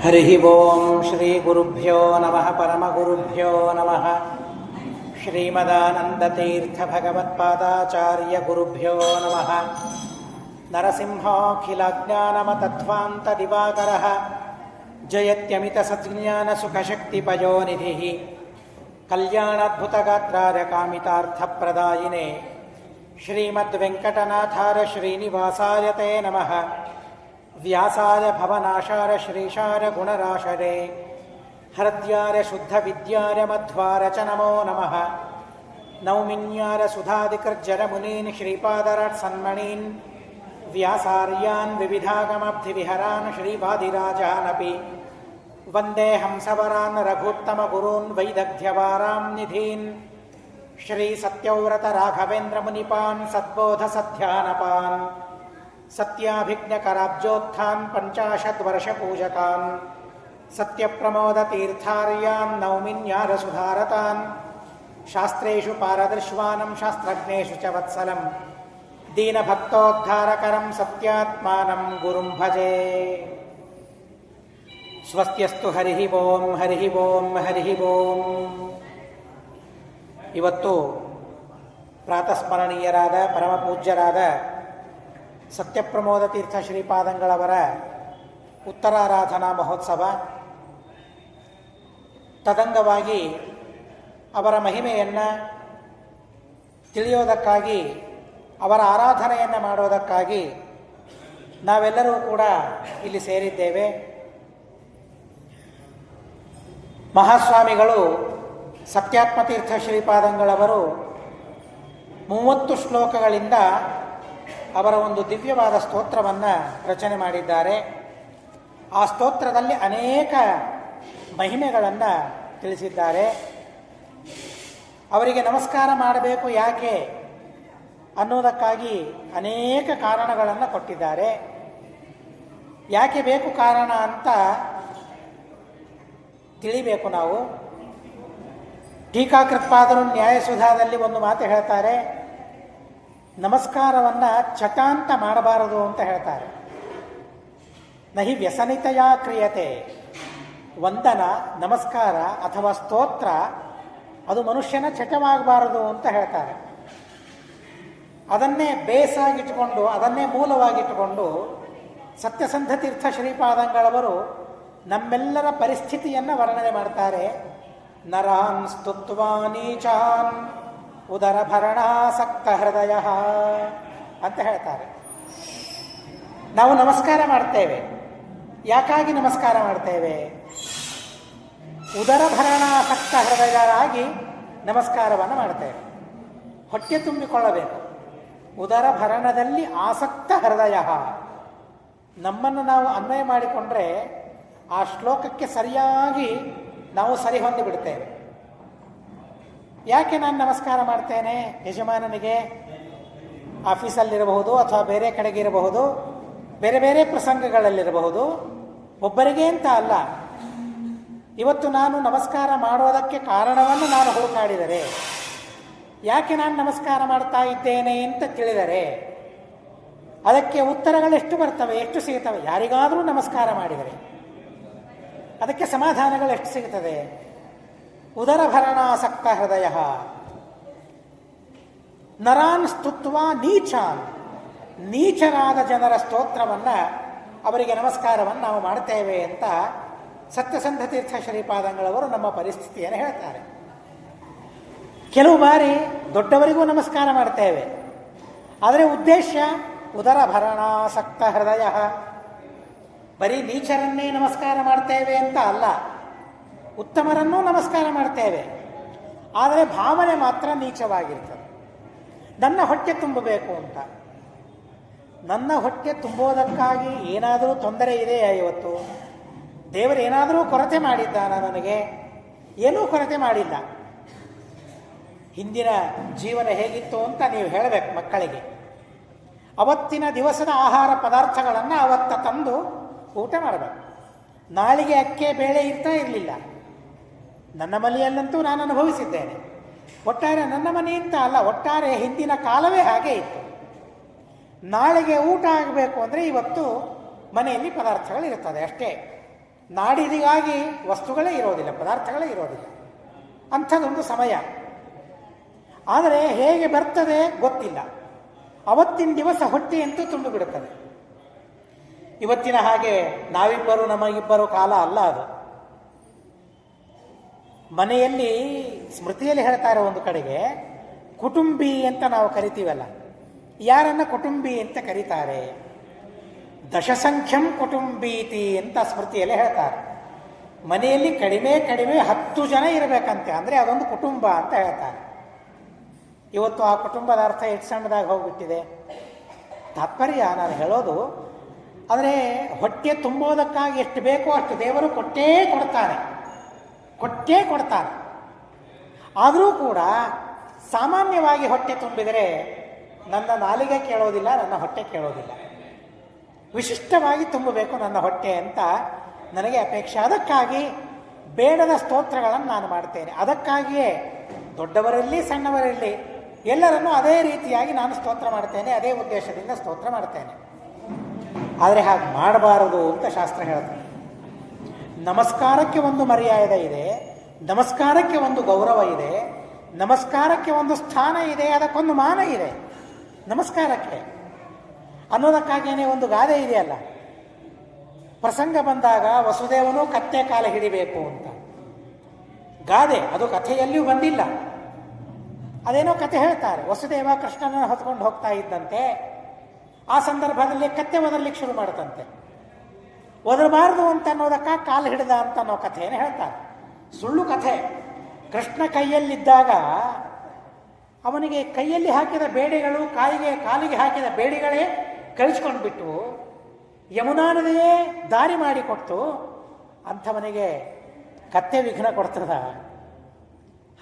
ಹರಿ ಓಂ ಶ್ರೀ ಗುರುಭ್ಯೋ ನಮಃ ಪರಮಗುರುಭ್ಯೋ ನಮಃ ಶ್ರೀಮದಾನಂದತೀರ್ಥ ಭಗವತ್ಪಾದಾಚಾರ್ಯ ಗುರುಭ್ಯೋ ನಮಃ ನರಸಿಂಹಾಖಿಲಜ್ಞಾನಮತಧ್ವಾಂತ ದಿವಾಕರಃ ಜಯತ್ಯಮಿತ ಸಜ್ಞಾನ ಸುಖಶಕ್ತಿಪಯೋನಿಧಿಃ ಕಲ್ಯಾಣಾದ್ಭುತಗಾತ್ರಾರ್ಯ ಕಾಮಿತಾರ್ಥಪ್ರದಾಯಿನೇ ಶ್ರೀಮದ್ವೆಂಕಟನಾಥಾರ್ಯ ಶ್ರೀನಿವಾಸಾಯ ತೇ ನಮಃ ವ್ಯಾಸಾಯ ಭವನಾಶಾರ ಶ್ರೀಶಾರ ಗುಣರಾಶರೇ ಹರದ್ಯಾರ ಶುದ್ಧ ವಿದ್ಯಾರ ಮಧ್ವಾರ ಚ ನಮೋ ನಮಃ ನೌಮಿನ್ಯಾರ ಸುಧಾಧಿಕರ್ಜರ ಮುನೀನ್ ಶ್ರೀಪಾದರಾಟ್ ಸನ್ಮಣೀನ್ ವ್ಯಾಸಾರ್ಯಾನ್ ವಿವಿಧಾಗಮಬ್ಧಿ ವಿಹರಾನ್ ಶ್ರೀವಾದಿರಾಜಾನಪಿ ವಂದೇ ಹಂಸವರಾನ್ ರಘುತ್ತಮ ಗುರೂನ್ ವೈದಗ್ಧ್ಯವಾರಾಂ ನಿಧೀನ್ ಶ್ರೀ ಸತ್ಯವ್ರತ ರಾಘವೇಂದ್ರ ಮುನಿಪಾನ್ ಸದ್ಬೋಧ ಸತ್ಯಾನಪಾನ್ ಸತ್ಯಾಭಿಜ್ಞಕರಾಬ್ಜೋತ್ಥಾನ್ ಪಂಚಾಶದ್ವರ್ಷಪೂಜಕಾನ್ ಸತ್ಯಪ್ರಮೋದತೀರ್ಥಾರ್ಯಾನ್ ನೌಮಿನ್ಯಾರ ಸುಧಾರತಾನ್ ಶಾಸ್ತ್ರೇಷು ಪಾರದರ್ಶ್ವಾನಂ ಶಾಸ್ತ್ರಜ್ಞೇಷು ಚ ವತ್ಸಲಂ ದೀನಭಕ್ತೋದ್ಧಾರಕರಂ ಸತ್ಯಾತ್ಮಾನಂ ಗುರುಂ ಭಜೆ. ಸ್ವಸ್ತ್ಯಸ್ತು ಹರಿ ಓಂ ಹರಿ ಓಂ ಹರಿ ಓಂ. ಇವತ್ತು ಪ್ರಾತಸ್ಮರಣೀಯರಾದ ಪರಮಪೂಜ್ಯರಾದ ಸತ್ಯಪ್ರಮೋದ ತೀರ್ಥ ಶ್ರೀಪಾದಂಗಳವರ ಉತ್ತರಾರಾಧನಾ ಮಹೋತ್ಸವ. ತದಂಗವಾಗಿ ಅವರ ಮಹಿಮೆಯನ್ನು ತಿಳಿಯೋದಕ್ಕಾಗಿ, ಅವರ ಆರಾಧನೆಯನ್ನು ಮಾಡೋದಕ್ಕಾಗಿ ನಾವೆಲ್ಲರೂ ಕೂಡ ಇಲ್ಲಿ ಸೇರಿದ್ದೇವೆ. ಮಹಾಸ್ವಾಮಿಗಳು ಸತ್ಯಾತ್ಮತೀರ್ಥ ಶ್ರೀಪಾದಂಗಳವರು 30 ಶ್ಲೋಕಗಳಿಂದ ಅವರ ಒಂದು ದಿವ್ಯವಾದ ಸ್ತೋತ್ರವನ್ನು ರಚನೆ ಮಾಡಿದ್ದಾರೆ. ಆ ಸ್ತೋತ್ರದಲ್ಲಿ ಅನೇಕ ಮಹಿಮೆಗಳನ್ನು ತಿಳಿಸಿದ್ದಾರೆ. ಅವರಿಗೆ ನಮಸ್ಕಾರ ಮಾಡಬೇಕು ಯಾಕೆ ಅನ್ನೋದಕ್ಕಾಗಿ ಅನೇಕ ಕಾರಣಗಳನ್ನು ಕೊಟ್ಟಿದ್ದಾರೆ. ಯಾಕೆ ಬೇಕು ಕಾರಣ ಅಂತ ತಿಳಿಬೇಕು ನಾವು. ಟೀಕಾಕೃತ್ಪಾದರು ನ್ಯಾಯಸುಧಾದಲ್ಲಿ ಒಂದು ಮಾತು ಹೇಳ್ತಾರೆ, ನಮಸ್ಕಾರವನ್ನು ಚಟ ಅಂತ ಮಾಡಬಾರದು ಅಂತ ಹೇಳ್ತಾರೆ. ನಹಿ ವ್ಯಸನಿತೆಯ ಕ್ರಿಯತೆ. ವಂದನ, ನಮಸ್ಕಾರ ಅಥವಾ ಸ್ತೋತ್ರ ಅದು ಮನುಷ್ಯನ ಚಟವಾಗಬಾರದು ಅಂತ ಹೇಳ್ತಾರೆ. ಅದನ್ನೇ ಬೇಸಾಗಿಟ್ಟುಕೊಂಡು, ಅದನ್ನೇ ಮೂಲವಾಗಿಟ್ಟುಕೊಂಡು ಸತ್ಯಸಂಧ ತೀರ್ಥ ಶ್ರೀಪಾದಂಗಳವರು ನಮ್ಮೆಲ್ಲರ ಪರಿಸ್ಥಿತಿಯನ್ನು ವರ್ಣನೆ ಮಾಡ್ತಾರೆ. ನರಾನ್ ಸ್ತುತ್ವಾ ನೀಚಾನ್ ಉದರಭರಣಾಸಕ್ತ ಹೃದಯ ಅಂತ ಹೇಳ್ತಾರೆ. ನಾವು ನಮಸ್ಕಾರ ಮಾಡ್ತೇವೆ. ಯಾಕಾಗಿ ನಮಸ್ಕಾರ ಮಾಡ್ತೇವೆ? ಉದರಭರಣಾಸಕ್ತ ಹೃದಯರಾಗಿ ನಮಸ್ಕಾರವನ್ನು ಮಾಡ್ತೇವೆ. ಹೊಟ್ಟೆ ತುಂಬಿಕೊಳ್ಳಬೇಕು. ಉದರಭರಣದಲ್ಲಿ ಆಸಕ್ತ ಹೃದಯ. ನಮ್ಮನ್ನು ನಾವು ಅನ್ವಯ ಮಾಡಿಕೊಂಡ್ರೆ ಆ ಶ್ಲೋಕಕ್ಕೆ ಸರಿಯಾಗಿ ನಾವು ಸರಿ ಹೊಂದಿಬಿಡ್ತೇವೆ. ಯಾಕೆ ನಾನು ನಮಸ್ಕಾರ ಮಾಡ್ತೇನೆ? ಯಜಮಾನನಿಗೆ ಆಫೀಸಲ್ಲಿರಬಹುದು ಅಥವಾ ಬೇರೆ ಕಡೆಗೆ ಇರಬಹುದು, ಬೇರೆ ಬೇರೆ ಪ್ರಸಂಗಗಳಲ್ಲಿರಬಹುದು, ಒಬ್ಬರಿಗೆ ಅಂತ ಅಲ್ಲ. ಇವತ್ತು ನಾನು ನಮಸ್ಕಾರ ಮಾಡೋದಕ್ಕೆ ಕಾರಣವನ್ನು ನಾನು ಹುಡುಕಾಡಿದರೆ, ಯಾಕೆ ನಾನು ನಮಸ್ಕಾರ ಮಾಡ್ತಾ ಇದ್ದೇನೆ ಅಂತ ತಿಳಿದರೆ ಅದಕ್ಕೆ ಉತ್ತರಗಳೆಷ್ಟು ಬರ್ತವೆ, ಎಷ್ಟು ಸಿಗುತ್ತವೆ? ಯಾರಿಗಾದರೂ ನಮಸ್ಕಾರ ಮಾಡಿದರೆ ಅದಕ್ಕೆ ಸಮಾಧಾನಗಳು ಎಷ್ಟು ಸಿಗುತ್ತದೆ? ಉದರಭರಣಾಸಕ್ತ ಹೃದಯ. ನರಾನ್ ಸ್ತುತ್ವ ನೀಚಾನ್. ನೀಚರಾದ ಜನರ ಸ್ತೋತ್ರವನ್ನು, ಅವರಿಗೆ ನಮಸ್ಕಾರವನ್ನು ನಾವು ಮಾಡ್ತೇವೆ ಅಂತ ಸತ್ಯಸಂಧ ತೀರ್ಥ ಶ್ರೀಪಾದಂಗಳವರು ನಮ್ಮ ಪರಿಸ್ಥಿತಿಯನ್ನು ಹೇಳ್ತಾರೆ. ಕೆಲವು ಬಾರಿ ದೊಡ್ಡವರಿಗೂ ನಮಸ್ಕಾರ ಮಾಡ್ತೇವೆ, ಆದರೆ ಉದ್ದೇಶ ಉದರಭರಣಾಸಕ್ತ ಹೃದಯ. ಬರೀ ನೀಚರನ್ನೇ ನಮಸ್ಕಾರ ಮಾಡ್ತೇವೆ ಅಂತ ಅಲ್ಲ, ಉತ್ತಮರನ್ನೂ ನಮಸ್ಕಾರ ಮಾಡ್ತೇವೆ, ಆದರೆ ಭಾವನೆ ಮಾತ್ರ ನೀಚವಾಗಿರ್ತದೆ. ನನ್ನ ಹೊಟ್ಟೆ ತುಂಬಬೇಕು ಅಂತ. ನನ್ನ ಹೊಟ್ಟೆ ತುಂಬೋದಕ್ಕಾಗಿ ಏನಾದರೂ ತೊಂದರೆ ಇದೆಯಾ? ಇವತ್ತು ದೇವರು ಏನಾದರೂ ಕೊರತೆ ಮಾಡಿದ್ದಾನ ನನಗೆ? ಏನೂ ಕೊರತೆ ಮಾಡಿಲ್ಲ. ಹಿಂದಿನ ಜೀವನ ಹೇಗಿತ್ತು ಅಂತ ನೀವು ಹೇಳಬೇಕು ಮಕ್ಕಳಿಗೆ. ಅವತ್ತಿನ ದಿವಸದ ಆಹಾರ ಪದಾರ್ಥಗಳನ್ನು ಅವತ್ತ ತಂದು ಊಟ ಮಾಡಬೇಕು. ನಾಳೆಗೆ ಅಕ್ಕೆ ಬೇಳೆ ಇರ್ತಾ ಇರಲಿಲ್ಲ. ನನ್ನ ಮನೆಯಲ್ಲಂತೂ ನಾನು ಅನುಭವಿಸಿದ್ದೇನೆ. ಒಟ್ಟಾರೆ ನನ್ನ ಮನೆ ಅಂತ ಅಲ್ಲ, ಒಟ್ಟಾರೆ ಹಿಂದಿನ ಕಾಲವೇ ಹಾಗೆ ಇತ್ತು. ನಾಳೆಗೆ ಊಟ ಆಗಬೇಕು ಅಂದರೆ ಇವತ್ತು ಮನೆಯಲ್ಲಿ ಪದಾರ್ಥಗಳಿರುತ್ತದೆ ಅಷ್ಟೇ. ನಾಡಿದಿಗಾಗಿ ವಸ್ತುಗಳೇ ಇರೋದಿಲ್ಲ, ಪದಾರ್ಥಗಳೇ ಇರೋದಿಲ್ಲ. ಅಂಥದ್ದೊಂದು ಸಮಯ. ಆದರೆ ಹೇಗೆ ಬರ್ತದೆ ಗೊತ್ತಿಲ್ಲ. ಅವತ್ತಿನ ದಿವಸ ಹೊಟ್ಟೆಯಂತೂ ತುಂಬಿ ಬಿಡುತ್ತದೆ. ಇವತ್ತಿನ ಹಾಗೆ ನಾವಿಬ್ಬರು ನಮಗಿಬ್ಬರು ಕಾಲ ಅಲ್ಲ ಅದು. ಮನೆಯಲ್ಲಿ ಸ್ಮೃತಿಯಲ್ಲಿ ಹೇಳ್ತಾರೆ ಒಂದು ಕಡೆಗೆ, ಕುಟುಂಬಿ ಅಂತ ನಾವು ಕರಿತೀವಲ್ಲ, ಯಾರನ್ನ ಕುಟುಂಬಿ ಅಂತ ಕರೀತಾರೆ? ದಶಸಂಖ್ಯಂ ಕುಟುಂಬೀತಿ ಅಂತ ಸ್ಮೃತಿಯಲ್ಲಿ ಹೇಳ್ತಾರೆ. ಮನೆಯಲ್ಲಿ ಕಡಿಮೆ 10 ಜನ ಇರಬೇಕಂತೆ, ಅಂದರೆ ಅದೊಂದು ಕುಟುಂಬ ಅಂತ ಹೇಳ್ತಾರೆ. ಇವತ್ತು ಆ ಕುಟುಂಬದ ಅರ್ಥ ಎಷ್ಟು ಸಣ್ಣದಾಗಿ ಹೋಗ್ಬಿಟ್ಟಿದೆ. ತಾತ್ಪರ್ಯ ನಾನು ಹೇಳೋದು, ಅಂದರೆ ಹೊಟ್ಟೆ ತುಂಬೋದಕ್ಕಾಗಿ ಎಷ್ಟು ಬೇಕೋ ಅಷ್ಟು ದೇವರು ಕೊಟ್ಟೇ ಕೊಡ್ತಾನೆ. ಆದರೂ ಕೂಡ ಸಾಮಾನ್ಯವಾಗಿ ಹೊಟ್ಟೆ ತುಂಬಿದರೆ ನನ್ನ ನಾಲಿಗೆ ಕೇಳೋದಿಲ್ಲ, ನನ್ನ ಹೊಟ್ಟೆ ಕೇಳೋದಿಲ್ಲ. ವಿಶಿಷ್ಟವಾಗಿ ತುಂಬಬೇಕು ನನ್ನ ಹೊಟ್ಟೆ ಅಂತ ನನಗೆ ಅಪೇಕ್ಷೆ. ಅದಕ್ಕಾಗಿ ಬೇಡದ ಸ್ತೋತ್ರಗಳನ್ನು ನಾನು ಮಾಡ್ತೇನೆ. ಅದಕ್ಕಾಗಿಯೇ ದೊಡ್ಡವರಲ್ಲಿ ಸಣ್ಣವರಲ್ಲಿ ಎಲ್ಲರನ್ನೂ ಅದೇ ರೀತಿಯಾಗಿ ನಾನು ಸ್ತೋತ್ರ ಮಾಡ್ತೇನೆ, ಅದೇ ಉದ್ದೇಶದಿಂದ ಸ್ತೋತ್ರ ಮಾಡ್ತೇನೆ. ಆದರೆ ಹಾಗೆ ಮಾಡಬಾರದು ಅಂತ ಶಾಸ್ತ್ರ ಹೇಳ್ತದೆ. ನಮಸ್ಕಾರಕ್ಕೆ ಒಂದು ಮರ್ಯಾದೆ ಇದೆ, ನಮಸ್ಕಾರಕ್ಕೆ ಒಂದು ಗೌರವ ಇದೆ, ನಮಸ್ಕಾರಕ್ಕೆ ಒಂದು ಸ್ಥಾನ ಇದೆ, ಅದಕ್ಕೊಂದು ಮಾನ ಇದೆ. ನಮಸ್ಕಾರಕ್ಕೆ ಅನ್ನೋದಕ್ಕಾಗೇನೆ ಒಂದು ಗಾದೆ ಇದೆಯಲ್ಲ, ಪ್ರಸಂಗ ಬಂದಾಗ ವಸುದೇವನು ಕತ್ತೆ ಕಾಲ ಹಿಡಿಬೇಕು ಅಂತ. ಗಾದೆ ಅದು ಕಥೆಯಲ್ಲಿಯೂ ಬಂದಿಲ್ಲ. ಅದೇನೋ ಕಥೆ ಹೇಳ್ತಾರೆ. ವಸುದೇವ ಕೃಷ್ಣನನ್ನು ಹೊತ್ಕೊಂಡು ಹೋಗ್ತಾ ಇದ್ದಂತೆ, ಆ ಸಂದರ್ಭದಲ್ಲಿ ಕತ್ತೆ ಒದರ್ಲಿಕ್ಕೆ ಶುರು ಮಾಡುತ್ತಂತೆ. ಒದರಬಾರದು ಅಂತ ಅನ್ನೋದಕ್ಕ ಕಾಲು ಹಿಡಿದ ಅಂತ ಅನ್ನೋ ಕಥೆಯನ್ನು ಹೇಳ್ತಾರೆ. ಸುಳ್ಳು ಕಥೆ. ಕೃಷ್ಣ ಕೈಯಲ್ಲಿದ್ದಾಗ ಅವನಿಗೆ ಕೈಯಲ್ಲಿ ಹಾಕಿದ ಬೇಡಿಗಳು ಕಾಲಿಗೆ ಹಾಕಿದ ಬೇಡಿಗಳೇ ಕಳಿಸ್ಕೊಂಡ್ಬಿಟ್ಟು ಯಮುನಾ ನದಿಯೇ ದಾರಿ ಮಾಡಿಕೊಟ್ಟು ಅಂಥವನಿಗೆ ಕತ್ತೆ ವಿಘ್ನ ಕೊಡ್ತದ.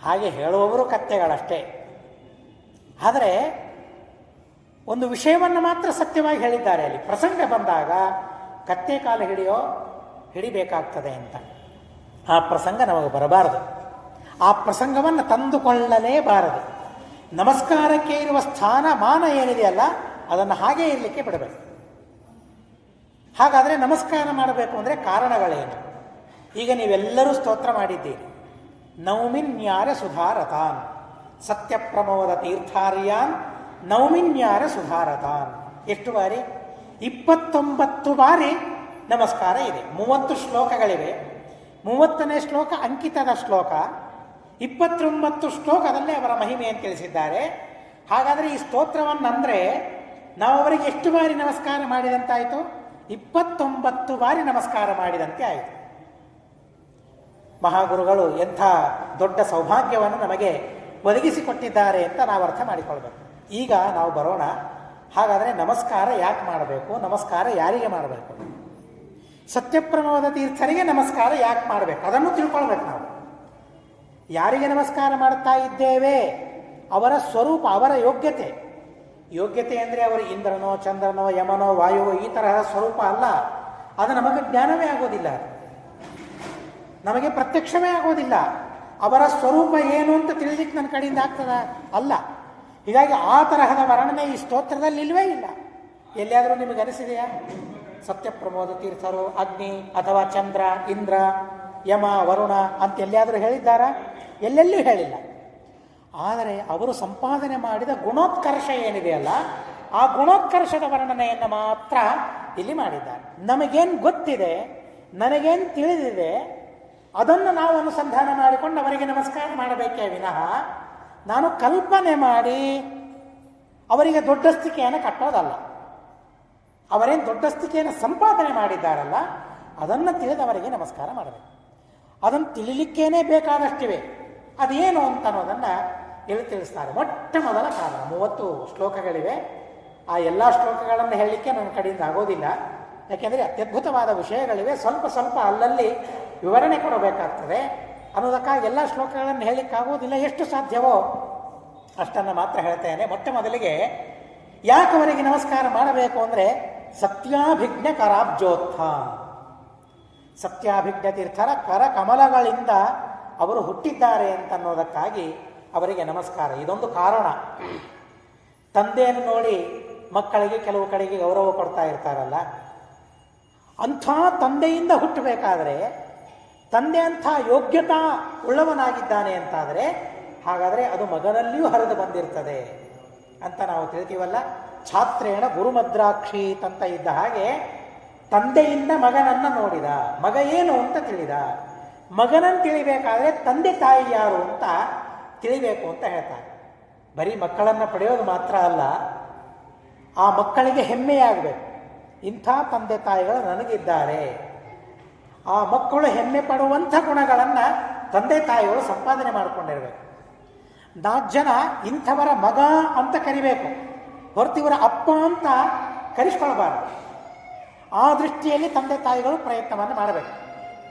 ಹಾಗೆ ಹೇಳುವವರು ಕತ್ತೆಗಳಷ್ಟೇ. ಆದರೆ ಒಂದು ವಿಷಯವನ್ನು ಮಾತ್ರ ಸತ್ಯವಾಗಿ ಹೇಳಿದ್ದಾರೆ ಅಲ್ಲಿ. ಪ್ರಸಂಗ ಬಂದಾಗ ಕತ್ತೆ ಕಾಲು ಹಿಡಿಬೇಕಾಗ್ತದೆ ಅಂತ. ಆ ಪ್ರಸಂಗ ನಮಗೆ ಬರಬಾರದು. ಆ ಪ್ರಸಂಗವನ್ನು ತಂದುಕೊಳ್ಳಲೇಬಾರದು. ನಮಸ್ಕಾರಕ್ಕೆ ಇರುವ ಸ್ಥಾನ ಮಾನ ಏನಿದೆಯಲ್ಲ ಅದನ್ನು ಹಾಗೇ ಇರಲಿಕ್ಕೆ ಬಿಡಬೇಕು. ಹಾಗಾದರೆ ನಮಸ್ಕಾರ ಮಾಡಬೇಕು ಅಂದರೆ ಕಾರಣಗಳೇನು? ಈಗ ನೀವೆಲ್ಲರೂ ಸ್ತೋತ್ರ ಮಾಡಿದ್ದೀರಿ. ನೌಮಿನ್ಯಾರ ಸುಧಾರತಾನ್ ಸತ್ಯ ಪ್ರಮೋದ ತೀರ್ಥಾರ್ಯಾನ್ ನೌಮಿನ್ಯಾರ ಸುಧಾರತಾನ್. ಎಷ್ಟು ಬಾರಿ? 29 ಬಾರಿ ನಮಸ್ಕಾರ ಇದೆ. 30 ಶ್ಲೋಕಗಳಿವೆ. 30ನೇ ಶ್ಲೋಕ ಅಂಕಿತದ ಶ್ಲೋಕ. 29 ಶ್ಲೋಕದಲ್ಲೇ ಅವರ ಮಹಿಮೆಯನ್ನು ತಿಳಿಸಿದ್ದಾರೆ. ಹಾಗಾದರೆ ಈ ಸ್ತೋತ್ರವನ್ನಂದರೆ ನಾವು ಅವರಿಗೆ ಎಷ್ಟು ಬಾರಿ ನಮಸ್ಕಾರ ಮಾಡಿದಂತಾಯಿತು? 29 ಬಾರಿ ನಮಸ್ಕಾರ ಮಾಡಿದಂತೆ ಆಯಿತು. ಮಹಾಗುರುಗಳು ಎಂಥ ದೊಡ್ಡ ಸೌಭಾಗ್ಯವನ್ನು ನಮಗೆ ಒದಗಿಸಿಕೊಟ್ಟಿದ್ದಾರೆ ಅಂತ ನಾವು ಅರ್ಥ ಮಾಡಿಕೊಳ್ಬೇಕು. ಈಗ ನಾವು ಬರೋಣ. ಹಾಗಾದರೆ ನಮಸ್ಕಾರ ಯಾಕೆ ಮಾಡಬೇಕು? ನಮಸ್ಕಾರ ಯಾರಿಗೆ ಮಾಡಬೇಕು? ಸತ್ಯಪ್ರಮೋದ ತೀರ್ಥರಿಗೆ ನಮಸ್ಕಾರ ಯಾಕೆ ಮಾಡಬೇಕು? ಅದನ್ನು ತಿಳ್ಕೊಳ್ಬೇಕು ನಾವು. ಯಾರಿಗೆ ನಮಸ್ಕಾರ ಮಾಡ್ತಾ ಇದ್ದೇವೆ? ಅವರ ಸ್ವರೂಪ, ಅವರ ಯೋಗ್ಯತೆ. ಯೋಗ್ಯತೆ ಅಂದರೆ ಅವರು ಇಂದ್ರನೋ ಚಂದ್ರನೋ ಯಮನೋ ವಾಯುವೋ ಈ ತರಹದ ಸ್ವರೂಪ ಅಲ್ಲ. ಅದು ನಮಗೆ ಜ್ಞಾನವೇ ಆಗೋದಿಲ್ಲ, ನಮಗೆ ಪ್ರತ್ಯಕ್ಷವೇ ಆಗೋದಿಲ್ಲ. ಅವರ ಸ್ವರೂಪ ಏನು ಅಂತ ತಿಳಿಲಿಕ್ಕೆ ನನ್ನ ಕಡೆಯಿಂದ ಆಗ್ತದ? ಅಲ್ಲ. ಹೀಗಾಗಿ ಆ ತರಹದ ವರ್ಣನೆ ಈ ಸ್ತೋತ್ರದಲ್ಲಿ ಇಲ್ವೇ ಇಲ್ಲ. ಎಲ್ಲಿಯಾದರೂ ನಿಮಗೆ ಅನಿಸಿದೆಯಾ? ಸತ್ಯಪ್ರಮೋದ ತೀರ್ಥರು ಅಗ್ನಿ ಅಥವಾ ಚಂದ್ರ, ಇಂದ್ರ, ಯಮ, ವರುಣ ಅಂತ ಎಲ್ಲಿಯಾದರೂ ಹೇಳಿದ್ದಾರಾ? ಎಲ್ಲೆಲ್ಲೂ ಹೇಳಿಲ್ಲ. ಆದರೆ ಅವರು ಸಂಪಾದನೆ ಮಾಡಿದ ಗುಣೋತ್ಕರ್ಷ ಏನಿದೆಯಲ್ಲ, ಆ ಗುಣೋತ್ಕರ್ಷದ ವರ್ಣನೆಯನ್ನು ಮಾತ್ರ ಇಲ್ಲಿ ಮಾಡಿದ್ದಾರೆ. ನಮಗೇನು ಗೊತ್ತಿದೆ, ನನಗೇನು ತಿಳಿದಿದೆ, ಅದನ್ನು ನಾವು ಅನುಸಂಧಾನ ಮಾಡಿಕೊಂಡು ಅವರಿಗೆ ನಮಸ್ಕಾರ ಮಾಡಬೇಕೇ ವಿನಃ ನಾನು ಕಲ್ಪನೆ ಮಾಡಿ ಅವರಿಗೆ ದೊಡ್ಡಸ್ತಿಕೆಯನ್ನು ಕಟ್ಟೋದಲ್ಲ. ಅವರೇನು ದೊಡ್ಡಸ್ತಿಕೆಯನ್ನು ಸಂಪಾದನೆ ಮಾಡಿದ್ದಾರಲ್ಲ, ಅದನ್ನು ತಿಳಿದವರಿಗೆ ನಮಸ್ಕಾರ ಮಾಡಬೇಕು. ಅದನ್ನು ತಿಳಿಲಿಕ್ಕೇನೆ ಬೇಕಾದಷ್ಟಿವೆ. ಅದೇನು ಅಂತ ಅನ್ನೋದನ್ನು ಇಲ್ಲಿ ತಿಳಿಸ್ತಾರೆ. ಮೊಟ್ಟ ಮೊದಲ ಕಾರಣ 30 ಶ್ಲೋಕಗಳಿವೆ. ಆ ಎಲ್ಲ ಶ್ಲೋಕಗಳನ್ನು ಹೇಳಲಿಕ್ಕೆ ನನ್ನ ಕಡೆಯಿಂದ ಆಗೋದಿಲ್ಲ. ಯಾಕೆಂದರೆ ಅತ್ಯದ್ಭುತವಾದ ವಿಷಯಗಳಿವೆ. ಸ್ವಲ್ಪ ಸ್ವಲ್ಪ ಅಲ್ಲಲ್ಲಿ ವಿವರಣೆ ಕೊಡಬೇಕಾಗ್ತದೆ ಅನ್ನೋದಕ್ಕಾಗಿ ಎಲ್ಲ ಶ್ಲೋಕಗಳನ್ನು ಹೇಳಲಿಕ್ಕಾಗೋದಿಲ್ಲ. ಎಷ್ಟು ಸಾಧ್ಯವೋ ಅಷ್ಟನ್ನು ಮಾತ್ರ ಹೇಳ್ತೇನೆ. ಮೊಟ್ಟ ಮೊದಲಿಗೆ ಯಾಕೆ ಅವರಿಗೆ ನಮಸ್ಕಾರ ಮಾಡಬೇಕು ಅಂದರೆ ಸತ್ಯಾಭಿಜ್ಞ ಕರಾಬ್ಜೋತ್ಥ. ಸತ್ಯಾಭಿಜ್ಞ ತೀರ್ಥರ ಕರ ಕಮಲಗಳಿಂದ ಅವರು ಹುಟ್ಟಿದ್ದಾರೆ ಅಂತನ್ನೋದಕ್ಕಾಗಿ ಅವರಿಗೆ ನಮಸ್ಕಾರ. ಇದೊಂದು ಕಾರಣ. ತಂದೆಯನ್ನು ನೋಡಿ ಮಕ್ಕಳಿಗೆ ಕೆಲವು ಕಡೆಗೆ ಗೌರವ ಕೊಡ್ತಾ ಇರ್ತಾರಲ್ಲ, ಅಂಥ ತಂದೆಯಿಂದ ಹುಟ್ಟಬೇಕಾದರೆ, ತಂದೆ ಅಂಥ ಯೋಗ್ಯತಾ ಉಳ್ಳವನಾಗಿದ್ದಾನೆ ಅಂತಾದರೆ, ಹಾಗಾದರೆ ಅದು ಮಗನಲ್ಲಿಯೂ ಹರಿದು ಬಂದಿರ್ತದೆ ಅಂತ ನಾವು ತಿಳಿತೀವಲ್ಲ. ಛಾತ್ರೇಣ ಗುರುಮದ್ರಾಕ್ಷೀತ್ ಅಂತ ಇದ್ದ ಹಾಗೆ ತಂದೆಯಿಂದ ಮಗನನ್ನು ನೋಡಿದ, ಮಗ ಏನು ಅಂತ ತಿಳಿದ. ಮಗನನ್ನು ತಿಳಿಬೇಕಾದ್ರೆ ತಂದೆ ತಾಯಿ ಯಾರು ಅಂತ ತಿಳಿಬೇಕು ಅಂತ ಹೇಳ್ತಾರೆ. ಬರೀ ಮಕ್ಕಳನ್ನು ಪಡೆಯೋದು ಮಾತ್ರ ಅಲ್ಲ, ಆ ಮಕ್ಕಳಿಗೆ ಹೆಮ್ಮೆಯಾಗಬೇಕು. ಇಂಥ ತಂದೆ ತಾಯಿಗಳು ನನಗಿದ್ದಾರೆ. ಆ ಮಕ್ಕಳು ಹೆಮ್ಮೆ ಪಡುವಂಥ ಗುಣಗಳನ್ನು ತಂದೆ ತಾಯಿಗಳು ಸಂಪಾದನೆ ಮಾಡಿಕೊಂಡಿರಬೇಕು. 4 ಜನ ಇಂಥವರ ಮಗ ಅಂತ ಕರಿಬೇಕು, ಹೊರತು ಇವರ ಅಪ್ಪ ಅಂತ ಕರೆಸ್ಕೊಳ್ಬಾರ್ದು. ಆ ದೃಷ್ಟಿಯಲ್ಲಿ ತಂದೆ ತಾಯಿಗಳು ಪ್ರಯತ್ನವನ್ನು ಮಾಡಬೇಕು.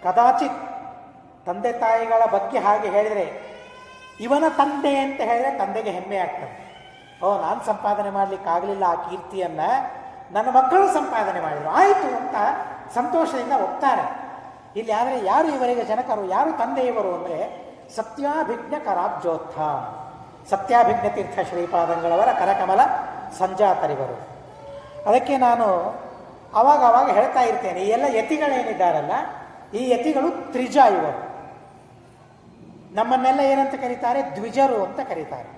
ಕದಾಚಿತ್ ತಂದೆ ತಾಯಿಗಳ ಬಗ್ಗೆ ಹಾಗೆ ಹೇಳಿದರೆ, ಇವನ ತಂದೆ ಅಂತ ಹೇಳಿದ್ರೆ ತಂದೆಗೆ ಹೆಮ್ಮೆ ಆಗ್ತದೆ. ನಾನು ಸಂಪಾದನೆ ಮಾಡಲಿಕ್ಕಾಗಲಿಲ್ಲ ಆ ಕೀರ್ತಿಯನ್ನು, ನನ್ನ ಮಕ್ಕಳು ಸಂಪಾದನೆ ಮಾಡಿದರು, ಆಯಿತು ಅಂತ ಸಂತೋಷದಿಂದ ಒಪ್ತಾರೆ. ಇಲ್ಲಿ ಆದರೆ ಯಾರು ಇವರಿಗೆ ಜನಕರು, ಯಾರು ತಂದೆಯವರು ಅಂದರೆ ಸತ್ಯಾಭಿಜ್ಞ ಕರಾಬ್ಜೋತ್ಥ, ಸತ್ಯಾಭಿಜ್ಞ ತೀರ್ಥ ಶ್ರೀಪಾದಂಗಳವರ ಕರಕಮಲ ಸಂಜಾತರಿವರು. ಅದಕ್ಕೆ ನಾನು ಆವಾಗ ಹೇಳ್ತಾ ಇರ್ತೇನೆ, ಈ ಎಲ್ಲ ಯತಿಗಳೇನಿದ್ದಾರಲ್ಲ, ಈ ಯತಿಗಳು ತ್ರಿಜ ಇವರು. ನಮ್ಮನ್ನೆಲ್ಲ ಏನಂತ ಕರೀತಾರೆ? ದ್ವಿಜರು ಅಂತ ಕರೀತಾರೆ.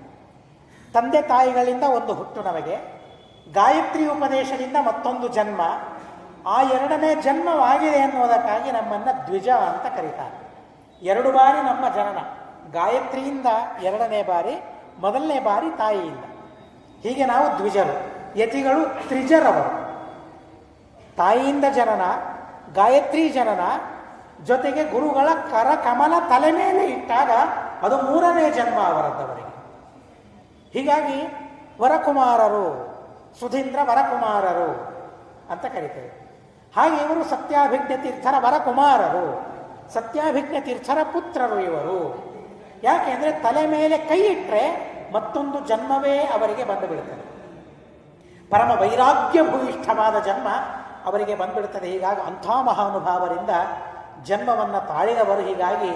ತಂದೆ ತಾಯಿಗಳಿಂದ ಒಂದು ಹುಟ್ಟು ನಮಗೆ, ಗಾಯತ್ರಿ ಉಪದೇಶದಿಂದ ಮತ್ತೊಂದು ಜನ್ಮ, ಆ 2ನೇ ಜನ್ಮವಾಗಿದೆ ಅನ್ನೋದಕ್ಕಾಗಿ ನಮ್ಮನ್ನು ದ್ವಿಜ ಅಂತ ಕರೀತಾರೆ. 2 ಬಾರಿ ನಮ್ಮ ಜನನ, ಗಾಯತ್ರಿಯಿಂದ 2ನೇ ಬಾರಿ, ಮೊದಲನೇ ಬಾರಿ ತಾಯಿಯಿಂದ. ಹೀಗೆ ನಾವು ದ್ವಿಜರು. ಯತಿಗಳು ತ್ರಿಜರವರು. ತಾಯಿಯಿಂದ ಜನನ, ಗಾಯತ್ರಿ ಜನನ, ಜೊತೆಗೆ ಗುರುಗಳ ಕರ ಕಮಲ ತಲೆ ಮೇಲೆ ಇಟ್ಟಾಗ ಅದು 3ನೇ ಜನ್ಮ ಅವರದ್ದವರಿಗೆ. ಹೀಗಾಗಿ ವರಕುಮಾರರು, ಸುಧೀಂದ್ರ ವರಕುಮಾರರು ಅಂತ ಕರೀತೇವೆ. ಹಾಗೆ ಇವರು ಸತ್ಯಾಭಿಜ್ಞ ತೀರ್ಥರ ವರಕುಮಾರರು, ಸತ್ಯಾಭಿಜ್ಞ ತೀರ್ಥರ ಪುತ್ರರು ಇವರು. ಯಾಕೆಂದರೆ ತಲೆ ಮೇಲೆ ಕೈ ಇಟ್ಟರೆ ಮತ್ತೊಂದು ಜನ್ಮವೇ ಅವರಿಗೆ ಬಂದು ಬಿಡುತ್ತದೆ. ಪರಮ ವೈರಾಗ್ಯ ಭೂಯಿಷ್ಠವಾದ ಜನ್ಮ ಅವರಿಗೆ ಬಂದುಬಿಡುತ್ತದೆ. ಹೀಗಾಗಿ ಅಂಥ ಮಹಾನುಭಾವರಿಂದ ಜನ್ಮವನ್ನು ತಾಳಿದವರು. ಹೀಗಾಗಿ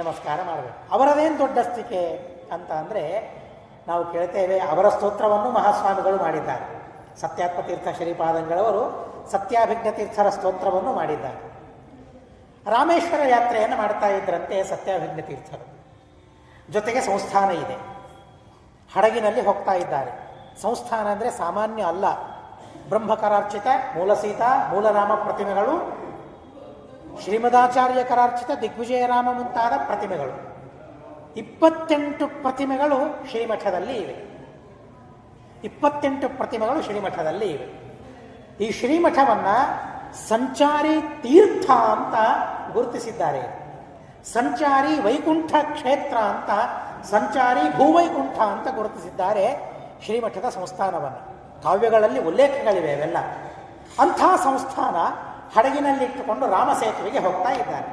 ನಮಸ್ಕಾರ ಮಾಡಬೇಕು. ಅವರದೇನು ದೊಡ್ಡಸ್ತಿಕೆ ಅಂತ ಅಂದರೆ, ನಾವು ಕೇಳ್ತೇವೆ, ಅವರ ಸ್ತೋತ್ರವನ್ನು ಮಹಾಸ್ವಾಮಿಗಳು ಮಾಡಿದ್ದಾರೆ. ಸತ್ಯಾತ್ಮತೀರ್ಥ ಶ್ರೀಪಾದಂಗಳವರು ಸತ್ಯಾಭಿಜ್ಞ ತೀರ್ಥರ ಸ್ತೋತ್ರವನ್ನು ಮಾಡಿದ್ದಾರೆ. ರಾಮೇಶ್ವರ ಯಾತ್ರೆಯನ್ನು ಮಾಡ್ತಾ ಇದ್ದರಂತೆ ಸತ್ಯಾಭಿಜ್ಞ ತೀರ್ಥರು. ಜೊತೆಗೆ ಸಂಸ್ಥಾನ ಇದೆ, ಹಡಗಿನಲ್ಲಿ ಹೋಗ್ತಾ ಇದ್ದಾರೆ. ಸಂಸ್ಥಾನ ಅಂದರೆ ಸಾಮಾನ್ಯ ಅಲ್ಲ. ಬ್ರಹ್ಮಕರಾರ್ಚಿತ ಮೂಲಸೀತಾ ಮೂಲರಾಮ ಪ್ರತಿಮೆಗಳು, ಶ್ರೀಮದಾಚಾರ್ಯ ಕರಾರ್ಚಿತ ದಿಗ್ವಿಜಯರಾಮ ಮುಂತಾದ ಪ್ರತಿಮೆಗಳು, 28 ಪ್ರತಿಮೆಗಳು ಶ್ರೀಮಠದಲ್ಲಿ ಇವೆ. 28 ಪ್ರತಿಮೆಗಳು ಶ್ರೀಮಠದಲ್ಲಿ ಇವೆ. ಈ ಶ್ರೀಮಠವನ್ನು ಸಂಚಾರಿ ತೀರ್ಥ ಅಂತ ಗುರುತಿಸಿದ್ದಾರೆ. ಸಂಚಾರಿ ವೈಕುಂಠ ಕ್ಷೇತ್ರ ಅಂತ, ಸಂಚಾರಿ ಭೂವೈಕುಂಠ ಅಂತ ಗುರುತಿಸಿದ್ದಾರೆ ಶ್ರೀಮಠದ ಸಂಸ್ಥಾನವನ್ನು. ಕಾವ್ಯಗಳಲ್ಲಿ ಉಲ್ಲೇಖಗಳಿವೆ ಅವೆಲ್ಲ. ಅಂಥ ಸಂಸ್ಥಾನ ಹಡಗಿನಲ್ಲಿಟ್ಟುಕೊಂಡು ರಾಮಸೇತುವೆಗೆ ಹೋಗ್ತಾ ಇದ್ದಾರೆ.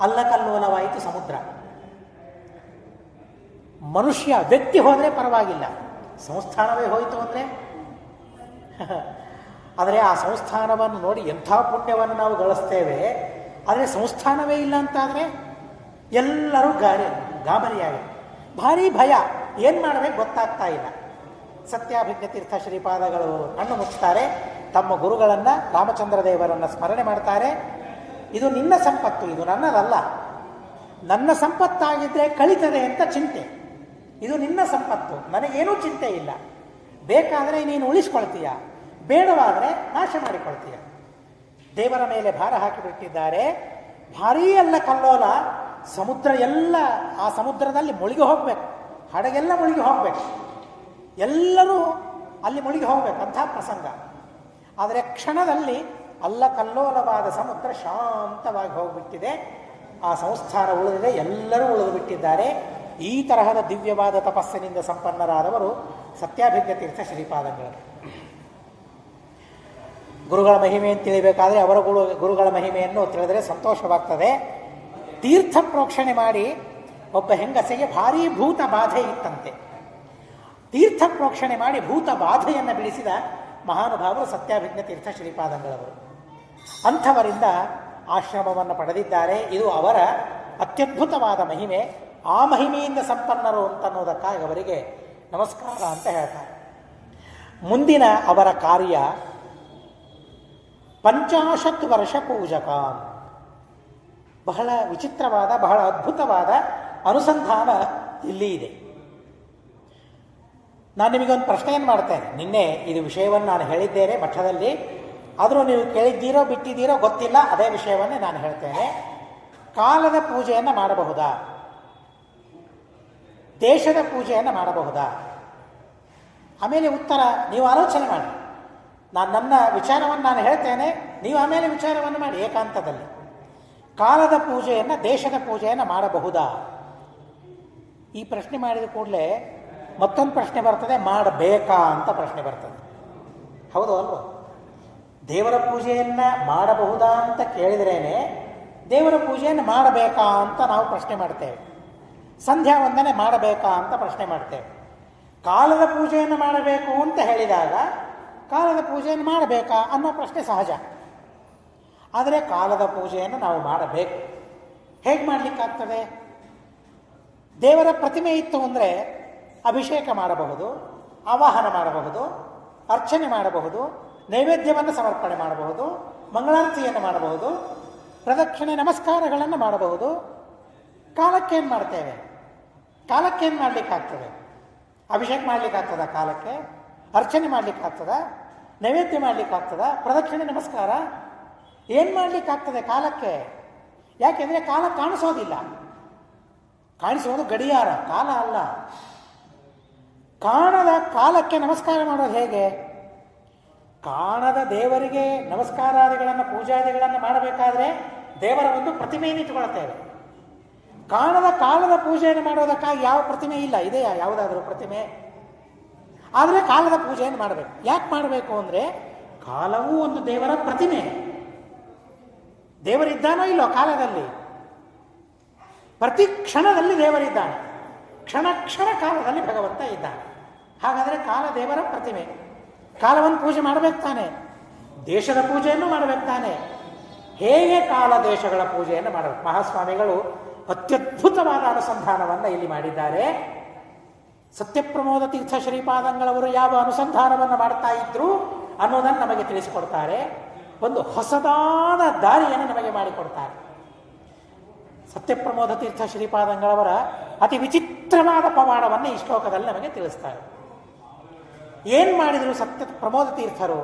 ಅಲ್ಲಕಲ್ಲೋಲವಾಯಿತು ಸಮುದ್ರ. ಮನುಷ್ಯ ವ್ಯಕ್ತಿ ಹೋದರೆ ಪರವಾಗಿಲ್ಲ, ಸಂಸ್ಥಾನವೇ ಹೋಯಿತು ಅಂದರೆ ಆದರೆ ಆ ಸಂಸ್ಥಾನವನ್ನು ನೋಡಿ ಎಂಥ ಪುಣ್ಯವನ್ನು ನಾವು ಗಳಿಸ್ತೇವೆ. ಆದರೆ ಸಂಸ್ಥಾನವೇ ಇಲ್ಲ ಅಂತಾದರೆ ಎಲ್ಲರೂ ಗಾಬರಿಯಾಗಿದೆ, ಭಾರೀ ಭಯ, ಏನು ಮಾಡಬೇಕು ಗೊತ್ತಾಗ್ತಾ ಇಲ್ಲ. ಸತ್ಯಾಭಿಜ್ಞ ತೀರ್ಥ ಶ್ರೀಪಾದಗಳು ಕಣ್ಣು ಮುಚ್ಚುತ್ತಾರೆ, ತಮ್ಮ ಗುರುಗಳನ್ನು ರಾಮಚಂದ್ರ ದೇವರನ್ನು ಸ್ಮರಣೆ ಮಾಡ್ತಾರೆ. ಇದು ನಿನ್ನ ಸಂಪತ್ತು, ಇದು ನನ್ನದಲ್ಲ. ನನ್ನ ಸಂಪತ್ತಾಗಿದ್ದರೆ ಕಳೀತದೆ ಅಂತ ಚಿಂತೆ, ಇದು ನಿನ್ನ ಸಂಪತ್ತು, ನನಗೇನೂ ಚಿಂತೆ ಇಲ್ಲ. ಬೇಕಾದರೆ ನೀನು ಉಳಿಸ್ಕೊಳ್ತೀಯ, ಬೇಡವಾದರೆ ನಾಶ ಮಾಡಿಕೊಳ್ತೀಯ. ದೇವರ ಮೇಲೆ ಭಾರ ಹಾಕಿಬಿಟ್ಟಿದ್ದಾರೆ. ಭಾರೀ ಎಲ್ಲ ಕಲ್ಲೋಲ, ಸಮುದ್ರ ಎಲ್ಲ, ಆ ಸಮುದ್ರದಲ್ಲಿ ಮುಳುಗಿ ಹೋಗಬೇಕು, ಹಡಗೆಲ್ಲ ಮುಳುಗಿ ಹೋಗಬೇಕು, ಎಲ್ಲರೂ ಅಲ್ಲಿ ಮುಳುಗಿ ಹೋಗಬೇಕು, ಅಂಥ ಪ್ರಸಂಗ. ಆದರೆ ಕ್ಷಣದಲ್ಲಿ ಅಲ್ಲ ಕಲ್ಲೋಲವಾದ ಸಮುದ್ರ ಶಾಂತವಾಗಿ ಹೋಗಿಬಿಟ್ಟಿದೆ. ಆ ಸಂಸ್ಥಾನ ಉಳಿದಿದೆ, ಎಲ್ಲರೂ ಉಳಿದು ಬಿಟ್ಟಿದ್ದಾರೆ. ಈ ತರಹದ ದಿವ್ಯವಾದ ತಪಸ್ಸಿನಿಂದ ಸಂಪನ್ನರಾದವರು ಸತ್ಯಾಭಿಜ್ಞ ತೀರ್ಥ ಶ್ರೀಪಾದಂಗಳು. ಗುರುಗಳ ಮಹಿಮೆಯನ್ನು ತಿಳಿಬೇಕಾದರೆ ಅವರ ಗುರುಗಳ ಮಹಿಮೆಯನ್ನು ತಿಳಿದರೆ ಸಂತೋಷವಾಗ್ತದೆ. ತೀರ್ಥ ಪ್ರೋಕ್ಷಣೆ ಮಾಡಿ ಒಬ್ಬ ಹೆಂಗಸಿಗೆ ಭಾರೀ ಭೂತ ಬಾಧೆ ಇತ್ತಂತೆ. ತೀರ್ಥ ಪ್ರೋಕ್ಷಣೆ ಮಾಡಿ ಭೂತ ಬಾಧೆಯನ್ನು ಬಿಡಿಸಿದ ಮಹಾನುಭಾವರು ಸತ್ಯಾಭಿಜ್ಞ ತೀರ್ಥ ಶ್ರೀಪಾದಂಗಳವರು. ಅಂಥವರಿಂದ ಆಶ್ರಮವನ್ನು ಪಡೆದಿದ್ದಾರೆ. ಇದು ಅವರ ಅತ್ಯದ್ಭುತವಾದ ಮಹಿಮೆ. ಆ ಮಹಿಮೆಯಿಂದ ಸಂಪನ್ನರು ಅಂತನ್ನೋದಕ್ಕಾಗಿ ಅವರಿಗೆ ನಮಸ್ಕಾರ ಅಂತ ಹೇಳ್ತಾರೆ. ಮುಂದಿನ ಅವರ ಕಾರ್ಯ 50 ವರ್ಷ ಪೂಜಕ. ಬಹಳ ವಿಚಿತ್ರವಾದ, ಬಹಳ ಅದ್ಭುತವಾದ ಅನುಸಂಧಾನ ಇಲ್ಲಿ ಇದೆ. ನಾನು ನಿಮಗೊಂದು ಪ್ರಶ್ನೆಯನ್ನು ಮಾಡ್ತೇನೆ. ನಿನ್ನೆ ಇದು ವಿಷಯವನ್ನು ನಾನು ಹೇಳಿದ್ದೇನೆ ಮಠದಲ್ಲಿ, ಆದರೂ ನೀವು ಕೇಳಿದ್ದೀರೋ ಬಿಟ್ಟಿದ್ದೀರೋ ಗೊತ್ತಿಲ್ಲ. ಅದೇ ವಿಷಯವನ್ನೇ ನಾನು ಹೇಳ್ತೇನೆ. ಕಾಲದ ಪೂಜೆಯನ್ನು ಮಾಡಬಹುದಾ? ದೇಶದ ಪೂಜೆಯನ್ನು ಮಾಡಬಹುದಾ? ಆಮೇಲೆ ಉತ್ತರ ನೀವು ಆಲೋಚನೆ ಮಾಡಿ. ನಾನು ನನ್ನ ವಿಚಾರವನ್ನು ನಾನು ಹೇಳ್ತೇನೆ, ನೀವು ಆಮೇಲೆ ವಿಚಾರವನ್ನು ಮಾಡಿ ಏಕಾಂತದಲ್ಲಿ. ಕಾಲದ ಪೂಜೆಯನ್ನು, ದೇಶದ ಪೂಜೆಯನ್ನು ಮಾಡಬಹುದಾ? ಈ ಪ್ರಶ್ನೆ ಮಾಡಿದ ಕೂಡಲೇ ಮತ್ತೊಂದು ಪ್ರಶ್ನೆ ಬರ್ತದೆ, ಮಾಡಬೇಕಾ ಅಂತ ಪ್ರಶ್ನೆ ಬರ್ತದೆ. ಹೌದು ಅಲ್ವೋ? ದೇವರ ಪೂಜೆಯನ್ನು ಮಾಡಬಹುದಾ ಅಂತ ಕೇಳಿದ್ರೇನೆ ದೇವರ ಪೂಜೆಯನ್ನು ಮಾಡಬೇಕಾ ಅಂತ ನಾವು ಪ್ರಶ್ನೆ ಮಾಡ್ತೇವೆ. ಸಂಧ್ಯಾ ವಂದನೆ ಮಾಡಬೇಕಾ ಅಂತ ಪ್ರಶ್ನೆ ಮಾಡ್ತೇವೆ. ಕಾಲದ ಪೂಜೆಯನ್ನು ಮಾಡಬೇಕು ಅಂತ ಹೇಳಿದಾಗ ಕಾಲದ ಪೂಜೆಯನ್ನು ಮಾಡಬೇಕಾ ಅನ್ನೋ ಪ್ರಶ್ನೆ ಸಹಜ. ಆದರೆ ಕಾಲದ ಪೂಜೆಯನ್ನು ನಾವು ಮಾಡಬೇಕು. ಹೇಗೆ ಮಾಡಲಿಕ್ಕಾಗ್ತದೆ? ದೇವರ ಪ್ರತಿಮೆ ಇತ್ತು ಅಂದರೆ ಅಭಿಷೇಕ ಮಾಡಬಹುದು, ಆವಾಹನ ಮಾಡಬಹುದು, ಅರ್ಚನೆ ಮಾಡಬಹುದು, ನೈವೇದ್ಯವನ್ನು ಸಮರ್ಪಣೆ ಮಾಡಬಹುದು, ಮಂಗಳಾರತಿಯನ್ನು ಮಾಡಬಹುದು, ಪ್ರದಕ್ಷಿಣೆ ನಮಸ್ಕಾರಗಳನ್ನು ಮಾಡಬಹುದು. ಕಾಲಕ್ಕೇನು ಮಾಡ್ತೇವೆ? ಕಾಲಕ್ಕೇನು ಮಾಡಲಿಕ್ಕಾಗ್ತದೆ? ಅಭಿಷೇಕ ಮಾಡಲಿಕ್ಕಾಗ್ತದ? ಕಾಲಕ್ಕೆ ಅರ್ಚನೆ ಮಾಡಲಿಕ್ಕಾಗ್ತದ? ನೈವೇದ್ಯ ಮಾಡಲಿಕ್ಕಾಗ್ತದ? ಪ್ರದಕ್ಷಿಣೆ ನಮಸ್ಕಾರ ಏನು ಮಾಡಲಿಕ್ಕಾಗ್ತದೆ ಕಾಲಕ್ಕೆ? ಯಾಕೆಂದರೆ ಕಾಲ ಕಾಣಿಸೋದಿಲ್ಲ. ಕಾಣಿಸೋದು ಗಡಿಯಾರ, ಕಾಲ ಅಲ್ಲ. ಕಾಣದ ಕಾಲಕ್ಕೆ ನಮಸ್ಕಾರ ಮಾಡೋದು ಹೇಗೆ? ಕಾಣದ ದೇವರಿಗೆ ನಮಸ್ಕಾರಾದಿಗಳನ್ನು, ಪೂಜಾದಿಗಳನ್ನು ಮಾಡಬೇಕಾದ್ರೆ ದೇವರ ಒಂದು ಪ್ರತಿಮೆಯನ್ನು ಇಟ್ಟುಕೊಳ್ತೇವೆ. ಕಾಣದ ಕಾಲದ ಪೂಜೆಯನ್ನು ಮಾಡೋದಕ್ಕಾಗಿ ಯಾವ ಪ್ರತಿಮೆ ಇಲ್ಲ. ಇದೆಯಾ ಯಾವುದಾದ್ರೂ ಪ್ರತಿಮೆ? ಆದರೆ ಕಾಲದ ಪೂಜೆಯನ್ನು ಮಾಡಬೇಕು. ಯಾಕೆ ಮಾಡಬೇಕು ಅಂದರೆ ಕಾಲವೂ ಒಂದು ದೇವರ ಪ್ರತಿಮೆ. ದೇವರಿದ್ದಾನೋ ಇಲ್ಲೋ ಕಾಲದಲ್ಲಿ? ಪ್ರತಿ ಕ್ಷಣದಲ್ಲಿ ದೇವರಿದ್ದಾನೆ. ಕ್ಷಣ ಕ್ಷಣ ಕಾಲದಲ್ಲಿ ಭಗವಂತ ಇದ್ದಾನೆ. ಹಾಗಾದರೆ ಕಾಲ ದೇವರ ಪ್ರತಿಮೆ. ಕಾಲವನ್ನು ಪೂಜೆ ಮಾಡಬೇಕು ತಾನೆ, ದೇಶದ ಪೂಜೆಯನ್ನು ಮಾಡಬೇಕು ತಾನೆ. ಹೇಗೆ ಕಾಲ ದೇಶಗಳ ಪೂಜೆಯನ್ನು ಮಾಡಬೇಕು? ಮಹಾಸ್ವಾಮಿಗಳು ಅತ್ಯದ್ಭುತವಾದ ಅನುಸಂಧಾನವನ್ನು ಇಲ್ಲಿ ಮಾಡಿದ್ದಾರೆ. ಸತ್ಯಪ್ರಮೋದ ತೀರ್ಥ ಶ್ರೀಪಾದಂಗಳವರು ಯಾವ ಅನುಸಂಧಾನವನ್ನು ಮಾಡ್ತಾ ಇದ್ರು ಅನ್ನೋದನ್ನು ನಮಗೆ ತಿಳಿಸಿಕೊಡ್ತಾರೆ. ಒಂದು ಹೊಸದಾದ ದಾರಿಯನ್ನು ನಮಗೆ ಮಾಡಿಕೊಡ್ತಾರೆ. ಸತ್ಯಪ್ರಮೋದ ತೀರ್ಥ ಶ್ರೀಪಾದಂಗಳವರ ಅತಿ ವಿಚಿತ್ರವಾದ ಪವಾಡವನ್ನು ಈ ಶ್ಲೋಕದಲ್ಲಿ ನಮಗೆ ತಿಳಿಸ್ತಾರೆ. ಏನು ಮಾಡಿದರು ಸತ್ಯ ಪ್ರಮೋದ ತೀರ್ಥರು?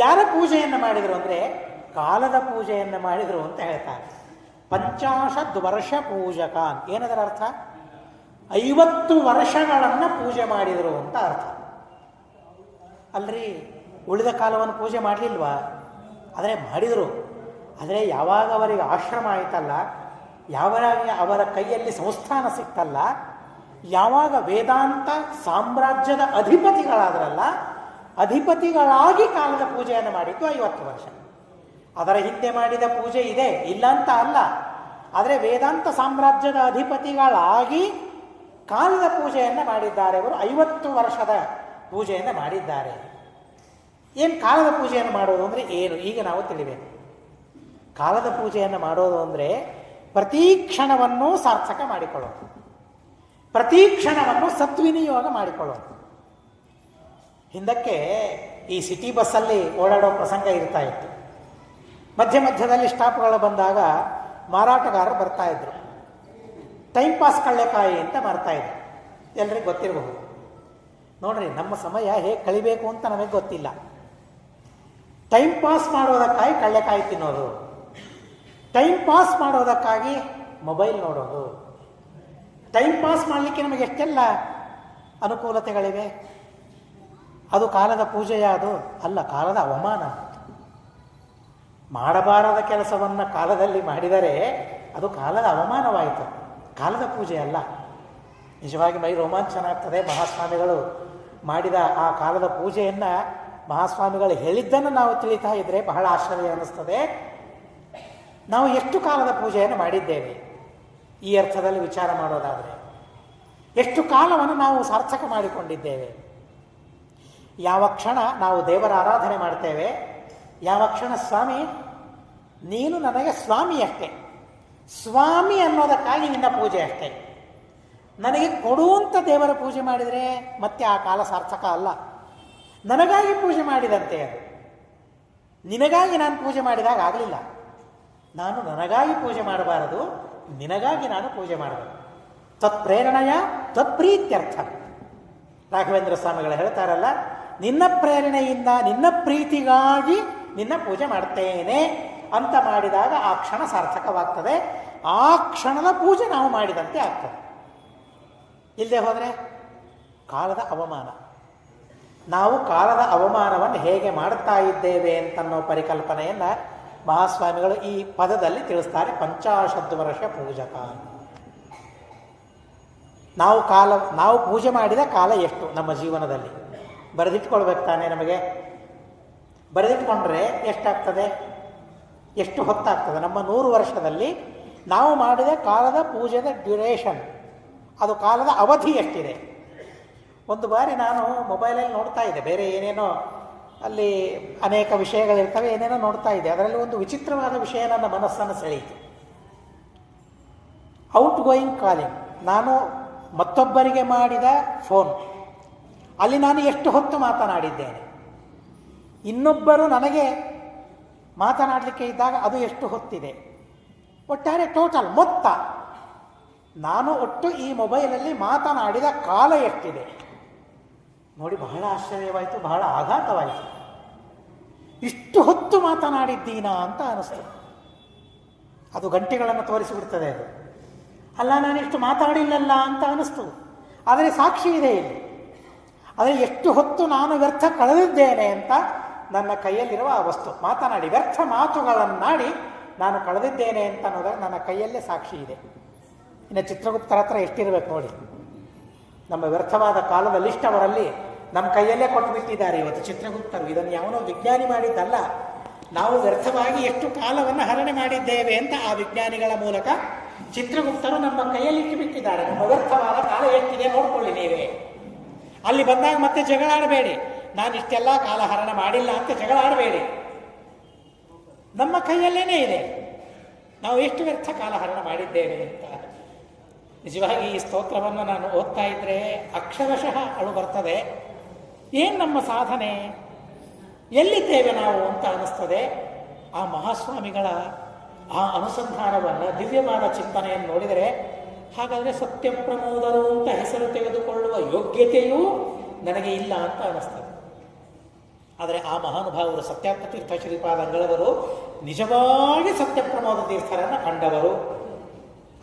ಯಾರ ಪೂಜೆಯನ್ನು ಮಾಡಿದರು ಅಂದರೆ ಕಾಲದ ಪೂಜೆಯನ್ನು ಮಾಡಿದರು ಅಂತ ಹೇಳ್ತಾರೆ. 50 ವರ್ಷ ಪೂಜಕಾನ್. ಏನದರ ಅರ್ಥ? 50 ವರ್ಷಗಳನ್ನು ಪೂಜೆ ಮಾಡಿದರು ಅಂತ ಅರ್ಥ. ಅಲ್ರಿ, ಉಳಿದ ಕಾಲವನ್ನು ಪೂಜೆ ಮಾಡಲಿಲ್ವಾ? ಆದರೆ ಮಾಡಿದರು. ಆದರೆ ಯಾವಾಗ ಅವರಿಗೆ ಆಶ್ರಮ ಆಯ್ತಲ್ಲ, ಯಾವಾಗ ಅವರ ಕೈಯಲ್ಲಿ ಸಂಸ್ಥಾನ ಸಿಕ್ತಲ್ಲ, ಯಾವಾಗ ವೇದಾಂತ ಸಾಮ್ರಾಜ್ಯದ ಅಧಿಪತಿಗಳಾದ್ರಲ್ಲ, ಅಧಿಪತಿಗಳಾಗಿ ಕಾಲದ ಪೂಜೆಯನ್ನು ಮಾಡಿದ್ದು 50 ವರ್ಷ. ಅದರ ಹಿಂದೆ ಮಾಡಿದ ಪೂಜೆ ಇದೆ, ಇಲ್ಲ ಅಂತ ಅಲ್ಲ. ಆದರೆ ವೇದಾಂತ ಸಾಮ್ರಾಜ್ಯದ ಅಧಿಪತಿಗಳಾಗಿ ಕಾಲದ ಪೂಜೆಯನ್ನು ಮಾಡಿದ್ದಾರೆ. ಅವರು 50 ವರ್ಷದ ಪೂಜೆಯನ್ನು ಮಾಡಿದ್ದಾರೆ. ಏನು ಕಾಲದ ಪೂಜೆಯನ್ನು ಮಾಡೋದು ಅಂದರೆ ಏನು? ಈಗ ನಾವು ತಿಳಿಬೇಕು. ಕಾಲದ ಪೂಜೆಯನ್ನು ಮಾಡೋದು ಅಂದರೆ ಪ್ರತಿ ಕ್ಷಣವನ್ನು ಸಾರ್ಥಕ ಮಾಡಿಕೊಳ್ಳೋದು, ಪ್ರತಿ ಕ್ಷಣವನ್ನು ಸದ್ವಿನಿಯೋಗ ಮಾಡಿಕೊಳ್ಳೋದು. ಹಿಂದಕ್ಕೆ ಈ ಸಿಟಿ ಬಸ್ಸಲ್ಲಿ ಓಡಾಡೋ ಪ್ರಸಂಗ ಇರ್ತಾ ಇತ್ತು. ಮಧ್ಯ ಮಧ್ಯದಲ್ಲಿ ಸ್ಟಾಪ್ಗಳು ಬಂದಾಗ ಮಾರಾಟಗಾರರು ಬರ್ತಾ ಇದ್ರು. ಟೈಮ್ ಪಾಸ್ ಕಳ್ಳೆಕಾಯಿ ಅಂತ ಮಾರ್ತಾ ಇದ್ರು. ಎಲ್ರಿಗೂ ಗೊತ್ತಿರಬಹುದು. ನೋಡ್ರಿ, ನಮ್ಮ ಸಮಯ ಹೇಗೆ ಕಳಿಬೇಕು ಅಂತ ನಮಗೆ ಗೊತ್ತಿಲ್ಲ. ಟೈಮ್ ಪಾಸ್ ಮಾಡೋದಕ್ಕಾಗಿ ಕಳ್ಳೆಕಾಯಿ ತಿನ್ನೋದು, ಟೈಮ್ ಪಾಸ್ ಮಾಡೋದಕ್ಕಾಗಿ ಮೊಬೈಲ್ ನೋಡೋದು. ಟೈಮ್ ಪಾಸ್ ಮಾಡಲಿಕ್ಕೆ ನಮಗೆ ಎಷ್ಟೆಲ್ಲ ಅನುಕೂಲತೆಗಳಿವೆ. ಅದು ಕಾಲದ ಪೂಜೆಯ? ಅದು ಅಲ್ಲ, ಕಾಲದ ಅವಮಾನ. ಮಾಡಬಾರದ ಕೆಲಸವನ್ನು ಕಾಲದಲ್ಲಿ ಮಾಡಿದರೆ ಅದು ಕಾಲದ ಅವಮಾನವಾಯಿತು, ಕಾಲದ ಪೂಜೆ ಅಲ್ಲ. ನಿಜವಾಗಿ ಮೈ ರೋಮಾಂಚನ ಆಗ್ತದೆ. ಮಹಾಸ್ವಾಮಿಗಳು ಮಾಡಿದ ಆ ಕಾಲದ ಪೂಜೆಯನ್ನು, ಮಹಾಸ್ವಾಮಿಗಳು ಹೇಳಿದ್ದನ್ನು ನಾವು ತಿಳಿತಾ ಇದ್ದರೆ ಬಹಳ ಆಶ್ಚರ್ಯ ಅನ್ನಿಸ್ತದೆ. ನಾವು ಎಷ್ಟು ಕಾಲದ ಪೂಜೆಯನ್ನು ಮಾಡಿದ್ದೇವೆ ಈ ಅರ್ಥದಲ್ಲಿ ವಿಚಾರ ಮಾಡೋದಾದರೆ? ಎಷ್ಟು ಕಾಲವನ್ನು ನಾವು ಸಾರ್ಥಕ ಮಾಡಿಕೊಂಡಿದ್ದೇವೆ? ಯಾವ ಕ್ಷಣ ನಾವು ದೇವರ ಆರಾಧನೆ ಮಾಡ್ತೇವೆ, ಯಾವ ಕ್ಷಣ ಸ್ವಾಮಿ ನೀನು ನನಗೆ ಸ್ವಾಮಿ ಅಷ್ಟೇ, ಸ್ವಾಮಿ ಅನ್ನೋದಕ್ಕಾಗಿ ನಿನ್ನ ಪೂಜೆ ಅಷ್ಟೇ, ನನಗೆ ಕೊಡುವಂಥ ದೇವರ ಪೂಜೆ ಮಾಡಿದರೆ ಮತ್ತೆ ಆ ಕಾಲ ಸಾರ್ಥಕ ಅಲ್ಲ. ನನಗಾಗಿ ಪೂಜೆ ಮಾಡಿದಂತೆ ಅದು. ನಿನಗಾಗಿ ನಾನು ಪೂಜೆ ಮಾಡಿದಾಗ ಆಗಲಿಲ್ಲ. ನಾನು ನನಗಾಗಿ ಪೂಜೆ ಮಾಡಬಾರದು, ನಿನಗಾಗಿ ನಾನು ಪೂಜೆ ಮಾಡಬೇಕು. ತತ್ಪ್ರೇರಣೆಯ ತತ್ಪ್ರೀತ್ಯರ್ಥ. ರಾಘವೇಂದ್ರ ಸ್ವಾಮಿಗಳು ಹೇಳ್ತಾರಲ್ಲ, ನಿನ್ನ ಪ್ರೇರಣೆಯಿಂದ ನಿನ್ನ ಪ್ರೀತಿಗಾಗಿ ನಿನ್ನ ಪೂಜೆ ಮಾಡ್ತೇನೆ ಅಂತ ಮಾಡಿದಾಗ ಆ ಕ್ಷಣ ಸಾರ್ಥಕವಾಗ್ತದೆ. ಆ ಕ್ಷಣದ ಪೂಜೆ ನಾವು ಮಾಡಿದಂತೆ ಆಗ್ತದೆ. ಇಲ್ಲದೆ ಹೋದರೆ ಕಾಲದ ಅವಮಾನ. ನಾವು ಕಾಲದ ಅವಮಾನವನ್ನು ಹೇಗೆ ಮಾಡ್ತಾ ಇದ್ದೇವೆ ಅಂತನ್ನೋ ಪರಿಕಲ್ಪನೆಯನ್ನು ಮಹಾಸ್ವಾಮಿಗಳು ಈ ಪದದಲ್ಲಿ ತಿಳಿಸ್ತಾರೆ. 50 ವರ್ಷ ಪೂಜಕ. ನಾವು ಪೂಜೆ ಮಾಡಿದ ಕಾಲ ಎಷ್ಟು ನಮ್ಮ ಜೀವನದಲ್ಲಿ ಬರೆದಿಟ್ಕೊಳ್ಬೇಕು ತಾನೆ. ನಮಗೆ ಬರೆದಿಟ್ಕೊಂಡ್ರೆ ಎಷ್ಟಾಗ್ತದೆ, ಎಷ್ಟು ಹೊತ್ತಾಗ್ತದೆ? ನಮ್ಮ 100 ವರ್ಷದಲ್ಲಿ ನಾವು ಮಾಡಿದ ಕಾಲದ ಪೂಜೆದ ಡ್ಯೂರೇಷನ್, ಅದು ಕಾಲದ ಅವಧಿ ಎಷ್ಟಿದೆ? ಒಂದು ಬಾರಿ ನಾನು ಮೊಬೈಲಲ್ಲಿ ನೋಡ್ತಾ ಇದ್ದೆ, ಬೇರೆ ಏನೇನೋ ಅಲ್ಲಿ ಅನೇಕ ವಿಷಯಗಳಿರ್ತವೆ, ಏನೇನೋ ನೋಡ್ತಾ ಇದ್ದೆ. ಅದರಲ್ಲಿ ಒಂದು ವಿಚಿತ್ರವಾದ ವಿಷಯ ನನ್ನ ಮನಸ್ಸನ್ನು ಸೆಳೆಯಿತು. ಔಟ್ ಗೋಯಿಂಗ್ ಕಾಲಿಂಗ್, ನಾನು ಮತ್ತೊಬ್ಬರಿಗೆ ಮಾಡಿದ ಫೋನ್, ಅಲ್ಲಿ ನಾನು ಎಷ್ಟು ಹೊತ್ತು ಮಾತನಾಡಿದ್ದೇನೆ, ಇನ್ನೊಬ್ಬರು ನನಗೆ ಮಾತನಾಡಲಿಕ್ಕೆ ಇದ್ದಾಗ ಅದು ಎಷ್ಟು ಹೊತ್ತಿದೆ, ಒಟ್ಟಾರೆ ಟೋಟಲ್ ಮೊತ್ತ ನಾನು ಒಟ್ಟು ಈ ಮೊಬೈಲಲ್ಲಿ ಮಾತನಾಡಿದ ಕಾಲ ಎಷ್ಟಿದೆ ನೋಡಿ. ಬಹಳ ಆಶ್ಚರ್ಯವಾಯಿತು, ಬಹಳ ಆಘಾತವಾಯಿತು. ಇಷ್ಟು ಹೊತ್ತು ಮಾತನಾಡಿದ್ದೀನಾ ಅಂತ ಅನಿಸ್ತು. ಅದು ಗಂಟೆಗಳನ್ನು ತೋರಿಸಿಬಿಡ್ತದೆ. ಅದು ಅಲ್ಲ, ನಾನು ಇಷ್ಟು ಮಾತಾಡಿಲ್ಲಲ್ಲ ಅಂತ ಅನಿಸ್ತು. ಆದರೆ ಸಾಕ್ಷಿ ಇದೆ ಇಲ್ಲಿ. ಆದರೆ ಎಷ್ಟು ಹೊತ್ತು ನಾನು ವ್ಯರ್ಥ ಕಳೆದಿದ್ದೇನೆ ಅಂತ ನನ್ನ ಕೈಯಲ್ಲಿರುವ ಆ ವಸ್ತು ಮಾತನಾಡಿ, ವ್ಯರ್ಥ ಮಾತುಗಳನ್ನಾಡಿ ನಾನು ಕಳೆದಿದ್ದೇನೆ ಅಂತ ಅನ್ನೋದಾಗ ನನ್ನ ಕೈಯಲ್ಲೇ ಸಾಕ್ಷಿ ಇದೆ. ಇನ್ನು ಚಿತ್ರಗುಪ್ತರ ಹತ್ರ ಎಷ್ಟಿರಬೇಕು ನೋಡಿ. ನಮ್ಮ ವ್ಯರ್ಥವಾದ ಕಾಲದ ಲಿಸ್ಟ್ ಅವರಲ್ಲಿ ನಮ್ಮ ಕೈಯಲ್ಲೇ ಕೊಟ್ಟುಬಿಟ್ಟಿದ್ದಾರೆ ಇವತ್ತು ಚಿತ್ರಗುಪ್ತರು. ಇದನ್ನು ಯಾವನೋ ವಿಜ್ಞಾನಿ ಮಾಡಿದ್ದಲ್ಲ. ನಾವು ವ್ಯರ್ಥವಾಗಿ ಎಷ್ಟು ಕಾಲವನ್ನು ಹರಣೆ ಮಾಡಿದ್ದೇವೆ ಅಂತ ಆ ವಿಜ್ಞಾನಿಗಳ ಮೂಲಕ ಚಿತ್ರಗುಪ್ತರು ನಮ್ಮ ಕೈಯಲ್ಲಿ ಇಟ್ಟುಬಿಟ್ಟಿದ್ದಾರೆ. ನಮ್ಮ ವ್ಯರ್ಥವಾದ ಕಾಲ ಎಷ್ಟಿದೆ ನೋಡ್ಕೊಳ್ಳಿ ನೀವೇ. ಅಲ್ಲಿ ಬಂದಾಗ ಮತ್ತೆ ಜಗಳ ಆಡಬೇಡಿ, ನಾನು ಇಷ್ಟೆಲ್ಲ ಕಾಲ ಹರಣ ಮಾಡಿಲ್ಲ ಅಂತ ಜಗಳ ಆಡಬೇಡಿ. ನಮ್ಮ ಕೈಯಲ್ಲೇನೇ ಇದೆ ನಾವು ಎಷ್ಟು ವ್ಯರ್ಥ ಕಾಲ ಹರಣ ಮಾಡಿದ್ದೇವೆ ಅಂತ. ನಿಜವಾಗಿ ಈ ಸ್ತೋತ್ರವನ್ನು ನಾನು ಓದ್ತಾ ಇದ್ರೆ ಅಕ್ಷರಶಃ ಅಳು ಬರ್ತದೆ. ಏನು ನಮ್ಮ ಸಾಧನೆ, ಎಲ್ಲಿದ್ದೇವೆ ನಾವು ಅಂತ ಅನಿಸ್ತದೆ. ಆ ಮಹಾಸ್ವಾಮಿಗಳ ಆ ಅನುಸಂಧಾನವನ್ನು, ದಿವ್ಯವಾದ ಚಿಂತನೆಯನ್ನು ನೋಡಿದರೆ, ಹಾಗಾದರೆ ಸತ್ಯ ಪ್ರಮೋದರು ಅಂತ ಹೆಸರು ತೆಗೆದುಕೊಳ್ಳುವ ಯೋಗ್ಯತೆಯೂ ನನಗೆ ಇಲ್ಲ ಅಂತ ಅನಿಸ್ತದೆ. ಆದರೆ ಆ ಮಹಾನುಭಾವರು ಸತ್ಯಾತ್ಮ ತೀರ್ಥ ಶ್ರೀಪಾದಂಗಳವರು ನಿಜವಾಗಿ ಸತ್ಯ ಪ್ರಮೋದ ತೀರ್ಥರನ್ನು ಕಂಡವರು,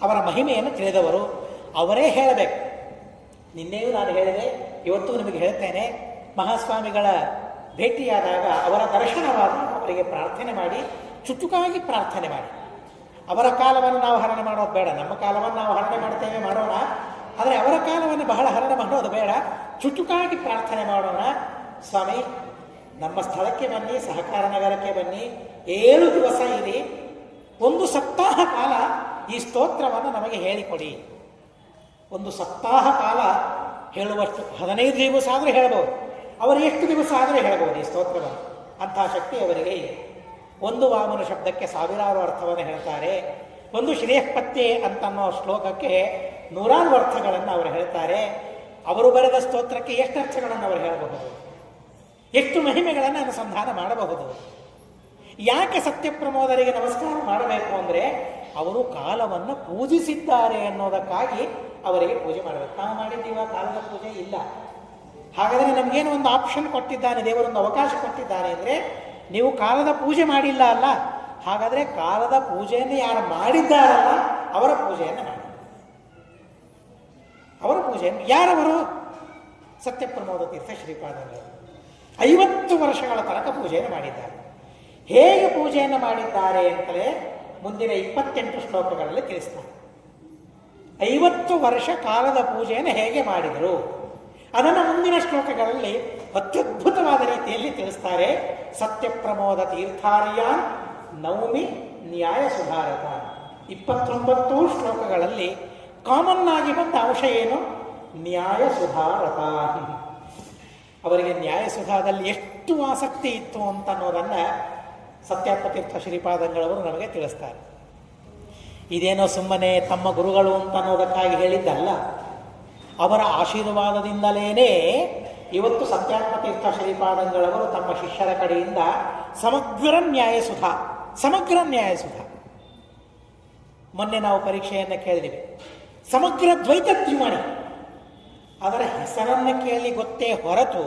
ಅವರ ಮಹಿಮೆಯನ್ನು ತಿಳಿದವರು. ಅವರೇ ಹೇಳಬೇಕು. ನಿನ್ನೆಯೂ ನಾನು ಹೇಳಿದೆ, ಇವತ್ತು ನಿಮಗೆ ಹೇಳ್ತೇನೆ. ಮಹಾಸ್ವಾಮಿಗಳ ಭೇಟಿಯಾದಾಗ, ಅವರ ದರ್ಶನವಾದಾಗ ಅವರಿಗೆ ಪ್ರಾರ್ಥನೆ ಮಾಡಿ, ಚುಟುಕಾಗಿ ಪ್ರಾರ್ಥನೆ ಮಾಡಿ. ಅವರ ಕಾಲವನ್ನು ನಾವು ಹರಣೆ ಮಾಡೋದು ಬೇಡ, ನಮ್ಮ ಕಾಲವನ್ನು ನಾವು ಹರಣೆ ಮಾಡ್ತೇವೆ, ಮಾಡೋಣ. ಆದರೆ ಅವರ ಕಾಲವನ್ನು ಬಹಳ ಹರಣೆ ಮಾಡೋದು ಬೇಡ, ಚುಟುಕಾಗಿ ಪ್ರಾರ್ಥನೆ ಮಾಡೋಣ. ಸ್ವಾಮಿ, ನಮ್ಮ ಸ್ಥಳಕ್ಕೆ ಬನ್ನಿ, ಸಹಕಾರ ನಗರಕ್ಕೆ ಬನ್ನಿ, 7 ದಿವಸ ಇರಿ, 1 ಸಪ್ತಾಹ ಕಾಲ ಈ ಸ್ತೋತ್ರವನ್ನು ನಮಗೆ ಹೇಳಿಕೊಡಿ. 1 ಸಪ್ತಾಹ ಕಾಲ ಹೇಳುವಷ್ಟು, 15 ದಿವಸ ಆದರೂ ಹೇಳ್ಬೋದು, ಅವರು ಎಷ್ಟು ದಿವಸ ಆದರೂ ಹೇಳ್ಬೋದು ಈ ಸ್ತೋತ್ರವನ್ನು. ಅಂತಹ ಶಕ್ತಿ ಅವರಿಗೆ ಇದೆ. 1 ವಾಮನ ಶಬ್ದಕ್ಕೆ 1000 ಅರ್ಥವನ್ನು ಹೇಳ್ತಾರೆ. 1 ಶ್ರೇಯಃಪತ್ಯೆ ಅಂತನ್ನೋ ಶ್ಲೋಕಕ್ಕೆ 100 ಅರ್ಥಗಳನ್ನು ಅವರು ಹೇಳ್ತಾರೆ. ಅವರು ಬರೆದ ಸ್ತೋತ್ರಕ್ಕೆ ಎಷ್ಟು ಅರ್ಥಗಳನ್ನು ಅವರು ಹೇಳಬಹುದು, ಎಷ್ಟು ಮಹಿಮೆಗಳನ್ನು ಅನುಸಂಧಾನ ಮಾಡಬಹುದು. ಯಾಕೆ ಸತ್ಯಪ್ರಮೋದರಿಗೆ ನಮಸ್ಕಾರ ಮಾಡಬೇಕು ಅಂದರೆ, ಅವರು ಕಾಲವನ್ನು ಪೂಜಿಸಿದ್ದಾರೆ ಅನ್ನೋದಕ್ಕಾಗಿ ಅವರಿಗೆ ಪೂಜೆ ಮಾಡಬೇಕು. ನಾವು ಮಾಡಿದ್ದೀವ ಕಾಲದ ಪೂಜೆ ಇಲ್ಲ. ಹಾಗಾದರೆ ನಮಗೇನು ಒಂದು ಆಪ್ಷನ್ ಕೊಟ್ಟಿದ್ದಾನೆ, ದೇವರೊಂದು ಅವಕಾಶ ಕೊಟ್ಟಿದ್ದಾನೆ ಅಂದರೆ, ನೀವು ಕಾಲದ ಪೂಜೆ ಮಾಡಿಲ್ಲ ಅಲ್ಲ, ಹಾಗಾದರೆ ಕಾಲದ ಪೂಜೆಯನ್ನು ಯಾರು ಮಾಡಿದ್ದಾರಲ್ಲ ಅವರ ಪೂಜೆಯನ್ನು ಮಾಡಿ. ಅವರ ಪೂಜೆಯನ್ನು ಯಾರವರು? ಸತ್ಯಪ್ರಮೋದ ತೀರ್ಥ ಶ್ರೀಪಾದಂಗಳು 50 ವರ್ಷಗಳ ತನಕ ಪೂಜೆಯನ್ನು ಮಾಡಿದ್ದಾರೆ. ಹೇಗೆ ಪೂಜೆಯನ್ನು ಮಾಡಿದ್ದಾರೆ ಅಂತಲೇ ಮುಂದಿನ 28 ಶ್ಲೋಕಗಳಲ್ಲಿ ತಿಳಿಸ್ತಾರೆ. 50 ವರ್ಷ ಕಾಲದ ಪೂಜೆಯನ್ನು ಹೇಗೆ ಮಾಡಿದರು ಅದನ್ನು ಮುಂದಿನ ಶ್ಲೋಕಗಳಲ್ಲಿ ಅತ್ಯದ್ಭುತವಾದ ರೀತಿಯಲ್ಲಿ ತಿಳಿಸ್ತಾರೆ. ಸತ್ಯಪ್ರಮೋದ ತೀರ್ಥಾರ್ಯಾನ್ ನವಮಿ ನ್ಯಾಯ ಸುಧಾರಕ. 29 ಶ್ಲೋಕಗಳಲ್ಲಿ ಕಾಮನ್ ಆಗಿ ಬಂದ ಅಂಶ ಏನು? ನ್ಯಾಯ ಸುಧಾರಕ. ಅವರಿಗೆ ನ್ಯಾಯ ಸುಧಾದಲ್ಲಿ ಎಷ್ಟು ಆಸಕ್ತಿ ಇತ್ತು ಅಂತ ಅನ್ನೋದನ್ನು ಸತ್ಯಾತ್ಮತೀರ್ಥ ಶ್ರೀಪಾದಂಗಳವರು ನಮಗೆ ತಿಳಿಸ್ತಾರೆ. ಇದೇನೋ ಸುಮ್ಮನೆ ತಮ್ಮ ಗುರುಗಳು ಅಂತ ಅನ್ನೋದಕ್ಕಾಗಿ ಹೇಳಿದ್ದಲ್ಲ. ಅವರ ಆಶೀರ್ವಾದದಿಂದಲೇ ಇವತ್ತು ಸತ್ಯಾತ್ಮ ತೀರ್ಥ ಶ್ರೀಪಾದಂಗಳವರು ತಮ್ಮ ಶಿಷ್ಯರ ಕಡೆಯಿಂದ ಸಮಗ್ರ ನ್ಯಾಯಸುಧ ಮೊನ್ನೆ ನಾವು ಪರೀಕ್ಷೆಯನ್ನು ಕೇಳಿದಿವಿ. ಸಮಗ್ರ ದ್ವೈತ ತ್ರಿಮಣಿ ಅದರ ಹೆಸರನ್ನು ಕೇಳಿ ಗೊತ್ತೇ ಹೊರತು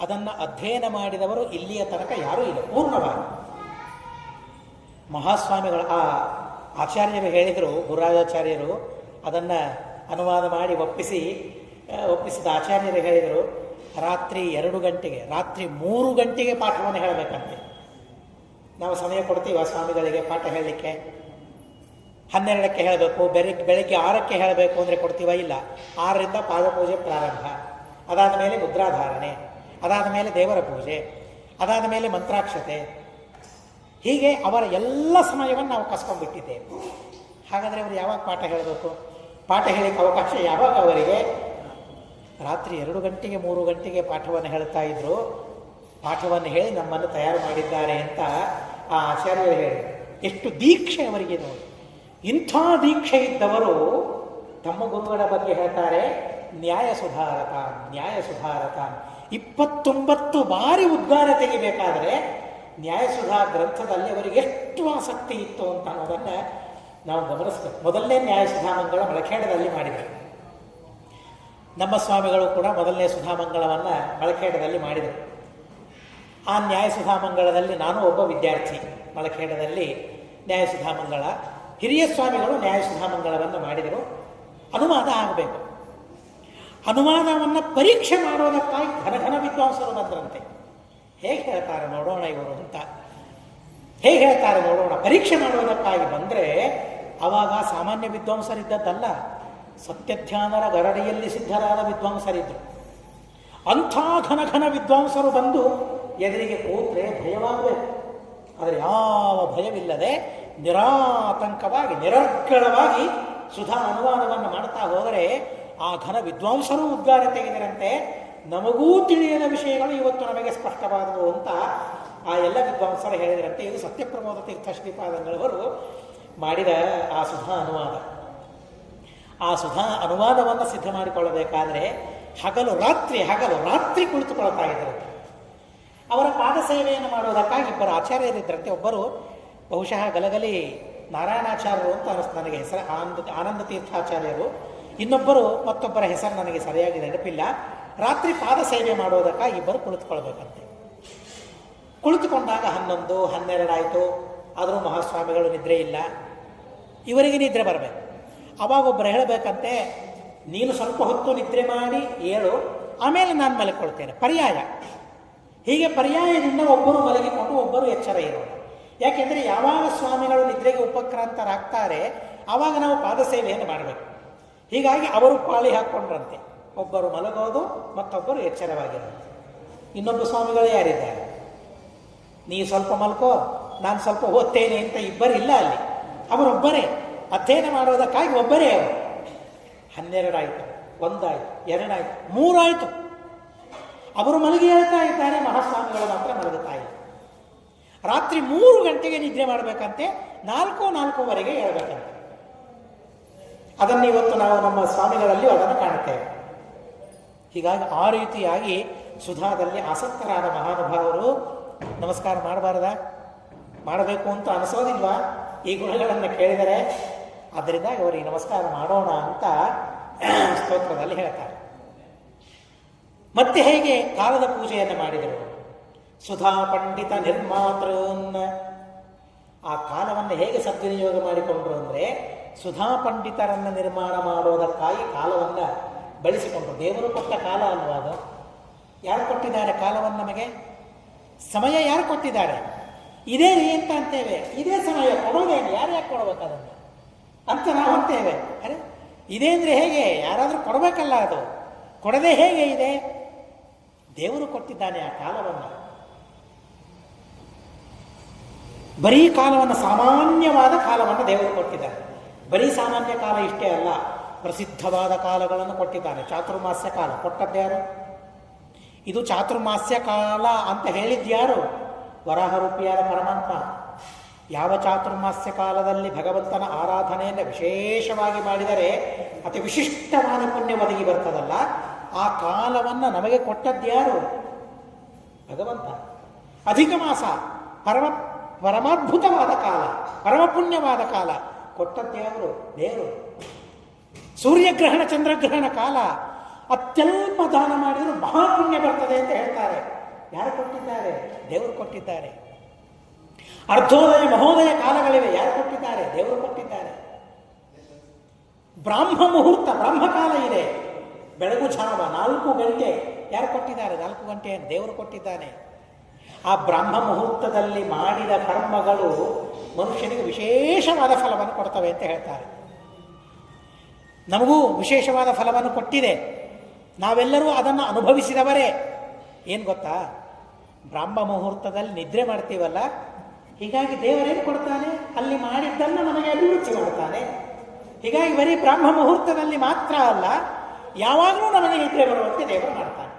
ಅದನ್ನು ಅಧ್ಯಯನ ಮಾಡಿದವರು ಇಲ್ಲಿಯ ತನಕ ಯಾರೂ ಇಲ್ಲ ಪೂರ್ಣವಾಗಿ. ಮಹಾಸ್ವಾಮಿಗಳು ಆಚಾರ್ಯರು ಹೇಳಿದರು, ಗುರುರಾಜಾಚಾರ್ಯರು ಅದನ್ನು ಅನುವಾದ ಮಾಡಿ ಒಪ್ಪಿಸಿದ ಆಚಾರ್ಯರು ಹೇಳಿದರು, ರಾತ್ರಿ 2 ಗಂಟೆಗೆ, ರಾತ್ರಿ 3 ಗಂಟೆಗೆ ಪಾಠವನ್ನು ಹೇಳಬೇಕಂತೆ. ನಾವು ಸಮಯ ಕೊಡ್ತೀವಿ ಆ ಸ್ವಾಮಿಗಳಿಗೆ ಪಾಠ ಹೇಳಲಿಕ್ಕೆ. 12ಕ್ಕೆ ಹೇಳಬೇಕು, ಬೆಳಗ್ಗೆ 6ಕ್ಕೆ ಹೇಳಬೇಕು ಅಂದರೆ ಕೊಡ್ತೀವ? ಇಲ್ಲ. 6ರಿಂದ ಪಾದಪೂಜೆ ಪ್ರಾರಂಭ, ಅದಾದ ಮೇಲೆ ಮುದ್ರಾಧಾರಣೆ, ಅದಾದ ಮೇಲೆ ದೇವರ ಪೂಜೆ, ಅದಾದ ಮೇಲೆ ಮಂತ್ರಾಕ್ಷತೆ, ಹೀಗೆ ಅವರ ಎಲ್ಲ ಸಮಯವನ್ನು ನಾವು ಕಸ್ಕೊಂಡ್ಬಿಟ್ಟಿದ್ದೇವೆ. ಹಾಗಾದರೆ ಅವರು ಯಾವಾಗ ಪಾಠ ಹೇಳಬೇಕು? ಪಾಠ ಹೇಳಲಿಕ್ಕೆ ಅವಕಾಶ ಯಾವಾಗ ಅವರಿಗೆ? ರಾತ್ರಿ 2 ಗಂಟೆಗೆ 3 ಗಂಟೆಗೆ ಪಾಠವನ್ನು ಹೇಳ್ತಾ ಇದ್ರು. ಪಾಠವನ್ನು ಹೇಳಿ ನಮ್ಮನ್ನು ತಯಾರು ಮಾಡಿದ್ದಾರೆ ಅಂತ ಆ ಆಚಾರ್ಯರು ಹೇಳಿದರು. ಎಷ್ಟು ದೀಕ್ಷೆ ಅವರಿಗೆ ನೋಡಿ. ಇಂಥ ದೀಕ್ಷೆ ಇದ್ದವರು ತಮ್ಮ ಗುರುಗಳ ಬಗ್ಗೆ ಹೇಳ್ತಾರೆ, ನ್ಯಾಯ ಸುಧಾರಕ 29 ಬಾರಿ ಉದ್ಗಾರ ತೆಗಿಬೇಕಾದರೆ ನ್ಯಾಯಸುಧಾ ಗ್ರಂಥದಲ್ಲಿ ಅವರಿಗೆ ಎಷ್ಟು ಆಸಕ್ತಿ ಇತ್ತು ಅಂತ ಅನ್ನೋದನ್ನು ನಾವು ಗಮನಿಸಬೇಕು. ಮೊದಲನೇ ನ್ಯಾಯಸುಧಾಮಂಗಳ ಮಳಖೇಡದಲ್ಲಿ ಮಾಡಿದರು. ನಮ್ಮ ಸ್ವಾಮಿಗಳು ಕೂಡ ಮೊದಲನೇ ಸುಧಾಮಂಗಳವನ್ನು ಮಳಖೇಡದಲ್ಲಿ ಮಾಡಿದರು. ಆ ನ್ಯಾಯಸುಧಾಮಂಗಳದಲ್ಲಿ ನಾನು ಒಬ್ಬ ವಿದ್ಯಾರ್ಥಿ. ಮಳಖೇಡದಲ್ಲಿ ನ್ಯಾಯಸುಧಾಮಂಗಳ ಹಿರಿಯ ಸ್ವಾಮಿಗಳು ನ್ಯಾಯಸುಧಾಮಂಗಳವನ್ನು ಮಾಡಿದರು. ಅನುವಾದ ಆಗಬೇಕು. ಅನುವಾದವನ್ನು ಪರೀಕ್ಷೆ ಮಾಡೋದಕ್ಕಾಗಿ ಘನ ವಿದ್ವಾಂಸರು ಬಂದರಂತೆ. ಹೇಗೆ ಹೇಳ್ತಾರೆ ನೋಡೋಣ ಇವರು ಅಂತ. ಹೇಗೆ ಹೇಳ್ತಾರೆ ನೋಡೋಣ. ಪರೀಕ್ಷೆ ಮಾಡೋದಕ್ಕಾಗಿ ಬಂದರೆ ಆವಾಗ ಸಾಮಾನ್ಯ ವಿದ್ವಾಂಸರಿದ್ದದ್ದಲ್ಲ, ಸತ್ಯಧ್ಯಾನರ ಗರಡಿಯಲ್ಲಿ ಸಿದ್ಧರಾದ ವಿದ್ವಾಂಸರಿದ್ದರು. ಅಂಥ ಘನ ವಿದ್ವಾಂಸರು ಬಂದು ಎದುರಿಗೆ ಕೂತ್ರೆ ಭಯವಾಗಬೇಕು. ಆದರೆ ಯಾವ ಭಯವಿಲ್ಲದೆ ನಿರಾತಂಕವಾಗಿ ನಿರರ್ಗಳವಾಗಿ ಸುಧಾ ಅನುವಾದವನ್ನು ಮಾಡ್ತಾ ಹೋದರೆ ಆ ಘನ ವಿದ್ವಾಂಸರು ಉದ್ಗಾರ ತೆಗೆದರಂತೆ. ನಮಗೂ ತಿಳಿಯದ ವಿಷಯಗಳು ಇವತ್ತು ನಮಗೆ ಸ್ಪಷ್ಟವಾದವು ಅಂತ ಆ ಎಲ್ಲ ವಿದ್ವಾಂಸರು ಹೇಳಿದರಂತೆ. ಇದು ಸತ್ಯಪ್ರಮೋದ ತೀರ್ಥ ಶ್ರೀಪಾದಂಗಳವರು ಮಾಡಿದ ಆ ಸುಧಾ ಅನುವಾದ. ಆ ಸುಧಾ ಅನುವಾದವನ್ನು ಸಿದ್ಧ ಮಾಡಿಕೊಳ್ಳಬೇಕಾದರೆ ಹಗಲು ರಾತ್ರಿ ಕುಳಿತುಕೊಳ್ತಾ ಇದ್ದರು. ಅವರ ಪಾದ ಸೇವೆಯನ್ನು ಮಾಡೋದಕ್ಕಾಗಿ 2 ಆಚಾರ್ಯರಿದ್ದರಂತೆ. ಒಬ್ಬರು ಬಹುಶಃ ಗಲಗಲಿ ನಾರಾಯಣಾಚಾರ್ಯರು ಅಂತ ಅನಿಸ್ತು ನನಗೆ ಹೆಸರು, ಆನಂದ ತೀರ್ಥಾಚಾರ್ಯರು. ಮತ್ತೊಬ್ಬರ ಹೆಸರು ನನಗೆ ಸರಿಯಾಗಿ ನೆನಪಿಲ್ಲ. ರಾತ್ರಿ ಪಾದ ಸೇವೆ ಮಾಡೋದಕ್ಕಾಗಿ 2 ಕುಳಿತುಕೊಳ್ಬೇಕಂತೆ. ಕುಳಿತುಕೊಂಡಾಗ 11, 12 ಆಯಿತು. ಆದರೂ ಮಹಾಸ್ವಾಮಿಗಳು ನಿದ್ರೆ ಇಲ್ಲ. ಇವರಿಗೆ ನಿದ್ರೆ ಬರಬೇಕು. ಅವಾಗ ಒಬ್ಬರು ಹೇಳಬೇಕಂತೆ, ನೀನು ಸ್ವಲ್ಪ ಹೊತ್ತು ನಿದ್ರೆ ಮಾಡಿ ಏಳು, ಆಮೇಲೆ ನಾನು ಮಲಗಿಕೊಳ್ತೇನೆ. ಪರ್ಯಾಯ. ಹೀಗೆ ಪರ್ಯಾಯದಿಂದ ಒಬ್ಬರು ಮಲಗಿಕೊಂಡು ಒಬ್ಬರು ಎಚ್ಚರ ಇರೋಣ. ಯಾಕೆಂದರೆ ಯಾವಾಗ ಸ್ವಾಮಿಗಳು ನಿದ್ರೆಗೆ ಉಪಕ್ರಾಂತರಾಗ್ತಾರೆ ಆವಾಗ ನಾವು ಪಾದ ಸೇವೆಯನ್ನು ಮಾಡಬೇಕು. ಹೀಗಾಗಿ ಅವರು ಪಾಳಿ ಹಾಕ್ಕೊಂಡ್ರಂತೆ. ಒಬ್ಬರು ಮಲಗೋದು, ಮತ್ತೊಬ್ಬರು ಎಚ್ಚರವಾಗಿರೋದು. ಇನ್ನೊಬ್ಬ ಸ್ವಾಮಿಗಳು ಯಾರಿದ್ದಾರೆ, ನೀ ಸ್ವಲ್ಪ ಮಲ್ಕೋ, ನಾನು ಸ್ವಲ್ಪ ಓದ್ತೇನೆ ಅಂತ ಇಬ್ಬರು ಇಲ್ಲ ಅಲ್ಲಿ. ಅವರೊಬ್ಬರೇ ಅಧ್ಯಯನ ಮಾಡೋದಕ್ಕಾಗಿ ಒಬ್ಬರೇ ಅವರು. 12 ಆಯಿತು, 1 ಆಯಿತು, 2 ಆಯಿತು, 3 ಆಯಿತು. ಅವರು ಮಲಗಿ ಹೇಳ್ತಾ ಇದ್ದಾರೆ, ಮಹಾಸ್ವಾಮಿಗಳು ಮಾತ್ರ ಮಲಗುತ್ತಾ ಇಲ್ಲ. ರಾತ್ರಿ 3 ಗಂಟೆಗೆ ನಿದ್ರೆ ಮಾಡಬೇಕಂತೆ, 4:04ವರೆಗೆ ಹೇಳ್ಬೇಕಂತೆ. ಅದನ್ನು ಇವತ್ತು ನಾವು ನಮ್ಮ ಸ್ವಾಮಿಗಳಲ್ಲಿ ಅದನ್ನು ಕಾಣುತ್ತೇವೆ. ಹೀಗಾಗಿ ಆ ರೀತಿಯಾಗಿ ಸುಧಾದಲ್ಲಿ ಆಸಕ್ತರಾದ ಮಹಾನುಭಾವರು ನಮಸ್ಕಾರ ಮಾಡಬೇಕು ಅಂತ ಅನಿಸೋದಿಲ್ವಾ ಈ ಗುಣಗಳನ್ನು ಕೇಳಿದರೆ? ಆದ್ದರಿಂದ ಅವರಿಗೆ ನಮಸ್ಕಾರ ಮಾಡೋಣ ಅಂತ ಸ್ತೋತ್ರದಲ್ಲಿ ಹೇಳ್ತಾರೆ. ಮತ್ತೆ ಹೇಗೆ ಕಾಲದ ಪೂಜೆಯನ್ನು ಮಾಡಿದರು? ಸುಧಾ ಪಂಡಿತ ನಿರ್ಮಾತೃನ್. ಆ ಕಾಲವನ್ನು ಹೇಗೆ ಸದ್ವಿನಿಯೋಗ ಮಾಡಿಕೊಂಡ್ರು ಅಂದರೆ, ಸುಧಾ ಪಂಡಿತರನ್ನು ನಿರ್ಮಾಣ ಮಾಡೋದಕ್ಕಾಗಿ ಕಾಲವನ್ನು ಬಳಸಿಕೊಂಡ್ರು. ದೇವರು ಕೊಟ್ಟ ಕಾಲ ಅಲ್ವಾ ಅದು? ಯಾರು ಕೊಟ್ಟಿದ್ದಾರೆ ಕಾಲವನ್ನು ನಮಗೆ? ಸಮಯ ಯಾರು ಕೊಟ್ಟಿದ್ದಾರೆ? ಇದೇ ರೀ ಅಂತ ಅಂತೇವೆ. ಇದೇ ಸಮಯ ಕೊಡೋದೇನು? ಯಾರ್ಯಾಕೆ ಕೊಡಬೇಕು ಅದನ್ನು ಅಂತ ನಾವು ಅಂತೇವೆ. ಅರೆ ಇದೇ ಅಂದರೆ ಹೇಗೆ? ಯಾರಾದರೂ ಕೊಡಬೇಕಲ್ಲ. ಅದು ಕೊಡದೆ ಹೇಗೆ ಇದೆ? ದೇವರು ಕೊಟ್ಟಿದ್ದಾನೆ ಆ ಕಾಲವನ್ನು. ಬರೀ ಕಾಲವನ್ನು, ಸಾಮಾನ್ಯವಾದ ಕಾಲವನ್ನು ದೇವರು ಕೊಟ್ಟಿದ್ದಾರೆ. ಬರೀ ಸಾಮಾನ್ಯ ಕಾಲ ಇಷ್ಟೇ ಅಲ್ಲ, ಪ್ರಸಿದ್ಧವಾದ ಕಾಲಗಳನ್ನು ಕೊಟ್ಟಿದ್ದಾನೆ. ಚಾತುರ್ಮಾಸ್ಯ ಕಾಲ ಕೊಟ್ಟದ್ಯಾರು? ಇದು ಚಾತುರ್ಮಾಸ್ಯ ಕಾಲ ಅಂತ ಹೇಳಿದ್ಯಾರು? ವರಾಹರೂಪಿಯಾದ ಪರಮಾತ್ಮ. ಯಾವ ಚಾತುರ್ಮಾಸ್ಯ ಕಾಲದಲ್ಲಿ ಭಗವಂತನ ಆರಾಧನೆಯನ್ನು ವಿಶೇಷವಾಗಿ ಮಾಡಿದರೆ ಅತಿ ವಿಶಿಷ್ಟವಾದ ಪುಣ್ಯ ಒದಗಿ ಬರ್ತದಲ್ಲ, ಆ ಕಾಲವನ್ನು ನಮಗೆ ಕೊಟ್ಟದ್ಯಾರು? ಭಗವಂತ. ಅಧಿಕ ಮಾಸ ಪರಮಾದ್ಭುತವಾದ ಕಾಲ, ಪರಮಪುಣ್ಯವಾದ ಕಾಲ ಕೊಟ್ಟದ್ಯಾರು? ದೇವರು. ಸೂರ್ಯಗ್ರಹಣ ಚಂದ್ರಗ್ರಹಣ ಕಾಲ ಅತ್ಯಲ್ಪ ದಾನ ಮಾಡಿದರೂ ಮಹಾಪುಣ್ಯ ಬರ್ತದೆ ಅಂತ ಹೇಳ್ತಾರೆ. ಯಾರು ಕೊಟ್ಟಿದ್ದಾರೆ? ದೇವರು ಕೊಟ್ಟಿದ್ದಾರೆ. ಅರ್ಧೋದಯ ಮಹೋದಯ ಕಾಲಗಳಿವೆ. ಯಾರು ಕೊಟ್ಟಿದ್ದಾರೆ? ದೇವರು ಕೊಟ್ಟಿದ್ದಾರೆ. ಬ್ರಾಹ್ಮ ಮುಹೂರ್ತ ಬ್ರಹ್ಮಕಾಲ ಇದೆ, ಬೆಳಗು ಜಾವ 4 ಗಂಟೆ. ಯಾರು ಕೊಟ್ಟಿದ್ದಾರೆ? 4 ಗಂಟೆ ದೇವರು ಕೊಟ್ಟಿದ್ದಾನೆ. ಆ ಬ್ರಾಹ್ಮ ಮುಹೂರ್ತದಲ್ಲಿ ಮಾಡಿದ ಕರ್ಮಗಳು ಮನುಷ್ಯನಿಗೆ ವಿಶೇಷವಾದ ಫಲವನ್ನು ಕೊಡ್ತವೆ ಅಂತ ಹೇಳ್ತಾರೆ. ನಮಗೂ ವಿಶೇಷವಾದ ಫಲವನ್ನು ಕೊಟ್ಟಿದೆ. ನಾವೆಲ್ಲರೂ ಅದನ್ನು ಅನುಭವಿಸಿದವರೇ. ಏನು ಗೊತ್ತಾ? ಬ್ರಾಹ್ಮ ಮುಹೂರ್ತದಲ್ಲಿ ನಿದ್ರೆ ಮಾಡ್ತೀವಲ್ಲ, ಹೀಗಾಗಿ ದೇವರೇನು ಕೊಡ್ತಾನೆ? ಅಲ್ಲಿ ಮಾಡಿದ್ದನ್ನು ನಮಗೆ ಅಭಿವೃದ್ಧಿ ಮಾಡ್ತಾನೆ. ಹೀಗಾಗಿ ಬರೀ ಬ್ರಾಹ್ಮ ಮುಹೂರ್ತದಲ್ಲಿ ಮಾತ್ರ ಅಲ್ಲ, ಯಾವಾಗಲೂ ನಮಗೆ ನಿದ್ರೆ ಬರುವಂತೆ ದೇವರು ಮಾಡ್ತಾನೆ.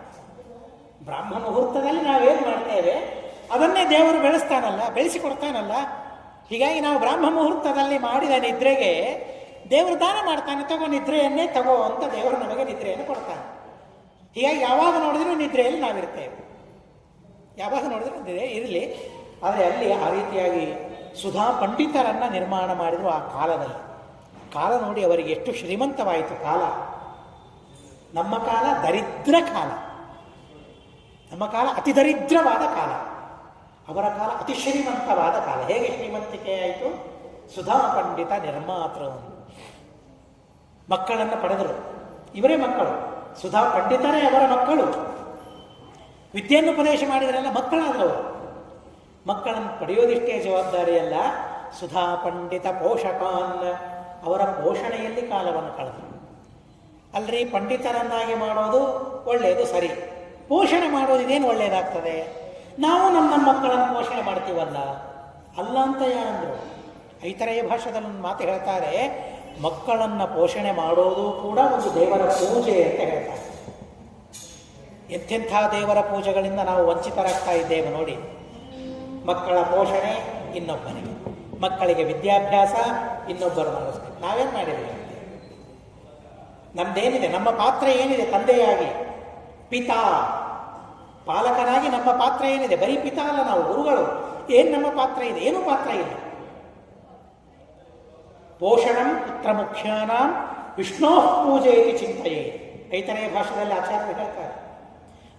ಬ್ರಾಹ್ಮ ಮುಹೂರ್ತದಲ್ಲಿ ನಾವೇನು ಮಾಡ್ತೇವೆ ಅದನ್ನೇ ದೇವರು ಬೆಳೆಸಿಕೊಡ್ತಾನಲ್ಲ. ಹೀಗಾಗಿ ನಾವು ಬ್ರಾಹ್ಮ ಮುಹೂರ್ತದಲ್ಲಿ ಮಾಡಿದ ನಿದ್ರೆಗೆ ದೇವರು ದಾನ ಮಾಡ್ತಾನೆ. ತಗೋ ನಿದ್ರೆಯನ್ನೇ ತಗೋ ಅಂತ ದೇವರು ನಮಗೆ ನಿದ್ರೆಯನ್ನು ಕೊಡ್ತಾನೆ. ಹೀಗಾಗಿ ಯಾವಾಗ ನೋಡಿದ್ರೂ ನಿದ್ರೆಯಲ್ಲಿ ನಾವಿರ್ತೇವೆ. ಯಾವಾಗ ನೋಡಿದ್ರೂ ನಿದ್ರೆ ಇರಲಿ. ಆದರೆ ಅಲ್ಲಿ ಆ ರೀತಿಯಾಗಿ ಸುಧಾ ಪಂಡಿತರನ್ನು ನಿರ್ಮಾಣ ಮಾಡಿದರು ಆ ಕಾಲದಲ್ಲಿ. ಕಾಲ ನೋಡಿ ಅವರಿಗೆ ಎಷ್ಟು ಶ್ರೀಮಂತವಾಯಿತು ಕಾಲ. ನಮ್ಮ ಕಾಲ ದರಿದ್ರ ಕಾಲ, ನಮ್ಮ ಕಾಲ ಅತಿ ದರಿದ್ರವಾದ ಕಾಲ, ಅವರ ಕಾಲ ಅತಿ ಶ್ರೀಮಂತವಾದ ಕಾಲ. ಹೇಗೆ ಶ್ರೀಮಂತಿಕೆ ಆಯಿತು? ಸುಧಾ ಪಂಡಿತ ನಿರ್ಮಾತೃ ಮಕ್ಕಳನ್ನು ಪಡೆದರು. ಇವರೇ ಮಕ್ಕಳು, ಸುಧಾ ಪಂಡಿತರೇ ಅವರ ಮಕ್ಕಳು. ವಿದ್ಯೆಯನ್ನು ಉಪದೇಶ ಮಾಡಿದರೆಲ್ಲ ಮಕ್ಕಳಾದವರು. ಮಕ್ಕಳನ್ನು ಪಡೆಯೋದಿಷ್ಟೇ ಜವಾಬ್ದಾರಿಯಲ್ಲ, ಸುಧಾ ಪಂಡಿತ ಪೋಷಕಾನ್ ಅವರ ಪೋಷಣೆಯಲ್ಲಿ ಕಾಲವನ್ನು ಕಳೆದರು. ಅಲ್ರಿ, ಪಂಡಿತರನ್ನಾಗಿ ಮಾಡೋದು ಒಳ್ಳೆಯದು ಸರಿ, ಪೋಷಣೆ ಮಾಡೋದು ಇದೇನು ಒಳ್ಳೆಯದಾಗ್ತದೆ? ನಾವು ನಮ್ಮ ಮಕ್ಕಳನ್ನು ಪೋಷಣೆ ಮಾಡ್ತೀವಲ್ಲ, ಅಲ್ಲ ಅಂತ ಯಾರಂದರು? ಐತರೇಯ ಭಾಷೆದಲ್ಲಿ ಒಂದು ಮಾತು ಹೇಳ್ತಾರೆ, ಮಕ್ಕಳನ್ನು ಪೋಷಣೆ ಮಾಡೋದು ಕೂಡ ಒಂದು ದೇವರ ಪೂಜೆ ಅಂತ ಹೇಳ್ತಾರೆ. ಎಂಥೆಂಥ ದೇವರ ಪೂಜೆಗಳಿಂದ ನಾವು ವಂಚಿತರಾಗ್ತಾ ಇದ್ದೇವೆ ನೋಡಿ. ಮಕ್ಕಳ ಪೋಷಣೆ ಇನ್ನೊಬ್ಬನಿಗೆ, ಮಕ್ಕಳಿಗೆ ವಿದ್ಯಾಭ್ಯಾಸ ಇನ್ನೊಬ್ಬರು ಮಾಡಿಸ್ಬೇಕು. ನಾವೇನು ಮಾಡಿದ್ದೀವಿ? ನಮ್ದೇನಿದೆ? ನಮ್ಮ ಪಾತ್ರ ಏನಿದೆ? ತಂದೆಯಾಗಿ, ಪಿತಾ, ಪಾಲಕನಾಗಿ ನಮ್ಮ ಪಾತ್ರ ಏನಿದೆ? ಬರೀ ಪಿತಾ ಅಲ್ಲ, ನಾವು ಗುರುಗಳು. ಏನು ನಮ್ಮ ಪಾತ್ರ ಇದೆ? ಏನೂ ಪಾತ್ರ ಇಲ್ಲ. ಪೋಷಣಂ ಪುತ್ರ ಮುಖ್ಯಾನಾಂ ವಿಷ್ಣೋ ಪೂಜೆ ಇತಿ ಚಿಂತೆಯೇ. ಐತರೇಯ ಭಾಷೆಯಲ್ಲಿ ಆಚಾರ್ಯರು ಹೇಳ್ತಾರೆ,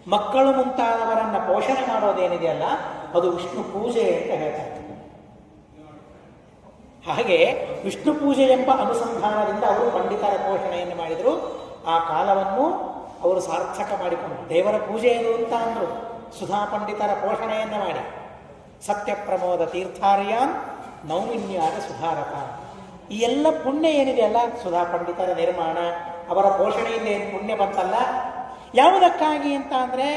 ಮಕ್ಕಳು ಮುಂತಾದವರನ್ನು ಪೋಷಣೆ ಮಾಡೋದೇನಿದೆಯಲ್ಲ ಅದು ವಿಷ್ಣು ಪೂಜೆ ಅಂತ ಹೇಳ್ತಾರೆ. ಹಾಗೆ ವಿಷ್ಣು ಪೂಜೆ ಎಂಬ ಅನುಸಂಧಾನದಿಂದ ಅವರು ಪಂಡಿತರ ಪೋಷಣೆಯನ್ನು ಮಾಡಿದರು. ಆ ಕಾಲವನ್ನು ಅವರು ಸಾರ್ಥಕ ಮಾಡಿಕೊಂಡರು. ದೇವರ ಪೂಜೆ ಇದು ಅಂತ ಅಂದರು. ಸುಧಾ ಪಂಡಿತರ ಪೋಷಣೆಯನ್ನು ಮಾಡಿ ಸತ್ಯಪ್ರಮೋದ ತೀರ್ಥಾರ್ಯಾನ್ ನೌಮಿನ್ಯಾರ ಸುಧಾರಕ. ಈ ಎಲ್ಲ ಪುಣ್ಯ ಏನಿದೆಯಲ್ಲ, ಸುಧಾ ಪಂಡಿತರ ನಿರ್ಮಾಣ, ಅವರ ಪೋಷಣೆಯಿಂದ ಏನು ಪುಣ್ಯ ಬಂತಲ್ಲ, ಯಾವುದಕ್ಕಾಗಿ ಅಂತ ಅಂದರೆ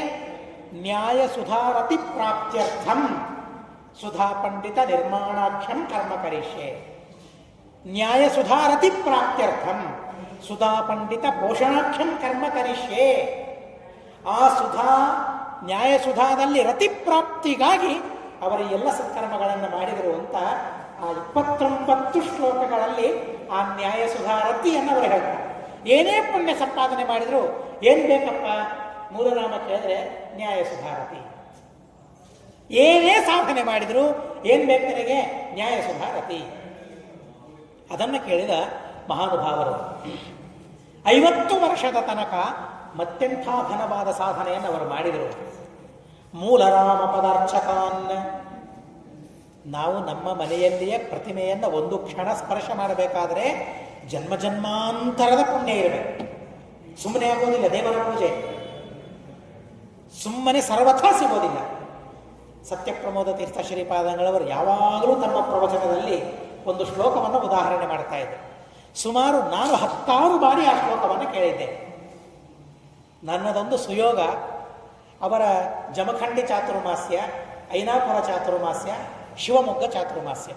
ನ್ಯಾಯ ಸುಧಾರತಿ ಪ್ರಾಪ್ತ್ಯರ್ಥಂ ಸುಧಾ ಪಂಡಿತ ನಿರ್ಮಾಣಾಖ್ಯಂ ಕರ್ಮ ಕರಿಷ್ಯೆ. ನ್ಯಾಯ ಸುಧಾರತಿ ಪ್ರಾಪ್ತ್ಯರ್ಥಂ ಸುಧಾ ಪಂಡಿತ ಪೋಷಣಾಖ್ಯಂ ಕರ್ಮ ಕರಿಷ್ಯೆ. ಆ ಸುಧಾ ನ್ಯಾಯ ಸುಧಾದಲ್ಲಿ ರತಿ ಪ್ರಾಪ್ತಿಗಾಗಿ ಅವರು ಎಲ್ಲ ಸತ್ಕರ್ಮಗಳನ್ನು ಮಾಡಿದರು ಅಂತ ಆ 29 ಶ್ಲೋಕಗಳಲ್ಲಿ ಆ ನ್ಯಾಯ ಸುಧಾರತಿಯನ್ನು ಅವರು ಹೇಳ್ತಾರೆ. ಏನೇ ಪುಣ್ಯ ಸಂಪಾದನೆ ಮಾಡಿದ್ರು ಏನು ಬೇಕಪ್ಪ? ಮೂಲನಾಮ ಕೇಳಿದ್ರೆ ನ್ಯಾಯ ಸುಧಾರತಿ. ಏನೇ ಸಾಧನೆ ಮಾಡಿದ್ರು ಏನು ಬೇಕು ನಿನಗೆ? ನ್ಯಾಯ ಸುಧಾರತಿ. ಅದನ್ನು ಕೇಳಿದ ಮಹಾನುಭಾವರು 50 ವರ್ಷದ ತನಕ ಮತ್ತೆಂಥ ಘನವಾದ ಸಾಧನೆಯನ್ನು ಅವರು ಮಾಡಿದರು. ಮೂಲರಾಮ ಪದಾರ್ಚಕಾನ್. ನಾವು ನಮ್ಮ ಮನೆಯಲ್ಲಿಯೇ ಪ್ರತಿಮೆಯನ್ನು ಒಂದು ಕ್ಷಣ ಸ್ಪರ್ಶ ಮಾಡಬೇಕಾದ್ರೆ ಜನ್ಮ ಜನ್ಮಾಂತರದ ಪುಣ್ಯ ಇರಬೇಕು. ಸುಮ್ಮನೆ ಆಗೋದಿಲ್ಲ ದೇವರ ಪೂಜೆ, ಸುಮ್ಮನೆ ಸರ್ವಥಾ ಸಿಗೋದಿಲ್ಲ. ಸತ್ಯಪ್ರಮೋದ ತೀರ್ಥ ಶ್ರೀಪಾದಂಗಳವರು ಯಾವಾಗಲೂ ತಮ್ಮ ಪ್ರವಚನದಲ್ಲಿ ಒಂದು ಶ್ಲೋಕವನ್ನು ಉದಾಹರಣೆ ಮಾಡ್ತಾ ಇದ್ದರು. ಸುಮಾರು ನಾನು 10 ಬಾರಿ ಆ ಶ್ಲೋಕವನ್ನು ಕೇಳಿದ್ದೆ. ನನ್ನದೊಂದು ಸುಯೋಗ, ಅವರ ಜಮಖಂಡಿ ಚಾತುರ್ಮಾಸ್ಯ, ಐನಾಪುರ ಚಾತುರ್ಮಾಸ್ಯ, ಶಿವಮೊಗ್ಗ ಚಾತುರ್ಮಾಸ್ಯ,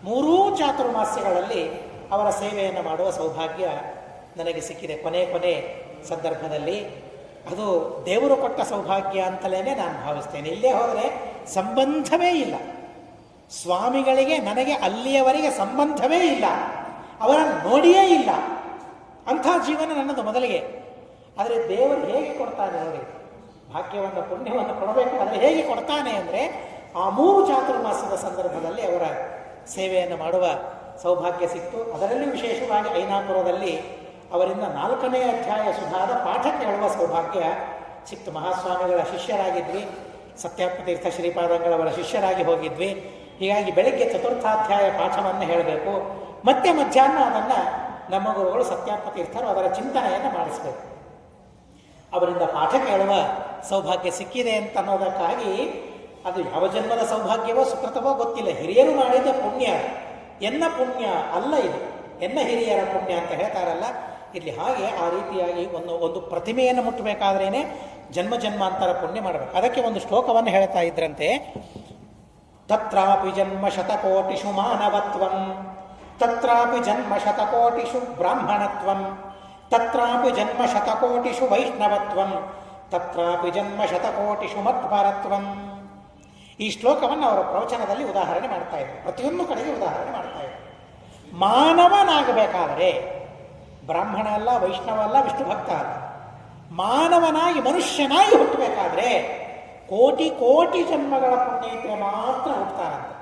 3 ಚಾತುರ್ಮಾಸ್ಯಗಳಲ್ಲಿ ಅವರ ಸೇವೆಯನ್ನು ಮಾಡುವ ಸೌಭಾಗ್ಯ ನನಗೆ ಸಿಕ್ಕಿದೆ. ಕೊನೆ ಸಂದರ್ಭದಲ್ಲಿ ಅದು ದೇವರು ಕೊಟ್ಟ ಸೌಭಾಗ್ಯ ಅಂತಲೇ ನಾನು ಭಾವಿಸ್ತೇನೆ. ಇಲ್ಲೇ ಹೋದರೆ ಸಂಬಂಧವೇ ಇಲ್ಲ, ಸ್ವಾಮಿಗಳಿಗೆ ನನಗೆ ಅಲ್ಲಿಯವರೆಗೆ ಸಂಬಂಧವೇ ಇಲ್ಲ, ಅವರನ್ನು ನೋಡಿಯೇ ಇಲ್ಲ. ಅಂಥ ಜೀವನ ನನ್ನದು ಮೊದಲಿಗೆ. ಆದರೆ ದೇವರು ಹೇಗೆ ಕೊಡ್ತಾನೆ ನೋಡಿ, ಭಾಗ್ಯವನ್ನು ಪುಣ್ಯವನ್ನು ಕೊಡಬೇಕಾದ್ರೆ ಹೇಗೆ ಕೊಡ್ತಾನೆ ಅಂದರೆ, ಆ 3 ಚಾತುರ್ಮಾಸದ ಸಂದರ್ಭದಲ್ಲಿ ಅವರ ಸೇವೆಯನ್ನು ಮಾಡುವ ಸೌಭಾಗ್ಯ ಸಿಕ್ತು. ಅದರಲ್ಲಿ ವಿಶೇಷವಾಗಿ ಐನಾಪುರದಲ್ಲಿ ಅವರಿಂದ 4ನೇ ಅಧ್ಯಾಯ ಸುಧಾದ ಪಾಠ ಕೇಳುವ ಸೌಭಾಗ್ಯ ಸಿಕ್ತು. ಮಹಾಸ್ವಾಮಿಗಳ ಶಿಷ್ಯರಾಗಿದ್ವಿ, ಸತ್ಯಾತ್ಮತೀರ್ಥ ಶ್ರೀಪಾದಂಗಳವರ ಶಿಷ್ಯರಾಗಿ ಹೋಗಿದ್ವಿ. ಹೀಗಾಗಿ ಬೆಳಗ್ಗೆ ಚತುರ್ಥಾಧ್ಯಾಯ ಪಾಠವನ್ನು ಹೇಳಬೇಕು, ಮತ್ತೆ ಮಧ್ಯಾಹ್ನ ಅದನ್ನು ನಮ್ಮ ಗುರುಗಳು ಸತ್ಯಾತ್ಮತೀರ್ಥರು ಅದರ ಚಿಂತನೆಯನ್ನು ಮಾಡಿಸಬೇಕು. ಅವರಿಂದ ಪಾಠ ಕೇಳುವ ಸೌಭಾಗ್ಯ ಸಿಕ್ಕಿದೆ ಅಂತ ಅನ್ನೋದಕ್ಕಾಗಿ, ಅದು ಯಾವ ಜನ್ಮದ ಸೌಭಾಗ್ಯವೋ ಸುಕೃತವೋ ಗೊತ್ತಿಲ್ಲ, ಹಿರಿಯರು ಮಾಡಿದ ಪುಣ್ಯ, ಎನ್ನ ಪುಣ್ಯ ಅಲ್ಲ ಇದು, ಎನ್ನ ಹಿರಿಯರ ಪುಣ್ಯ ಅಂತ ಹೇಳ್ತಾರಲ್ಲ, ಇಲ್ಲಿ ಹಾಗೆ ಆ ರೀತಿಯಾಗಿ ಒಂದು ಪ್ರತಿಮೆಯನ್ನು ಮುಟ್ಟಬೇಕಾದ್ರೇನೆ ಜನ್ಮ ಜನ್ಮಾಂತರ ಪುಣ್ಯ ಮಾಡಬೇಕು. ಅದಕ್ಕೆ ಒಂದು ಶ್ಲೋಕವನ್ನು ಹೇಳ್ತಾ ಇದ್ರಂತೆ, ತತ್ರಾಪಿ ಜನ್ಮ ಶತಕೋಟಿಷು ಮಾನವತ್ವಂ, ತತ್ರಾಪಿ ಜನ್ಮ ಶತಕೋಟಿಷು ಬ್ರಾಹ್ಮಣತ್ವಂ, ತತ್ರಾಪಿ ಜನ್ಮ ಶತಕೋಟಿಷು ವೈಷ್ಣವತ್ವಂ, ತತ್ರಾಪಿ ಜನ್ಮ ಶತಕೋಟಿಷು ಮತ್ಪರತ್ವಂ. ಈ ಶ್ಲೋಕವನ್ನು ಅವರ ಪ್ರವಚನದಲ್ಲಿ ಉದಾಹರಣೆ ಮಾಡ್ತಾ ಇದ್ರು, ಪ್ರತಿಯೊಂದು ಕಡೆಗೆ ಉದಾಹರಣೆ ಮಾಡ್ತಾ ಇದ್ರು. ಮಾನವನಾಗಬೇಕಾದರೆ, ಬ್ರಾಹ್ಮಣ ಅಲ್ಲ, ವೈಷ್ಣವ ಅಲ್ಲ, ವಿಷ್ಣು ಭಕ್ತ ಅಲ್ಲ, ಮಾನವನಾಗಿ ಮನುಷ್ಯನಾಗಿ ಹುಟ್ಟಬೇಕಾದ್ರೆ ಕೋಟಿ ಕೋಟಿ ಜನ್ಮಗಳ ಪುಣ್ಯ ಇದ್ರೆ ಮಾತ್ರ ಹುಟ್ಟುತ್ತಾರಂತೆ.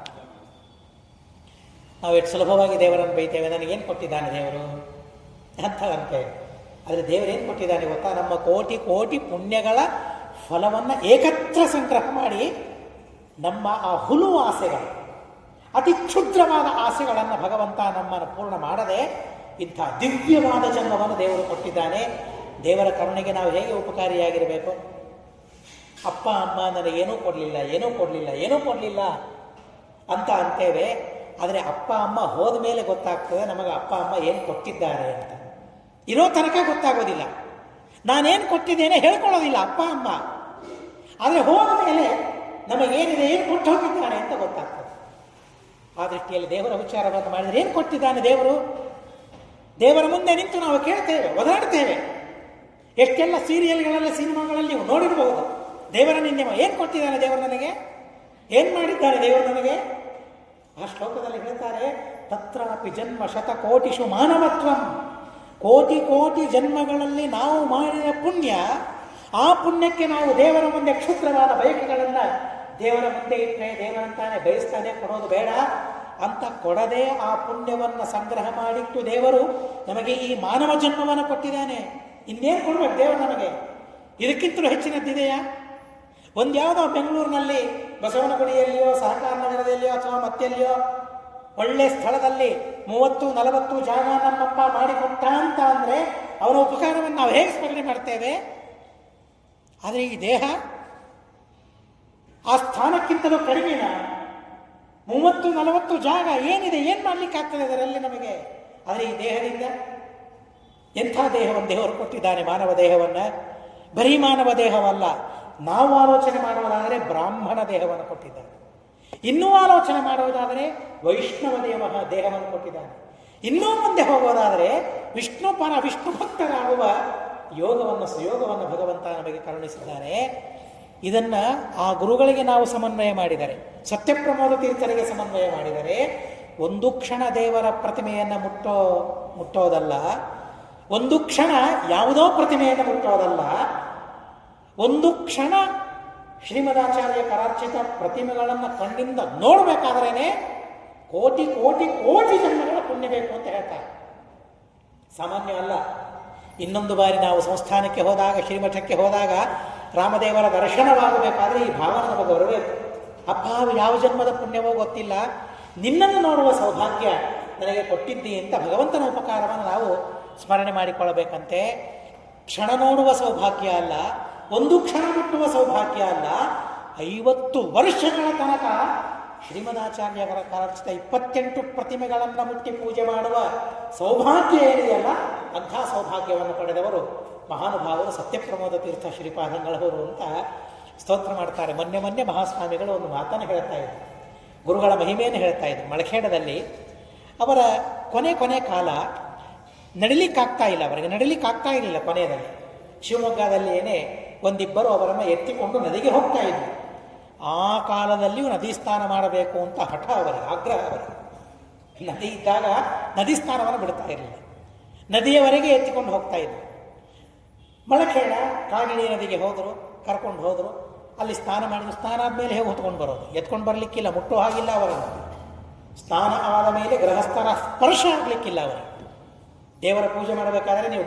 ನಾವು ಎಷ್ಟು ಸುಲಭವಾಗಿ ದೇವರನ್ನು ಬೈತೇವೆ, ನನಗೇನು ಕೊಟ್ಟಿದ್ದಾನೆ ದೇವರು ಅಂತ ಅಂತೇವೆ. ಆದರೆ ದೇವರೇನು ಕೊಟ್ಟಿದ್ದಾನೆ ಗೊತ್ತಾ? ನಮ್ಮ ಕೋಟಿ ಕೋಟಿ ಪುಣ್ಯಗಳ ಫಲವನ್ನು ಏಕತ್ರ ಸಂಗ್ರಹ ಮಾಡಿ ನಮ್ಮ ಆ ಹುಲು ಆಸೆಗಳು, ಅತಿ ಕ್ಷುದ್ರವಾದ ಆಸೆಗಳನ್ನು ಭಗವಂತ ನಮ್ಮನ್ನು ಪೂರ್ಣ ಮಾಡದೆ ಇಂಥ ದಿವ್ಯವಾದ ಜನ್ಮವನ್ನು ದೇವರು ಕೊಟ್ಟಿದ್ದಾನೆ. ದೇವರ ಕರುಣೆಗೆ ನಾವು ಹೇಗೆ ಉಪಕಾರಿಯಾಗಿರಬೇಕು? ಅಪ್ಪ ಅಮ್ಮ ನನಗೇನೂ ಕೊಡಲಿಲ್ಲ, ಏನೂ ಕೊಡಲಿಲ್ಲ, ಏನೂ ಕೊಡಲಿಲ್ಲ ಅಂತ ಅಂತೇವೆ. ಆದರೆ ಅಪ್ಪ ಅಮ್ಮ ಹೋದ ಮೇಲೆ ಗೊತ್ತಾಗ್ತದೆ ನಮಗೆ ಅಪ್ಪ ಅಮ್ಮ ಏನು ಕೊಟ್ಟಿದ್ದಾರೆ ಅಂತ. ಇರೋ ತನಕ ಗೊತ್ತಾಗೋದಿಲ್ಲ, ನಾನೇನು ಕೊಟ್ಟಿದ್ದೇನೆ ಹೇಳ್ಕೊಳ್ಳೋದಿಲ್ಲ ಅಪ್ಪ ಅಮ್ಮ. ಆದರೆ ಹೋದ ಮೇಲೆ ನಮಗೇನಿದೆ, ಏನು ಕೊಟ್ಟು ಹೋಗಿದ್ದಾನೆ ಅಂತ ಗೊತ್ತಾಗ್ತದೆ. ಆ ದೃಷ್ಟಿಯಲ್ಲಿ ದೇವರ ವಿಚಾರವನ್ನು ಮಾಡಿದರೆ ಏನು ಕೊಟ್ಟಿದ್ದಾನೆ ದೇವರು? ದೇವರ ಮುಂದೆ ನಿಂತು ನಾವು ಕೇಳ್ತೇವೆ, ಒದಾಡ್ತೇವೆ. ಎಷ್ಟೆಲ್ಲ ಸೀರಿಯಲ್ಗಳಲ್ಲಿ, ಸಿನಿಮಾಗಳಲ್ಲಿ ನೀವು ನೋಡಿರಬಹುದು. ದೇವರ ನಿನ್ನೆ ಏನು ಕೊಟ್ಟಿದ್ದಾನೆ ದೇವರು ನನಗೆ, ಏನು ಮಾಡಿದ್ದಾನೆ ದೇವರು ನನಗೆ? ಆ ಶ್ಲೋಕದಲ್ಲಿ ಹೇಳ್ತಾರೆ, ತತ್ರಾಪಿ ಜನ್ಮ ಶತಕೋಟಿಷು ಮಾನವತ್ವಂ. ಕೋಟಿ ಕೋಟಿ ಜನ್ಮಗಳಲ್ಲಿ ನಾವು ಮಾಡಿದ ಪುಣ್ಯ, ಆ ಪುಣ್ಯಕ್ಕೆ ನಾವು ದೇವರ ಮುಂದೆ ಕ್ಷುದ್ರವಾದ ಬಯಕೆಗಳನ್ನು ದೇವರ ಮುಂದೆ ಇಟ್ಟರೆ ದೇವರಂತಾನೆ ಬಯಸ್ತಾನೆ, ಕೊಡೋದು ಬೇಡ ಅಂತ ಕೊಡದೆ ಆ ಪುಣ್ಯವನ್ನು ಸಂಗ್ರಹ ಮಾಡಿಟ್ಟು ದೇವರು ನಮಗೆ ಈ ಮಾನವ ಜನ್ಮವನ್ನು ಕೊಟ್ಟಿದ್ದಾನೆ. ಇನ್ನೇನು ಕೊಡ್ಬೇಕು ದೇವರು ನಮಗೆ? ಇದಕ್ಕಿಂತಲೂ ಹೆಚ್ಚಿನದ್ದಿದೆಯಾ? ಒಂದ್ಯಾವುದೋ ಬೆಂಗಳೂರಿನಲ್ಲಿ ಬಸವನಗುಡಿಯಲ್ಲಿಯೋ ಸಹಕಾರ ನಗರದಲ್ಲಿಯೋ ಅಥವಾ ಮತ್ತೆಲ್ಲಿಯೋ ಒಳ್ಳೆ ಸ್ಥಳದಲ್ಲಿ 30-40 ಜಾಗ ನಮ್ಮಪ್ಪ ಮಾಡಿಕೊಟ್ಟ ಅಂತ ಅಂದರೆ ಅವರ ಉಪಕಾರವನ್ನು ನಾವು ಹೇಗೆ ಸ್ಮರಣೆ ಮಾಡ್ತೇವೆ? ಆದರೆ ಈ ದೇಹ ಆ ಸ್ಥಾನಕ್ಕಿಂತಲೂ ಕಡಿಮೆನ? 30-40 ಜಾಗ ಏನಿದೆ, ಏನು ಮಾಡಲಿಕ್ಕಾಗ್ತದೆ ಅದರಲ್ಲಿ ನಮಗೆ? ಆದರೆ ಈ ದೇಹದಿಂದ ಎಂಥ ದೇಹವನ್ನು ದೇವರು ಕೊಟ್ಟಿದ್ದಾನೆ, ಮಾನವ ದೇಹವನ್ನು. ಬರೀ ಮಾನವ ದೇಹವಲ್ಲ, ನಾವು ಆಲೋಚನೆ ಮಾಡುವುದಾದರೆ ಬ್ರಾಹ್ಮಣ ದೇಹವನ್ನು ಕೊಟ್ಟಿದ್ದಾನೆ. ಇನ್ನೂ ಆಲೋಚನೆ ಮಾಡುವುದಾದರೆ ವೈಷ್ಣವ ದೇಹವನ್ನು ಕೊಟ್ಟಿದ್ದಾನೆ. ಇನ್ನೂ ಮುಂದೆ ಹೋಗೋದಾದರೆ ವಿಷ್ಣು ಭಕ್ತರಾಗುವ ಯೋಗವನ್ನು, ಸುಯೋಗವನ್ನು ಭಗವಂತ ನಮಗೆ ಕರುಣಿಸಿದ್ದಾನೆ. ಇದನ್ನು ಆ ಗುರುಗಳಿಗೆ ನಾವು ಸಮನ್ವಯ ಮಾಡಿದರೆ, ಸತ್ಯಪ್ರಮೋದ ತೀರ್ಥರಿಗೆ ಸಮನ್ವಯ ಮಾಡಿದರೆ, ಒಂದು ಕ್ಷಣ ದೇವರ ಪ್ರತಿಮೆಯನ್ನು ಮುಟ್ಟೋದಲ್ಲ, ಒಂದು ಕ್ಷಣ ಯಾವುದೋ ಪ್ರತಿಮೆಯನ್ನು ಮುಟ್ಟೋದಲ್ಲ, ಒಂದು ಕ್ಷಣ ಶ್ರೀಮದಾಚಾರ್ಯ ಕರಾರ್ಚಿತ ಪ್ರತಿಮೆಗಳನ್ನು ಕಣ್ಣಿಂದ ನೋಡಬೇಕಾದ್ರೇ ಕೋಟಿ ಕೋಟಿ ಕೋಟಿ ಜನ್ಮಗಳ ಪುಣ್ಯ ಬೇಕು ಅಂತ ಹೇಳ್ತಾರೆ. ಸಾಮಾನ್ಯ ಅಲ್ಲ. ಇನ್ನೊಂದು ಬಾರಿ ನಾವು ಸಂಸ್ಥಾನಕ್ಕೆ ಹೋದಾಗ, ಶ್ರೀಮಠಕ್ಕೆ ಹೋದಾಗ ರಾಮದೇವರ ದರ್ಶನವಾಗಬೇಕಾದ್ರೆ ಈ ಭಾವನೆ ನಮಗೆ ಬರಬೇಕು. ಅಪ್ಪ ಯಾವ ಜನ್ಮದ ಪುಣ್ಯವೋ ಗೊತ್ತಿಲ್ಲ, ನಿನ್ನನ್ನು ನೋಡುವ ಸೌಭಾಗ್ಯ ನನಗೆ ಕೊಟ್ಟಿದ್ದಿ ಅಂತ ಭಗವಂತನ ಉಪಕಾರವನ್ನು ನಾವು ಸ್ಮರಣೆ ಮಾಡಿಕೊಳ್ಳಬೇಕಂತೆ. ಕ್ಷಣ ನೋಡುವ ಸೌಭಾಗ್ಯ ಅಲ್ಲ, ಒಂದು ಕ್ಷಣ ಮುಟ್ಟುವ ಸೌಭಾಗ್ಯ ಅಲ್ಲ, 50 ವರ್ಷಗಳ ತನಕ ಶ್ರೀಮದಾಚಾರ್ಯರ ಕರಾರ್ಚಿತ 28 ಪ್ರತಿಮೆಗಳನ್ನು ಮುಟ್ಟಿ ಪೂಜೆ ಮಾಡುವ ಸೌಭಾಗ್ಯ ಏನಿದೆಯಲ್ಲ, ಅಂಥ ಸೌಭಾಗ್ಯವನ್ನು ಪಡೆದವರು ಮಹಾನುಭಾವರು ಸತ್ಯಪ್ರಮೋದ ತೀರ್ಥ ಶ್ರೀಪಾದಂಗಳವರು ಅಂತ ಸ್ತೋತ್ರ ಮಾಡ್ತಾರೆ. ಮೊನ್ನೆ ಮಹಾಸ್ವಾಮಿಗಳು ಒಂದು ಮಾತನ್ನು ಹೇಳ್ತಾ ಇದ್ರು, ಗುರುಗಳ ಮಹಿಮೆಯನ್ನು ಹೇಳ್ತಾ ಇದ್ರು. ಮಳಖೇಡದಲ್ಲಿ ಅವರ ಕೊನೆ ಕಾಲ ನಡಿಲಿಕ್ಕಾಗ್ತಾ ಇಲ್ಲ, ಅವರಿಗೆ ನಡಿಲಿಕ್ಕಾಗ್ತಾ ಇರಲಿಲ್ಲ. ಕೊನೆಯಲ್ಲಿ ಶಿವಮೊಗ್ಗದಲ್ಲಿ ಒಂದಿಬ್ಬರು ಅವರನ್ನು ಎತ್ತಿಕೊಂಡು ನದಿಗೆ ಹೋಗ್ತಾ ಇದ್ರು. ಆ ಕಾಲದಲ್ಲಿಯೂ ನದಿ ಸ್ನಾನ ಮಾಡಬೇಕು ಅಂತ ಹಠ ಅವರಿಗೆ, ಆಗ್ರಹ ಅವರಿಗೆ. ನದಿ ಇದ್ದಾಗ ನದಿ ಸ್ನಾನವನ್ನು ಬಿಡ್ತಾ ಇರಲಿಲ್ಲ, ನದಿಯವರೆಗೆ ಎತ್ತಿಕೊಂಡು ಹೋಗ್ತಾ ಇದ್ರು. ಮಳಖೇಡ ಕಾಗಿಣಿ ನದಿಗೆ ಹೋದರು, ಕರ್ಕೊಂಡು ಹೋದರು. ಅಲ್ಲಿ ಸ್ನಾನ ಮಾಡಿದ್ರು. ಸ್ನಾನ ಆದಮೇಲೆ ಹೇಗೆ ಹೊತ್ಕೊಂಡು ಬರೋದು? ಎತ್ಕೊಂಡು ಬರಲಿಕ್ಕಿಲ್ಲ, ಮುಟ್ಟೋ ಹಾಗಿಲ್ಲ ಅವರನ್ನು. ಸ್ನಾನ ಆದ ಮೇಲೆ ಗೃಹಸ್ಥರ ಸ್ಪರ್ಶ ಆಗಲಿಕ್ಕಿಲ್ಲ ಅವರಿಗೆ. ದೇವರ ಪೂಜೆ ಮಾಡಬೇಕಾದ್ರೆ ನೀವು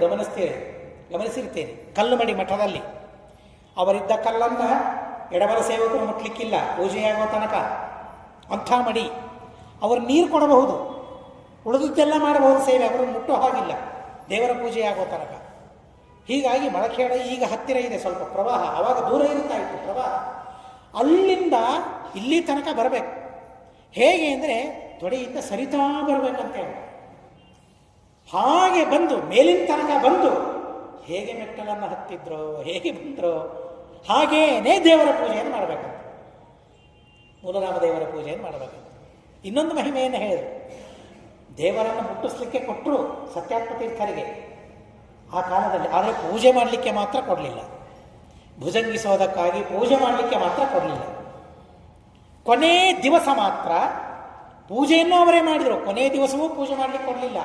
ಗಮನಿಸಿರ್ತೀರಿ, ಕಲ್ಲು ಮಡಿ ಮಠದಲ್ಲಿ ಅವರಿದ್ದ ಕಲ್ಲನ್ನು ಎಡಬಲ ಸೇವಕರು ಮುಟ್ಲಿಕ್ಕಿಲ್ಲ ಪೂಜೆಯಾಗುವ ತನಕ. ಅಂಥ ಮಡಿ. ಅವರು ನೀರು ಕೊಡಬಹುದು, ಉಳಿದುದೆಲ್ಲ ಮಾಡಬಹುದು ಸೇವೆ, ಅವರನ್ನು ಮುಟ್ಟೋ ಹಾಗಿಲ್ಲ ದೇವರ ಪೂಜೆಯಾಗುವ ತನಕ. ಹೀಗಾಗಿ ಮಳಖೇಡ ಈಗ ಹತ್ತಿರ ಇದೆ ಸ್ವಲ್ಪ ಪ್ರವಾಹ, ಆವಾಗ ದೂರ ಇರ್ತಾ ಇತ್ತು ಪ್ರವಾಹ. ಅಲ್ಲಿಂದ ಇಲ್ಲಿ ತನಕ ಬರಬೇಕು. ಹೇಗೆ ಅಂದರೆ ತೊಡೆಯಿಂದ ಸರಿತಾ ಬರಬೇಕಂತೇಳಿ ಹಾಗೆ ಬಂದು ಮೇಲಿನ ತನಕ ಬಂದು ಹೇಗೆ ಮೆಟ್ಟಲನ್ನು ಹತ್ತಿದ್ರೋ, ಹೇಗೆ ಬಂದರೋ ಹಾಗೇನೇ ದೇವರ ಪೂಜೆಯನ್ನು ಮಾಡಬೇಕಂತ, ಮೂಲರಾಮ ದೇವರ ಪೂಜೆಯನ್ನು ಮಾಡಬೇಕಂತ. ಇನ್ನೊಂದು ಮಹಿಮೆಯನ್ನು ಹೇಳಿದರು. ದೇವರನ್ನು ಮುಟ್ಟಿಸ್ಲಿಕ್ಕೆ ಕೊಟ್ಟರು ಸತ್ಯಾತ್ಮ ತೀರ್ಥರಿಗೆ ಆ ಕಾಲದಲ್ಲಿ, ಆದರೆ ಪೂಜೆ ಮಾಡಲಿಕ್ಕೆ ಮಾತ್ರ ಕೊಡಲಿಲ್ಲ. ಭುಜಂಗಿಸೋದಕ್ಕಾಗಿ ಪೂಜೆ ಮಾಡಲಿಕ್ಕೆ ಮಾತ್ರ ಕೊಡಲಿಲ್ಲ. ಕೊನೇ ದಿವಸ ಮಾತ್ರ ಪೂಜೆಯನ್ನು ಅವರೇ ಮಾಡಿದರು. ಕೊನೆಯ ದಿವಸವೂ ಪೂಜೆ ಮಾಡಲಿಕ್ಕೆ ಕೊಡಲಿಲ್ಲ.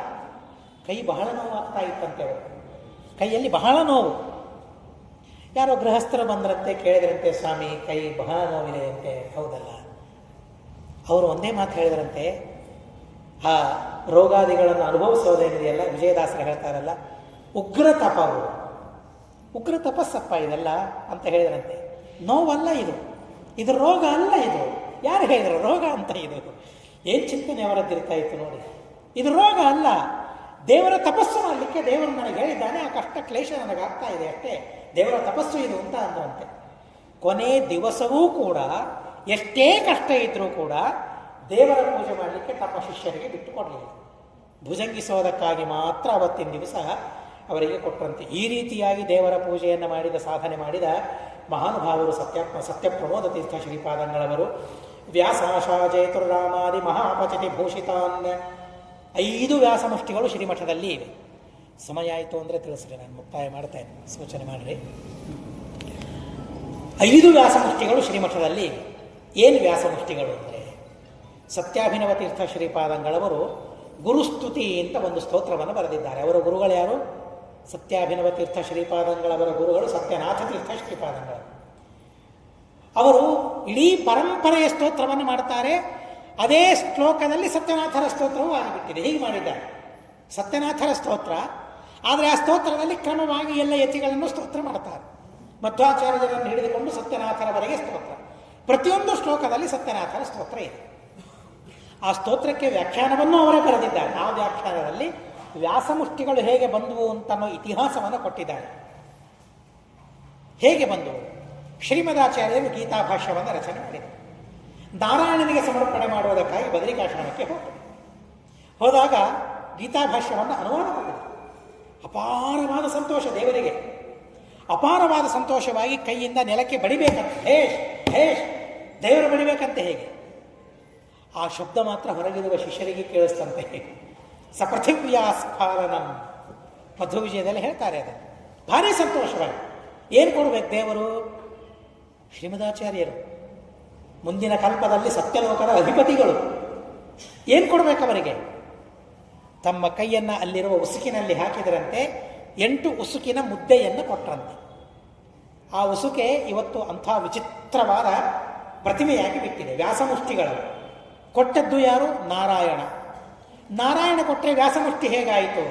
ಕೈ ಬಹಳ ನೋವಾಗ್ತಾ ಇತ್ತಂತೆ ಅವರು, ಕೈಯಲ್ಲಿ ಬಹಳ ನೋವು. ಯಾರೋ ಗೃಹಸ್ಥರು ಬಂದ್ರಂತೆ, ಕೇಳಿದ್ರಂತೆ, ಸ್ವಾಮಿ ಕೈ ಬಹಳ ನೋವಿದೆ ಅಂತೆ. ಹೌದಲ್ಲ. ಅವರು ಒಂದೇ ಮಾತು ಹೇಳಿದ್ರಂತೆ, ಆ ರೋಗಾದಿಗಳನ್ನು ಅನುಭವಿಸೋದೇನಿದೆಯಲ್ಲ, ವಿಜಯದಾಸರು ಹೇಳ್ತಾರಲ್ಲ, ಉಗ್ರ ತಪವು, ಉಗ್ರ ತಪಸ್ಸಪ್ಪ ಇದೆಲ್ಲ ಅಂತ ಹೇಳಿದ್ರಂತೆ. ನೋವಲ್ಲ ಇದು ರೋಗ ಅಲ್ಲ. ಇದು ಯಾರು ಹೇಳಿದ್ರು ರೋಗ ಅಂತ? ಇದು ಏನು ಚಿಂತನೆ ಅವರದ್ದಿರ್ತಾ ಇತ್ತು ನೋಡಿ. ಇದು ರೋಗ ಅಲ್ಲ, ದೇವರ ತಪಸ್ಸು ಮಾಡಲಿಕ್ಕೆ ದೇವರು ನನಗೆ ಹೇಳಿದ್ದಾನೆ, ಆ ಕಷ್ಟ ಕ್ಲೇಶ ನನಗಾಗ್ತಾ ಇದೆ ಅಷ್ಟೇ, ದೇವರ ತಪಸ್ಸು ಇದು ಅಂತ ಅಂದ್ರಂತೆ. ಕೊನೆ ದಿವಸವೂ ಕೂಡ ಎಷ್ಟೇ ಕಷ್ಟ ಇದ್ರೂ ಕೂಡ ದೇವರ ಪೂಜೆ ಮಾಡಲಿಕ್ಕೆ ತಮ್ಮ ಶಿಷ್ಯರಿಗೆ ಬಿಟ್ಟು ಕೊಡಲಿಲ್ಲ. ಭುಜಂಗಿಸೋದಕ್ಕಾಗಿ ಮಾತ್ರ ಅವತ್ತಿನ ದಿವಸ ಅವರಿಗೆ ಕೊಟ್ಟರಂತೆ. ಈ ರೀತಿಯಾಗಿ ದೇವರ ಪೂಜೆಯನ್ನು ಮಾಡಿದ, ಸಾಧನೆ ಮಾಡಿದ ಮಹಾನುಭಾವರು ಸತ್ಯಪ್ರಮೋದ ತೀರ್ಥ ಶ್ರೀಪಾದಂಗಳವರು. ವ್ಯಾಸಾಶಾಜೇತುರ್ರಾಮಾದಿ ಮಹಾಪಚತಿ ಭೂಷಿತಾನ್ 5 ವ್ಯಾಸಮುಷ್ಟಿಗಳು ಶ್ರೀಮಠದಲ್ಲಿ ಇವೆ. ಸಮಯ ಆಯಿತು ಅಂದರೆ ತಿಳಿಸ್ರಿ, ನಾನು ಮುಕ್ತಾಯ ಮಾಡ್ತೇನೆ, ಸೂಚನೆ ಮಾಡಿರಿ. 5 ವ್ಯಾಸಮುಷ್ಟಿಗಳು ಶ್ರೀಮಠದಲ್ಲಿ ಇವೆ. ಏನು ವ್ಯಾಸಮುಷ್ಟಿಗಳು ಅಂದರೆ, ಸತ್ಯಾಭಿನವ ತೀರ್ಥ ಶ್ರೀಪಾದಂಗಳವರು ಗುರುಸ್ತುತಿ ಅಂತ ಒಂದು ಸ್ತೋತ್ರವನ್ನು ಬರೆದಿದ್ದಾರೆ. ಅವರ ಗುರುಗಳು ಯಾರು? ಸತ್ಯಾಭಿನವ ತೀರ್ಥ ಶ್ರೀಪಾದಂಗಳವರ ಗುರುಗಳು ಸತ್ಯನಾಥ ತೀರ್ಥ ಶ್ರೀಪಾದಂಗಳು. ಅವರು ಇಡೀ ಪರಂಪರೆಯ ಸ್ತೋತ್ರವನ್ನು ಮಾಡ್ತಾರೆ. ಅದೇ ಶ್ಲೋಕದಲ್ಲಿ ಸತ್ಯನಾಥರ ಸ್ತೋತ್ರವೂ ಆಗಿಬಿಟ್ಟಿದೆ. ಹೀಗೆ ಮಾಡಿದ್ದಾರೆ ಸತ್ಯನಾಥರ ಸ್ತೋತ್ರ. ಆದರೆ ಆ ಸ್ತೋತ್ರದಲ್ಲಿ ಕ್ರಮವಾಗಿ ಎಲ್ಲ ಯತಿಗಳನ್ನು ಸ್ತೋತ್ರ ಮಾಡ್ತಾರೆ. ಮಧ್ವಾಚಾರ್ಯರನ್ನು ಹಿಡಿದುಕೊಂಡು ಸತ್ಯನಾಥರವರೆಗೆ ಸ್ತೋತ್ರ. ಪ್ರತಿಯೊಂದು ಶ್ಲೋಕದಲ್ಲಿ ಸತ್ಯನಾಥರ ಸ್ತೋತ್ರ ಇದೆ. ಆ ಸ್ತೋತ್ರಕ್ಕೆ ವ್ಯಾಖ್ಯಾನವನ್ನು ಅವರೇ ಬರೆದಿದ್ದಾರೆ. ಆ ವ್ಯಾಖ್ಯಾನದಲ್ಲಿ ವ್ಯಾಸಮುಷ್ಟಿಗಳು ಹೇಗೆ ಬಂದವು ಅಂತನೋ ಇತಿಹಾಸವನ್ನು ಕೊಟ್ಟಿದ್ದಾರೆ. ಹೇಗೆ ಬಂದವು? ಶ್ರೀಮದಾಚಾರ್ಯರು ಗೀತಾಭಾಷ್ಯವನ್ನು ರಚನೆ ಮಾಡಿದರು. ನಾರಾಯಣನಿಗೆ ಸಮರ್ಪಣೆ ಮಾಡುವುದಕ್ಕಾಗಿ ಬದರಿಕಾಶ್ರಮಕ್ಕೆ ಹೋದಾಗ ಗೀತಾಭಾಷ್ಯವನ್ನು ಅನುವಾದ ಮಾಡಿದರು. ಅಪಾರವಾದ ಸಂತೋಷ ದೇವರಿಗೆ. ಅಪಾರವಾದ ಸಂತೋಷವಾಗಿ ಕೈಯಿಂದ ನೆಲಕ್ಕೆ ಬಡಿಬೇಕಂತೆ, ಹೇಶ್ ಹೇಶ್ ದೇವರು ಬಡಿಬೇಕಂತೆ. ಹೇಗೆ ಆ ಶಬ್ದ ಮಾತ್ರ ಹೊರಗಿರುವ ಶಿಷ್ಯರಿಗೆ ಕೇಳಿಸ್ತಂತೆ. ಸಪೃಥಿವ್ಯಾ ಸ್ಫಾಲನಂ ಮಧ್ವ ವಿಜಯದಲ್ಲಿ ಹೇಳ್ತಾರೆ. ಅದು ಭಾರಿ ಸಂತೋಷವಾಗಿ. ಏನು ಕೊಡಬೇಕು ದೇವರು? ಶ್ರೀಮದಾಚಾರ್ಯರು ಮುಂದಿನ ಕಲ್ಪದಲ್ಲಿ ಸತ್ಯಲೋಕದ ಅಧಿಪತಿಗಳು. ಏನು ಕೊಡಬೇಕು ಅವರಿಗೆ? ತಮ್ಮ ಕೈಯನ್ನು ಅಲ್ಲಿರುವ ಉಸುಕಿನಲ್ಲಿ ಹಾಕಿದರಂತೆ 8 ಉಸುಕಿನ ಮುದ್ದೆಯನ್ನು ಕೊಟ್ಟರಂತೆ. ಆ ಉಸುಕೆ ಇವತ್ತು ಅಂಥ ವಿಚಿತ್ರವಾದ ಪ್ರತಿಮೆಯಾಗಿ ಬಿಟ್ಟಿದೆ. ವ್ಯಾಸಮುಷ್ಟಿಗಳು ಕೊಟ್ಟದ್ದು ಯಾರು? ನಾರಾಯಣ. ನಾರಾಯಣ ಕೊಟ್ಟರೆ ವ್ಯಾಸಮುಷ್ಟಿ ಹೇಗಾಯಿತು?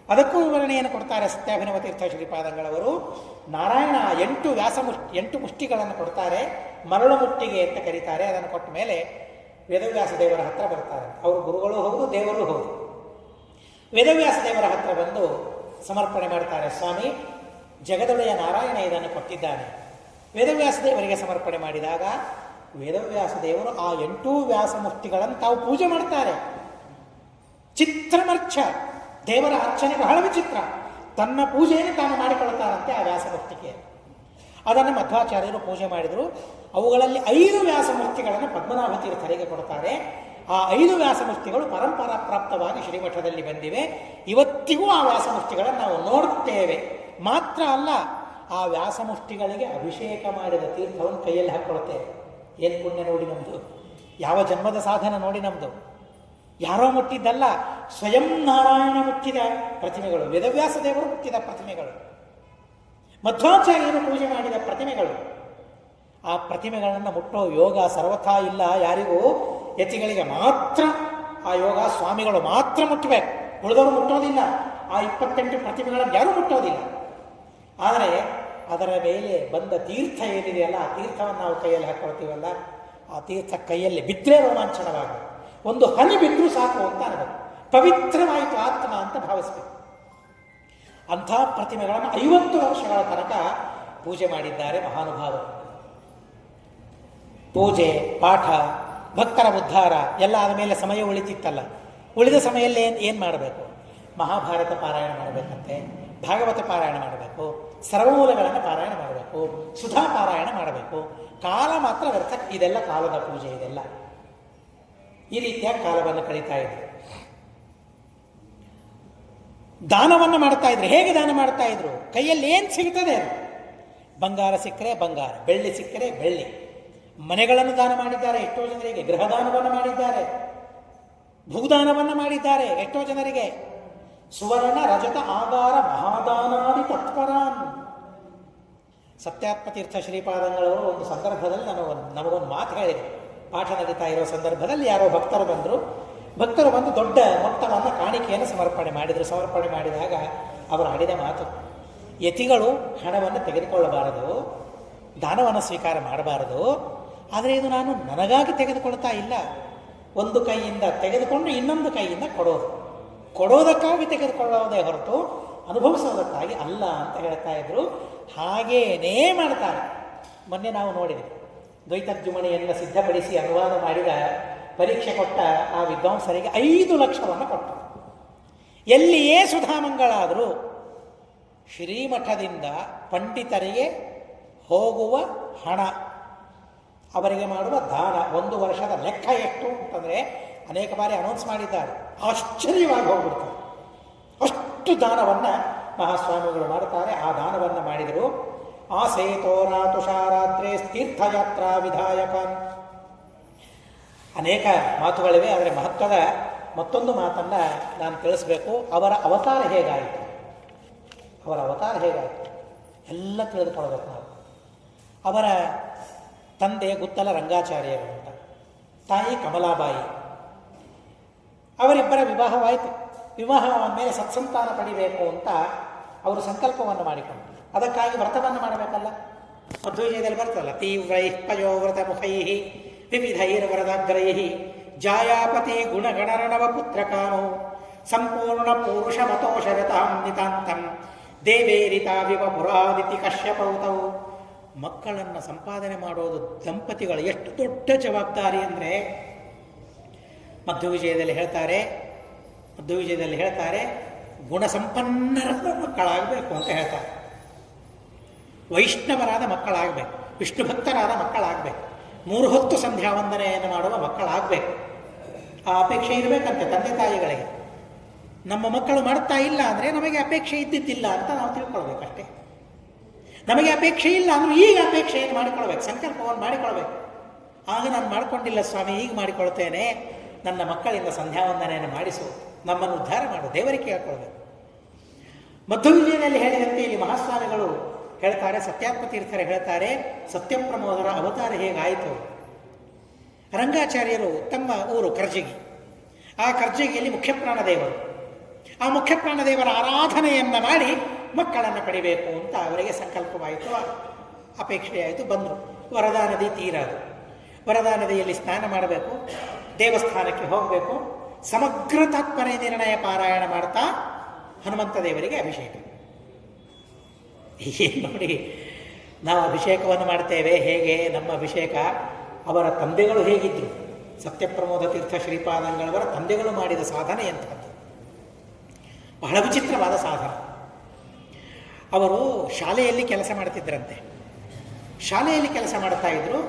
ಅದಕ್ಕೂ ವಿವರಣೆಯನ್ನು ಕೊಡ್ತಾರೆ ಸತ್ಯಾಭಿನವ ತೀರ್ಥ ಶ್ರೀಪಾದಂಗಳವರು. ನಾರಾಯಣ 8 ಮುಷ್ಟಿಗಳನ್ನು ಕೊಡ್ತಾರೆ. ಮರಳು ಮುಟ್ಟಿಗೆ ಅಂತ ಕರೀತಾರೆ. ಅದನ್ನು ಕೊಟ್ಟ ಮೇಲೆ ವೇದವ್ಯಾಸ ದೇವರ ಹತ್ರ ಬರ್ತಾರೆ. ಅವರು ಗುರುಗಳು ಹೌದು, ದೇವರು ಹೌದು. ವೇದವ್ಯಾಸ ದೇವರ ಹತ್ರ ಬಂದು ಸಮರ್ಪಣೆ ಮಾಡ್ತಾರೆ. ಸ್ವಾಮಿ, ಜಗದೊಡೆಯ ನಾರಾಯಣ ಇದನ್ನು ಕೊಟ್ಟಿದ್ದಾನೆ. ವೇದವ್ಯಾಸ ದೇವರಿಗೆ ಸಮರ್ಪಣೆ ಮಾಡಿದಾಗ ವೇದವ್ಯಾಸ ದೇವರು ಆ 8 ವ್ಯಾಸಮುಷ್ಟಿಗಳನ್ನು ತಾವು ಪೂಜೆ ಮಾಡ್ತಾರೆ. ಚಿತ್ರಮರ್ಚ ದೇವರ ಅರ್ಚನೆ ಬಹಳ ವಿಚಿತ್ರ. ತನ್ನ ಪೂಜೆಯನ್ನು ತಾನು ಮಾಡಿಕೊಳ್ತಾರಂತೆ ಆ ವ್ಯಾಸಮೂರ್ತಿಗೆ. ಅದನ್ನು ಮಧ್ವಾಚಾರ್ಯರು ಪೂಜೆ ಮಾಡಿದರು. ಅವುಗಳಲ್ಲಿ 5 ವ್ಯಾಸಮೂರ್ತಿಗಳನ್ನು ಪದ್ಮನಾಭ ತೀರ್ಥರಿಗೆ ಕೊಡ್ತಾರೆ. ಆ 5 ವ್ಯಾಸಮೂರ್ತಿಗಳು ಪರಂಪರಾ ಪ್ರಾಪ್ತವಾಗಿ ಶ್ರೀಮಠದಲ್ಲಿ ಬಂದಿವೆ. ಇವತ್ತಿಗೂ ಆ ವ್ಯಾಸಮೂರ್ತಿಗಳನ್ನು ನಾವು ನೋಡುತ್ತೇವೆ. ಮಾತ್ರ ಅಲ್ಲ, ಆ ವ್ಯಾಸಮೂರ್ತಿಗಳಿಗೆ ಅಭಿಷೇಕ ಮಾಡಿದ ತೀರ್ಥವನ್ನು ಕೈಯಲ್ಲಿ ಹಾಕ್ಕೊಳ್ತೇವೆ. ಏನು ಪುಣ್ಯ ನೋಡಿ ನಮ್ಮದು! ಯಾವ ಜನ್ಮದ ಸಾಧನ ನೋಡಿ ನಮ್ಮದು! ಯಾರೋ ಮುಟ್ಟಿದ್ದಲ್ಲ, ಸ್ವಯಂ ನಾರಾಯಣ ಮುಟ್ಟಿದ ಪ್ರತಿಮೆಗಳು, ವೇದವ್ಯಾಸ ದೇವರು ಮುಟ್ಟಿದ ಪ್ರತಿಮೆಗಳು. ಮಧ್ವಾಚಾರ್ಯರು ಪೂಜೆ ಮಾಡಿದ ಪ್ರತಿಮೆಗಳು. ಆ ಪ್ರತಿಮೆಗಳನ್ನು ಮುಟ್ಟೋ ಯೋಗ ಸರ್ವಥಾ ಇಲ್ಲ ಯಾರಿಗೂ. ಯತಿಗಳಿಗೆ ಮಾತ್ರ ಆ ಯೋಗ, ಸ್ವಾಮಿಗಳು ಮಾತ್ರ ಮುಟ್ಟಬೇಕು, ಉಳಿದವರು ಮುಟ್ಟೋದಿಲ್ಲ. ಆ 28 ಪ್ರತಿಮೆಗಳನ್ನು ಯಾರೂ ಮುಟ್ಟೋದಿಲ್ಲ. ಆದರೆ ಅದರ ಮೇಲೆ ಬಂದ ತೀರ್ಥ ಏನಿದೆಯಲ್ಲ, ಆ ತೀರ್ಥವನ್ನು ನಾವು ಕೈಯಲ್ಲಿ ಹಾಕೊಳ್ತೀವಲ್ಲ, ಆ ತೀರ್ಥ ಕೈಯಲ್ಲಿ ಬಿದ್ದರೆ ರೋಮಾಂಚನವಾಗಿ, ಒಂದು ಹನಿ ಬಿದ್ದರೂ ಸಾಕು ಅಂತ ಅನ್ಬೇಕು, ಪವಿತ್ರವಾಯಿತು ಆತ್ಮ ಅಂತ ಭಾವಿಸ್ಬೇಕು. ಅಂಥ ಪ್ರತಿಮೆಗಳನ್ನು 50 ವರ್ಷಗಳ ತನಕ ಪೂಜೆ ಮಾಡಿದ್ದಾರೆ ಮಹಾನುಭಾವರು. ಪೂಜೆ, ಪಾಠ, ಭಕ್ತರ ಉದ್ಧಾರ ಎಲ್ಲ ಆದ ಮೇಲೆ ಸಮಯ ಉಳಿತಿತ್ತಲ್ಲ. ಉಳಿದ ಸಮಯದಲ್ಲಿ ಏನು ಮಾಡಬೇಕು? ಮಹಾಭಾರತ ಪಾರಾಯಣ ಮಾಡಬೇಕಂತೆ, ಭಾಗವತ ಪಾರಾಯಣ ಮಾಡಬೇಕು, ಸರ್ವಮೂಲಗಳನ್ನು ಪಾರಾಯಣ ಮಾಡಬೇಕು, ಸುಧಾ ಪಾರಾಯಣ ಮಾಡಬೇಕು. ಕಾಲ ಮಾತ್ರ ವ್ಯರ್ಥ. ಇದೆಲ್ಲ ಕಾಲದ ಪೂಜೆ. ಇದೆಲ್ಲ ಈ ರೀತಿಯ ಕಾಲವನ್ನು ಕಳೀತಾ ಇದ್ರು. ದಾನವನ್ನು ಮಾಡ್ತಾ ಇದ್ರು. ಹೇಗೆ ದಾನ ಮಾಡ್ತಾ ಇದ್ರು? ಕೈಯಲ್ಲಿ ಏನು ಸಿಗ್ತದೆ ಅದು. ಬಂಗಾರ ಸಿಕ್ಕರೆ ಬಂಗಾರ, ಬೆಳ್ಳಿ ಸಿಕ್ಕರೆ ಬೆಳ್ಳಿ. ಮನೆಗಳನ್ನು ದಾನ ಮಾಡಿದ್ದಾರೆ ಎಷ್ಟೋ ಜನರಿಗೆ, ಗೃಹದಾನವನ್ನು ಮಾಡಿದ್ದಾರೆ, ಭೂದಾನವನ್ನು ಮಾಡಿದ್ದಾರೆ ಎಷ್ಟೋ ಜನರಿಗೆ. ಸುವರ್ಣ ರಜತ ಆಗಾರ ಮಹಾದಾನಾದಿ ತತ್ಪರಾನ್. ಸತ್ಯಾತ್ಮತೀರ್ಥ ಶ್ರೀಪಾದಂಗಳವರು ಒಂದು ಸಂದರ್ಭದಲ್ಲಿ ನಮಗೊಂದು ಮಾತು ಹೇಳಿದರು. ಪಾಠ ನಡೀತಾ ಇರೋ ಸಂದರ್ಭದಲ್ಲಿ ಯಾರೋ ಭಕ್ತರು ಬಂದು ದೊಡ್ಡ ಮೊತ್ತವನ್ನು ಕಾಣಿಕೆಯನ್ನು ಸಮರ್ಪಣೆ ಮಾಡಿದರು. ಸಮರ್ಪಣೆ ಮಾಡಿದಾಗ ಅವರು ಆಡಿದ ಮಾತು, ಯತಿಗಳು ಹಣವನ್ನು ತೆಗೆದುಕೊಳ್ಳಬಾರದು, ದಾನವನ್ನು ಸ್ವೀಕಾರ ಮಾಡಬಾರದು. ಆದರೆ ಇದು ನಾನು ನನಗಾಗಿ ತೆಗೆದುಕೊಳ್ತಾ ಇಲ್ಲ. ಒಂದು ಕೈಯಿಂದ ತೆಗೆದುಕೊಂಡು ಇನ್ನೊಂದು ಕೈಯಿಂದ ಕೊಡೋದಕ್ಕಾಗಿ ತೆಗೆದುಕೊಳ್ಳೋದೇ ಹೊರತು ಅನುಭವಿಸೋದಕ್ಕಾಗಿ ಅಲ್ಲ ಅಂತ ಹೇಳ್ತಾ ಇದ್ರು. ಹಾಗೇನೇ ಮಾಡ್ತಾರೆ. ಮೊನ್ನೆ ನಾವು ನೋಡಿದ್ವಿ, ದ್ವೈತರ್ಜುಮಣಿಯನ್ನು ಸಿದ್ಧಪಡಿಸಿ ಅನುವಾದ ಮಾಡಿದ ಪರೀಕ್ಷೆ ಕೊಟ್ಟ ಆ ವಿದ್ವಾಂಸರಿಗೆ 5 ಲಕ್ಷವನ್ನು ಕೊಟ್ಟರು. ಎಲ್ಲಿಯೇ ಸುಧಾಮಂಗಳಾದರೂ ಶ್ರೀಮಠದಿಂದ ಪಂಡಿತರಿಗೆ ಹೋಗುವ ಹಣ, ಅವರಿಗೆ ಮಾಡುವ ದಾನ, 1 ವರ್ಷದ ಲೆಕ್ಕ ಎಷ್ಟು ಅಂತಂದರೆ ಅನೇಕ ಬಾರಿ ಅನೌನ್ಸ್ ಮಾಡಿದ್ದಾರೆ. ಆಶ್ಚರ್ಯವಾಗಿ ಹೋಗ್ಬಿಡ್ತಾರೆ. ಅಷ್ಟು ದಾನವನ್ನು ಮಹಾಸ್ವಾಮಿಗಳು ಮಾಡ್ತಾರೆ. ಆ ದಾನವನ್ನು ಮಾಡಿದರು. ಆ ಸೇತೋರಾ ತುಷಾರಾತ್ರೆ ತೀರ್ಥಯಾತ್ರಾ ವಿಧಾಯಕನ್. ಅನೇಕ ಮಾತುಗಳಿವೆ, ಆದರೆ ಮಹತ್ವದ ಮತ್ತೊಂದು ಮಾತನ್ನು ನಾನು ತಿಳಿಸ್ಬೇಕು. ಅವರ ಅವತಾರ ಹೇಗಾಯಿತು ಎಲ್ಲ ತಿಳಿದುಕೊಳ್ಳಬೇಕು ನಾವು. ಅವರ ತಂದೆ ಗುತ್ತಲ ರಂಗಾಚಾರ್ಯರು ಅಂತ, ತಾಯಿ ಕಮಲಾಬಾಯಿ. ಅವರಿಬ್ಬರ ವಿವಾಹವಾಯಿತು. ವಿವಾಹವಾದ ಮೇಲೆ ಸತ್ಸಂತಾನ ಪಡಿಬೇಕು ಅಂತ ಅವರು ಸಂಕಲ್ಪವನ್ನು ಮಾಡಿಕೊಂಡರು. ಅದಕ್ಕಾಗಿ ವ್ರತವನ್ನು ಮಾಡಬೇಕಲ್ಲ. ಮಧ್ವವಿಜಯದಲ್ಲಿ ಬರ್ತಲ್ಲ, ತೀವ್ರೈ ಪಯೋವ್ರತ ಮುಖೈ ವಿವಿಧೈರ್ವರದಾಗ್ರೈ ಜಾಯಾಪತಿ ಗುಣಗಣರಣವ ಪುತ್ರಕಾಮೋ ಸಂಪೂರ್ಣ ಪೌರುಷ ಮತೋಷರತಾಂ ನಿತಾಂತಂ ದೇವೇರಿತಾವಿವ ಪುರಾದಿತಿ ಕಶ್ಯಪೌತವು. ಮಕ್ಕಳನ್ನು ಸಂಪಾದನೆ ಮಾಡೋದು ದಂಪತಿಗಳು ಎಷ್ಟು ದೊಡ್ಡ ಜವಾಬ್ದಾರಿ ಅಂದರೆ ಮಧ್ವವಿಜಯದಲ್ಲಿ ಹೇಳ್ತಾರೆ ಗುಣಸಂಪನ್ನರ ಮಕ್ಕಳಾಗಬೇಕು ಅಂತ ಹೇಳ್ತಾರೆ. ವೈಷ್ಣವರಾದ ಮಕ್ಕಳಾಗಬೇಕು, ವಿಷ್ಣು ಭಕ್ತರಾದ ಮಕ್ಕಳಾಗಬೇಕು, 3 ಹೊತ್ತು ಸಂಧ್ಯಾ ವಂದನೆಯನ್ನು ಮಾಡುವ ಮಕ್ಕಳಾಗಬೇಕು. ಆ ಅಪೇಕ್ಷೆ ಇರಬೇಕಂತೆ ತಂದೆ ತಾಯಿಗಳಿಗೆ. ನಮ್ಮ ಮಕ್ಕಳು ಮಾಡ್ತಾ ಇಲ್ಲ ಅಂದರೆ ನಮಗೆ ಅಪೇಕ್ಷೆ ಇದ್ದಿದ್ದಿಲ್ಲ ಅಂತ ನಾವು ತಿಳ್ಕೊಳ್ಬೇಕಷ್ಟೇ. ನಮಗೆ ಅಪೇಕ್ಷೆ ಇಲ್ಲ ಅಂದರೆ ಈಗ ಅಪೇಕ್ಷೆಯನ್ನು ಮಾಡಿಕೊಳ್ಬೇಕು, ಸಂಕಲ್ಪವನ್ನು ಮಾಡಿಕೊಳ್ಬೇಕು. ಆಗ ನಾನು ಮಾಡಿಕೊಂಡಿಲ್ಲ ಸ್ವಾಮಿ, ಈಗ ಮಾಡಿಕೊಳ್ತೇನೆ, ನನ್ನ ಮಕ್ಕಳಿಂದ ಸಂಧ್ಯಾವಂದನೆಯನ್ನು ಮಾಡಿಸು, ನಮ್ಮನ್ನು ಉದ್ಧಾರ ಮಾಡು, ದೇವರಿಗೆ ಕೇಳ್ಕೊಳ್ಬೇಕು. ಮಧ್ವವಿಜಯದಲ್ಲಿ ಹೇಳಿದಂತೆ ಇಲ್ಲಿ ಮಹಾಸ್ವಾಮಿಗಳು ಹೇಳ್ತಾರೆ, ಸತ್ಯಾತ್ಮತೀರ್ಥರು ಹೇಳ್ತಾರೆ, ಸತ್ಯಪ್ರಮೋದರ ಅವತಾರ ಹೇಗಾಯಿತು. ರಂಗಾಚಾರ್ಯರು ತಮ್ಮ ಊರು ಕರ್ಜಗಿ. ಆ ಕರ್ಜಗಿಯಲ್ಲಿ ಮುಖ್ಯಪ್ರಾಣದೇವರು. ಆ ಮುಖ್ಯಪ್ರಾಣದೇವರ ಆರಾಧನೆಯನ್ನು ಮಾಡಿ ಮಕ್ಕಳನ್ನು ಪಡಿಬೇಕು ಅಂತ ಅವರಿಗೆ ಸಂಕಲ್ಪವಾಯಿತು, ಅಪೇಕ್ಷೆಯಾಯಿತು. ಬಂದರು. ವರದಾ ನದಿ ತೀರ ಅದು. ವರದಾ ನದಿಯಲ್ಲಿ ಸ್ನಾನ ಮಾಡಬೇಕು, ದೇವಸ್ಥಾನಕ್ಕೆ ಹೋಗಬೇಕು, ಸಮಗ್ರ ತಾತ್ಪರ್ಯ ನಿರ್ಣಯ ಪಾರಾಯಣ ಮಾಡ್ತಾ ಹನುಮಂತ ದೇವರಿಗೆ ಅಭಿಷೇಕ. ನೋಡಿ, ನಾವು ಅಭಿಷೇಕವನ್ನು ಮಾಡ್ತೇವೆ ಹೇಗೆ, ನಮ್ಮ ಅಭಿಷೇಕ ಅವರ ತಂದೆಗಳು ಹೇಗಿದ್ದರು, ಸತ್ಯಪ್ರಮೋದ ತೀರ್ಥ ಶ್ರೀಪಾದಂಗಳವರ ತಂದೆಗಳು ಮಾಡಿದ ಸಾಧನೆ ಎಂಥದ್ದು, ಬಹಳ ವಿಚಿತ್ರವಾದ ಸಾಧನೆ. ಅವರು ಶಾಲೆಯಲ್ಲಿ ಕೆಲಸ ಮಾಡ್ತಿದ್ದರಂತೆ. ಶಾಲೆಯಲ್ಲಿ ಕೆಲಸ ಮಾಡ್ತಾ ಇದ್ರು.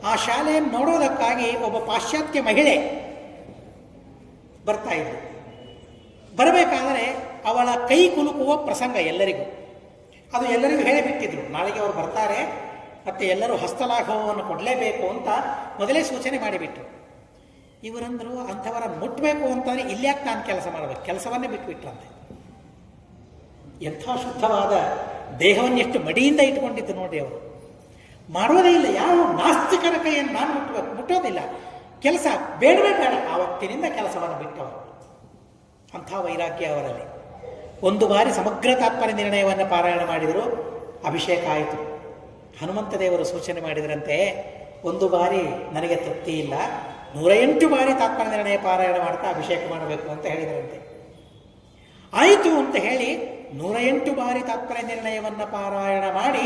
ಆ ಶಾಲೆಯನ್ನು ನೋಡೋದಕ್ಕಾಗಿ ಒಬ್ಬ ಪಾಶ್ಚಾತ್ಯ ಮಹಿಳೆ ಬರ್ತಾ ಇದ್ರು. ಬರಬೇಕಾದರೆ ಅವಳ ಕೈ ಕುಲುಕುವ ಪ್ರಸಂಗ ಎಲ್ಲರಿಗೂ. ಅದು ಎಲ್ಲರಿಗೂ ಹೇಳಿಬಿಟ್ಟಿದ್ರು, ನಾಳೆಗೆ ಅವರು ಬರ್ತಾರೆ, ಮತ್ತು ಎಲ್ಲರೂ ಹಸ್ತಲಾಘವವನ್ನು ಕೊಡಲೇಬೇಕು ಅಂತ ಮೊದಲೇ ಸೂಚನೆ ಮಾಡಿಬಿಟ್ರು. ಇವರಂದರು, ಅಂಥವರ ಮುಟ್ಟಬೇಕು ಅಂತಂದರೆ ಇಲ್ಯಾಕೆ ನಾನು ಕೆಲಸ ಮಾಡಬೇಕು, ಕೆಲಸವನ್ನೇ ಬಿಟ್ಟುಬಿಟ್ರಂತೆ. ಎಂಥ ಶುದ್ಧವಾದ ದೇಹವನ್ನು ಎಷ್ಟು ಮಡಿಯಿಂದ ಇಟ್ಕೊಂಡಿದ್ದು ನೋಡಿ ಅವರು. ಮಾಡೋದೇ ಇಲ್ಲ. ಯಾವ ನಾಸ್ತಿಕರ ಕೈಯನ್ನು ನಾನು ಮುಟ್ಟೋದಿಲ್ಲ. ಕೆಲಸ ಬೇಡವೇ ಬೇಡ, ಆವತ್ತಿನಿಂದ ಕೆಲಸವನ್ನು ಬಿಟ್ಟವರು. ಅಂಥ ವೈರಾಗ್ಯ ಅವರಲ್ಲಿ. ಒಂದು ಬಾರಿ ಸಮಗ್ರ ತಾತ್ಪರ್ಯ ನಿರ್ಣಯವನ್ನು ಪಾರಾಯಣ ಮಾಡಿದರು, ಅಭಿಷೇಕ ಆಯಿತು. ಹನುಮಂತ ದೇವರು ಸೂಚನೆ ಮಾಡಿದರಂತೆ, ಒಂದು ಬಾರಿ ನನಗೆ ತೃಪ್ತಿ ಇಲ್ಲ, 108 ಬಾರಿ ತಾತ್ಪರ್ಯ ನಿರ್ಣಯ ಪಾರಾಯಣ ಮಾಡ್ತಾ ಅಭಿಷೇಕ ಮಾಡಬೇಕು ಅಂತ ಹೇಳಿದರಂತೆ. ಆಯಿತು ಅಂತ ಹೇಳಿ 108 ಬಾರಿ ತಾತ್ಪರ್ಯ ನಿರ್ಣಯವನ್ನು ಪಾರಾಯಣ ಮಾಡಿ